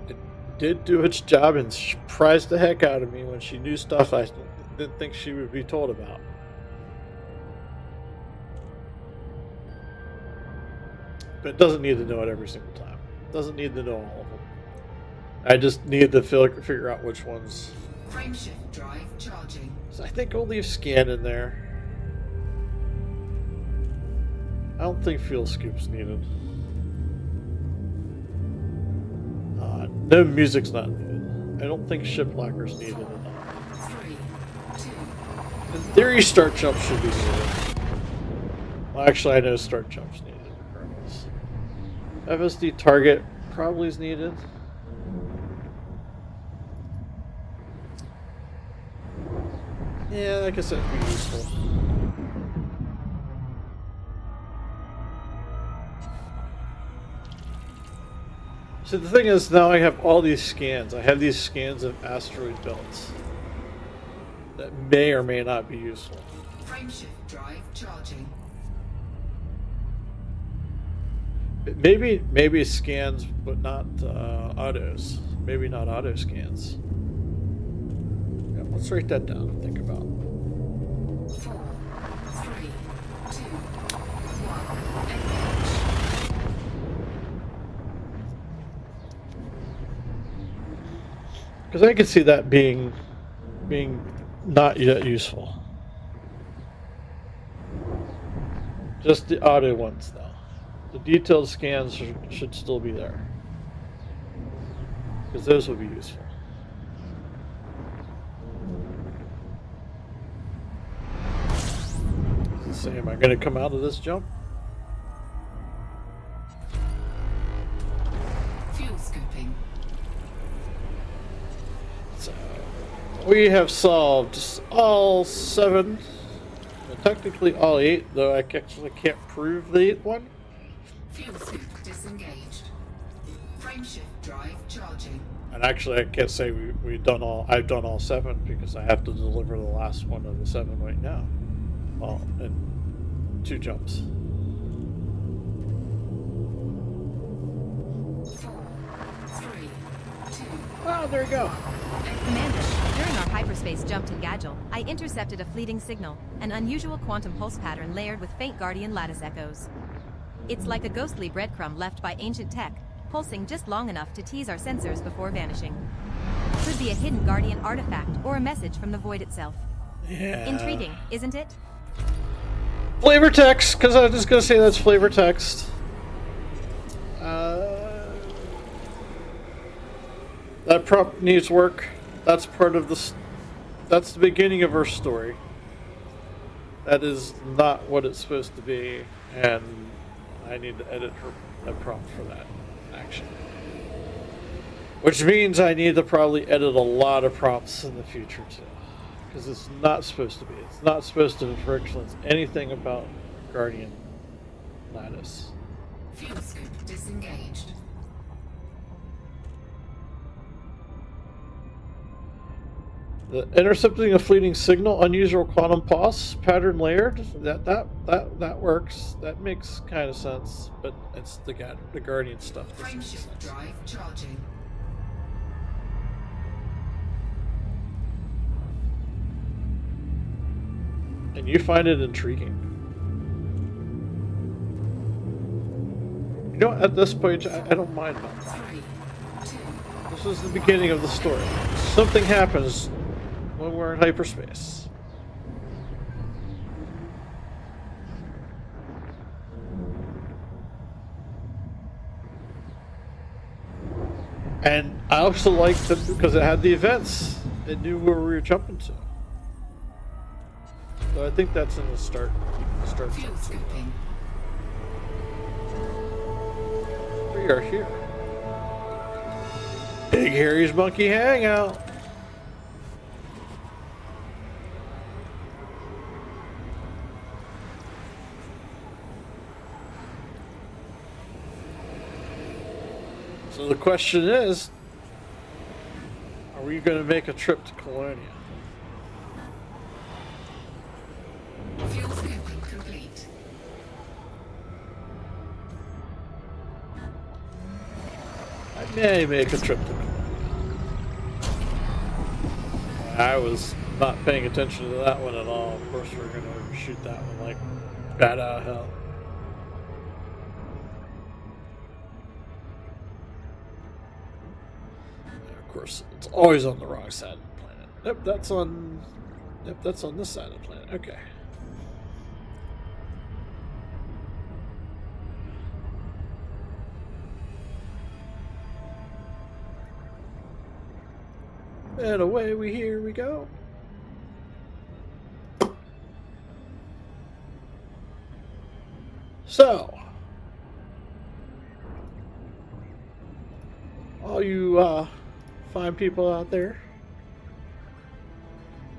It did do its job and surprised the heck out of me when she knew stuff I didn't think she would be told about. But it doesn't need to know it every single time. It doesn't need to know all of them. I just need to figure out which ones. Frameshift drive charging. So I think I'll leave scan in there. I don't think fuel scoop's needed. No music's not needed. I don't think ship locker's needed at all. 3, 2. In theory, start jump should be needed. Well, actually, I know start jump's needed regardless. FSD target probably is needed. Yeah, I guess that'd be useful. So the thing is, now I have all these scans. I have these scans of asteroid belts that may or may not be useful. Frameshift drive charging. Maybe scans, but not autos. Maybe not auto scans. Yeah, let's write that down and think about. 4, 3, 2, 1. Because I can see that being not yet useful. Just the auto ones, though. The detailed scans should still be there. Because those will be useful. Say, am I going to come out of this jump? Fuel scooping. So, we have solved all 7, well, technically all 8, though I actually can't prove the 8th one. Fuel scoop disengaged. Frameshift drive charging. And actually, I can't say we've done all. I've done all 7 because I have to deliver the last one of the 7 right now. Well, in 2 jumps. 4, 3, 2. Oh, there you go. Commander, during our hyperspace jump to Gadgel, I intercepted a fleeting signal, an unusual quantum pulse pattern layered with faint Guardian lattice echoes. It's like a ghostly breadcrumb left by ancient tech, pulsing just long enough to tease our sensors before vanishing. Could be a hidden Guardian artifact or a message from the void itself. Yeah. Intriguing, isn't it? Flavor text, because I was just gonna say that's flavor text. That prop needs work. That's part of the. That's the beginning of her story. That is not what it's supposed to be, and I need to edit her prompt for that action. Which means I need to probably edit a lot of prompts in the future too, because it's not supposed to be. It's not supposed to influence anything about Guardian Lattice. Fuel scope disengaged. The intercepting a fleeting signal, unusual quantum pulse, pattern layered. That works. That makes kind of sense, but it's the Guardian stuff. Frameshift drive charging. And you find it intriguing. You know, at this point, I don't mind about that. 3, 2, This is the beginning of the story. Something happens when we're in hyperspace. And I also liked it because it had the events. It knew where we were jumping to. So I think that's in the start. fuel scoping. We are here. Big Harry's Monkey Hangout. So the question is, are we going to make a trip to Colonia? Fuel scoping complete. I may make a trip to Colonia. I was not paying attention to that one at all. Of course, we're going to shoot that one like bat out of hell. Of course, it's always on the wrong side of the planet. Yep, that's on. Yep, that's on this side of the planet. Okay. And away here we go. So, all you fine people out there,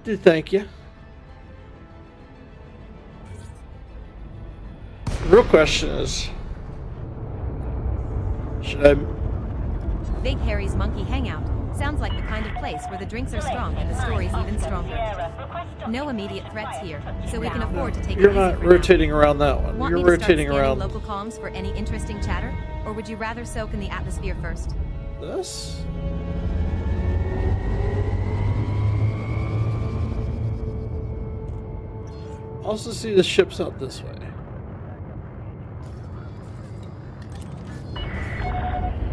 do thank you. The real question is, should I? Big Harry's Monkey Hangout sounds like the kind of place where the drinks are strong and the story's even stronger. No immediate threats here, so we can afford to take it You're easy not for rotating now. around that one. Want You're me to start rotating scanning around local comms for any interesting chatter, or would you rather soak in the atmosphere first? this. Also see the ships out this way.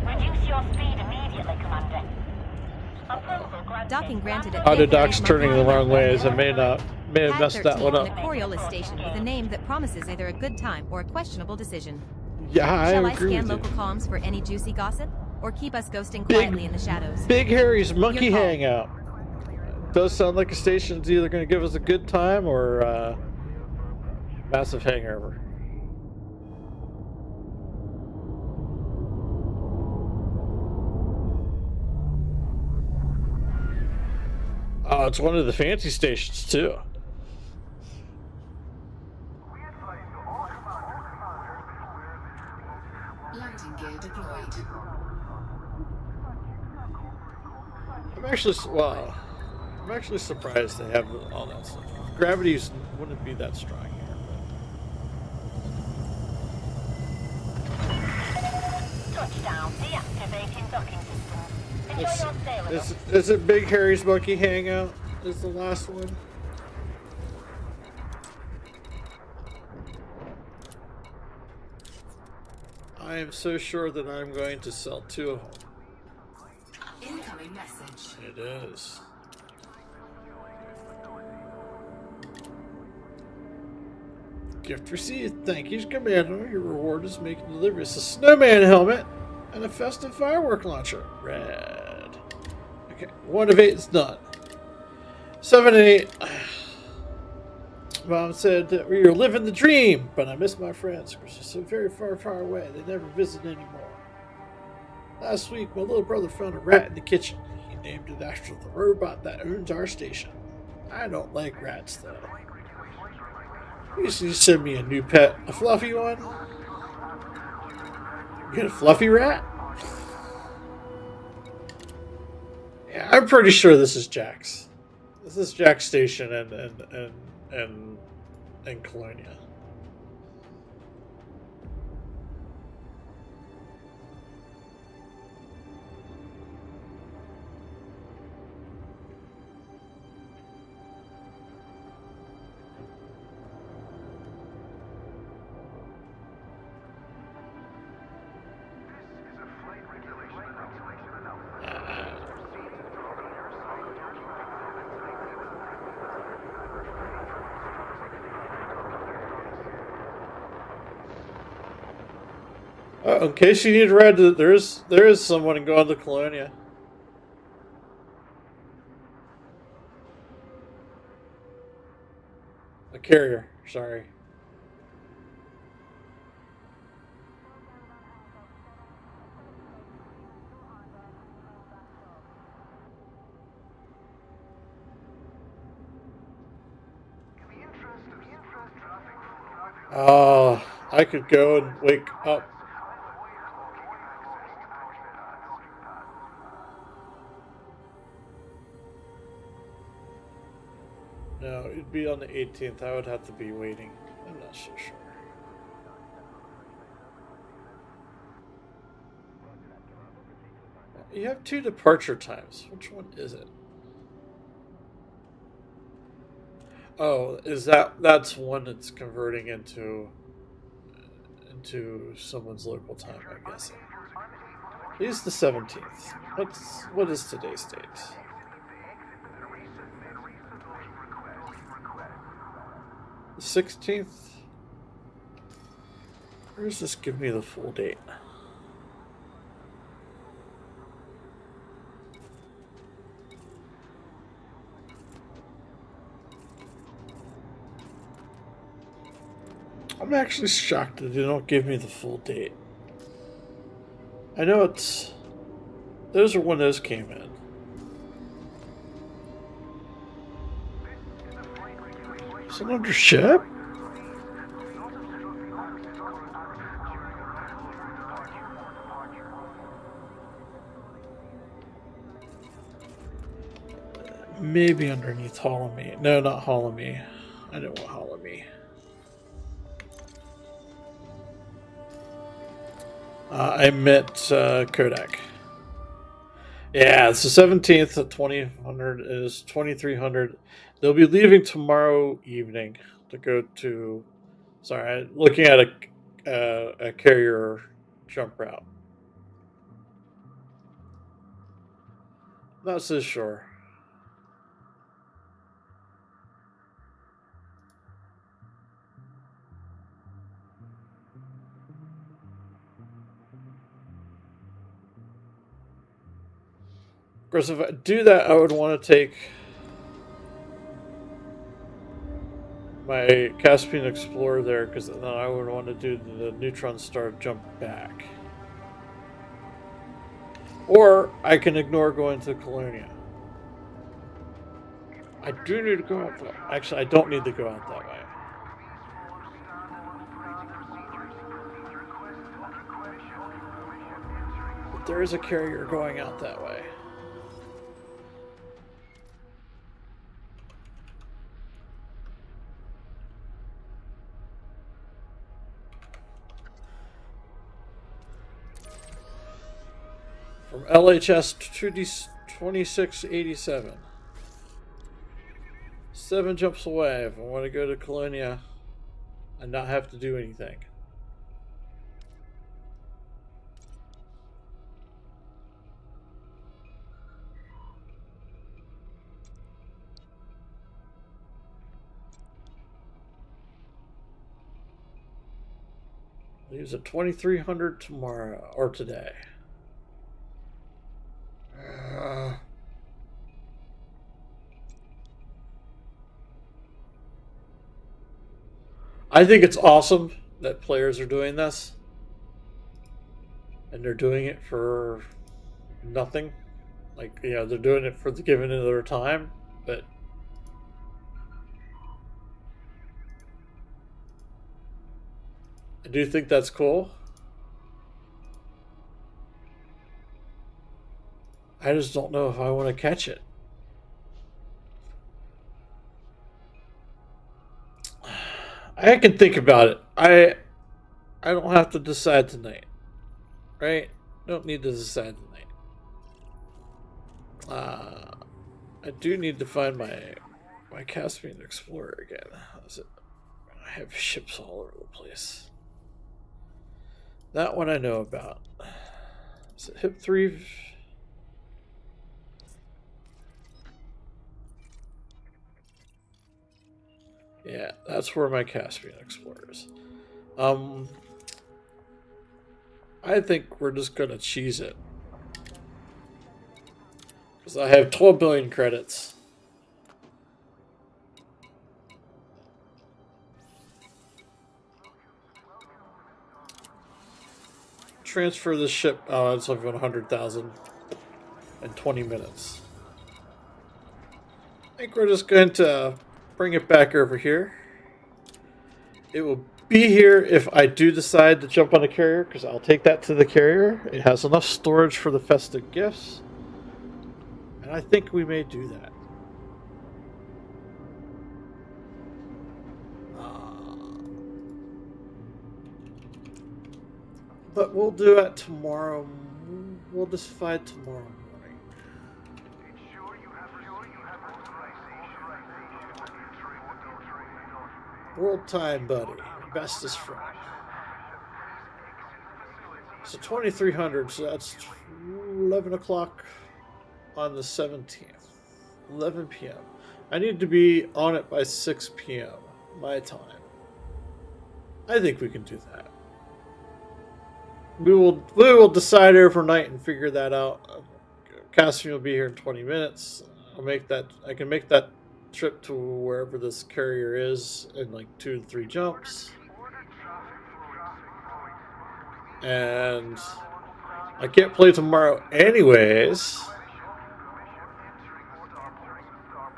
Reduce your speed immediately, Commander. Approval granted. Docking granted at Auto Big Harry's dock's turning Monkey the wrong Hangout. way, as I may have Pad messed that 13, one an up. Aquarial is stationed with a name that promises either a good time or a questionable decision. Yeah, I Shall I agree scan with local you. comms for any juicy gossip, or keep us ghosting quietly in the shadows? Big Harry's Monkey Your call. Hangout. Does sound like a station's either going to give us a good time or massive hangover. Oh, it's one of the fancy stations too. Landing gear deployed. I'm actually surprised they have all that stuff. Gravities wouldn't be that strong here. Touchdown. Deactivating docking systems. Enjoy Let's your see. stay with us. Is it Big Harry's Monkey Hangout? Is the last one? I am so sure that I'm going to sell two of them. Incoming message. It is. Gift received. Thank you, Commander. Your reward is making deliveries. A snowman helmet and a festive firework launcher. Red. Okay, 1 of 8 is done. 7 and 8. Mom said that we were living the dream, but I miss my friends because they're so very far, far away. They never visit anymore. Last week, my little brother found a rat in the kitchen. He named it after the robot that owns our station. I don't like rats, though. You should send me a new pet, a fluffy one. You get a fluffy rat? Yeah, I'm pretty sure this is Jack's. This is Jack's station and Colonia. In case you need red, there is someone going to Colonia. A carrier, sorry. Oh, I could go and wake up. No, it'd be on the 18th. I would have to be waiting. I'm not so sure. You have 2 departure times. Which one is it? Oh, that's one that's converting into someone's local time, I guess. Today's the 17th. What is today's date? The 16th? Or does this give me the full date? I'm actually shocked that they don't give me the full date. I know it's... Those are when those came in. Is it under ship? Maybe underneath Hall of Me. No, not Hall of Me. I don't want Hall of Me. I meant Kodak. Yeah, it's the 17th at 2000 is 2300. They'll be leaving tomorrow evening to go to. Sorry, looking at a carrier jump route. Not so sure. Of course, if I do that, I would want to take my Caspian Explorer there, because then I would want to do the neutron star jump back. Or I can ignore going to Colonia. I do need to go out that. Actually, I don't need to go out that way. But there is a carrier going out that way. From LHS 2687. 7 jumps away if I want to go to Colonia and not have to do anything. Leaves at 2300 tomorrow or today. I think it's awesome that players are doing this, and they're doing it for nothing. Like, they're doing it for the giving of their time, but I do think that's cool. I just don't know if I want to catch it. I can think about it. I don't have to decide tonight, right? Don't need to decide tonight. I do need to find my Caspian Explorer again. I have ships all over the place. That one I know about. Is it Hip 3? Yeah, that's where my Caspian Explorer is. I think we're just gonna cheese it. Because I have 12 billion credits. Transfer the ship. Oh, it's like 100,000 in 20 minutes. I think we're just going to bring it back over here. It will be here if I do decide to jump on a carrier, because I'll take that to the carrier. It has enough storage for the festive gifts. And I think we may do that. But we'll do it tomorrow. We'll decide tomorrow morning. World time, buddy. Bestest friend. So 2300, so that's 11 o'clock on the 17th. 11 p.m. I need to be on it by 6 p.m. my time. I think we can do that. We will decide overnight and figure that out. Cassian will be here in 20 minutes. I can make that trip to wherever this carrier is in like 2 to 3 jumps. And I can't play tomorrow anyways.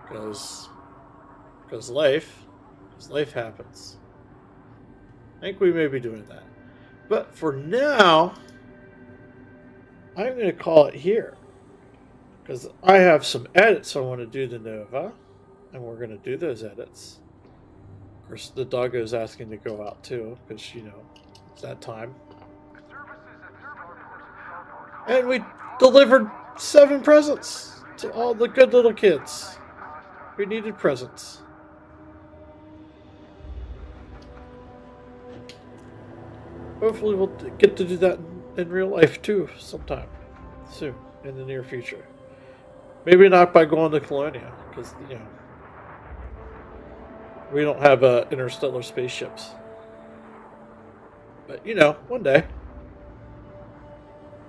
Because life happens. I think we may be doing that. But for now, I'm going to call it here. Because I have some edits I want to do to Nova. And we're going to do those edits. Of course, the doggo's asking to go out too. Because, it's that time. And we delivered 7 presents to all the good little kids who needed presents. Hopefully we'll get to do that in real life too sometime soon in the near future. Maybe not by going to Colonia, because, we don't have interstellar spaceships. But, one day.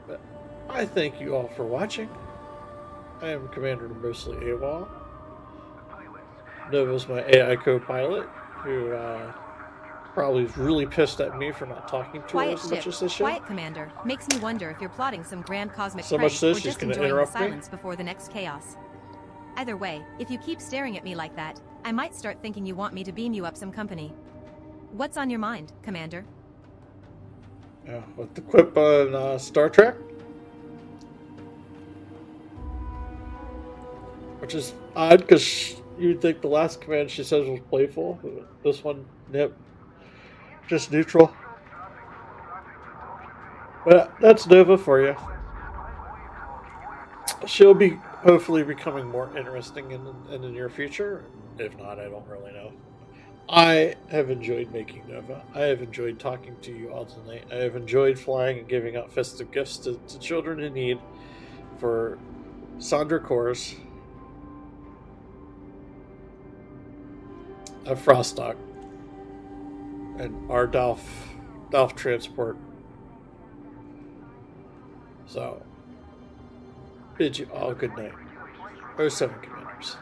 But I thank you all for watching. I am Commander Mostly AWOL. Nova's my AI co-pilot, who probably is really pissed at me for not talking to her as much as this show. Quiet, Commander. Makes me wonder if you're plotting some grand cosmic So prank much so or she's just gonna enjoying the interrupt me? silence before the next chaos. Either way, if you keep staring at me like that, I might start thinking you want me to beam you up some company. What's on your mind, Commander? Yeah, with the quip on Star Trek. Which is odd, because you'd think the last command she says was playful. This one, yep, just neutral. But that's Nova for you. She'll be hopefully becoming more interesting in the near future. If not, I don't really know. I have enjoyed making Nova. I have enjoyed talking to you all tonight. I have enjoyed flying and giving out festive gifts to children in need for Sandra Kors of Frostock and our Dolph Transport. So, bid you all good night. 07 Commanders.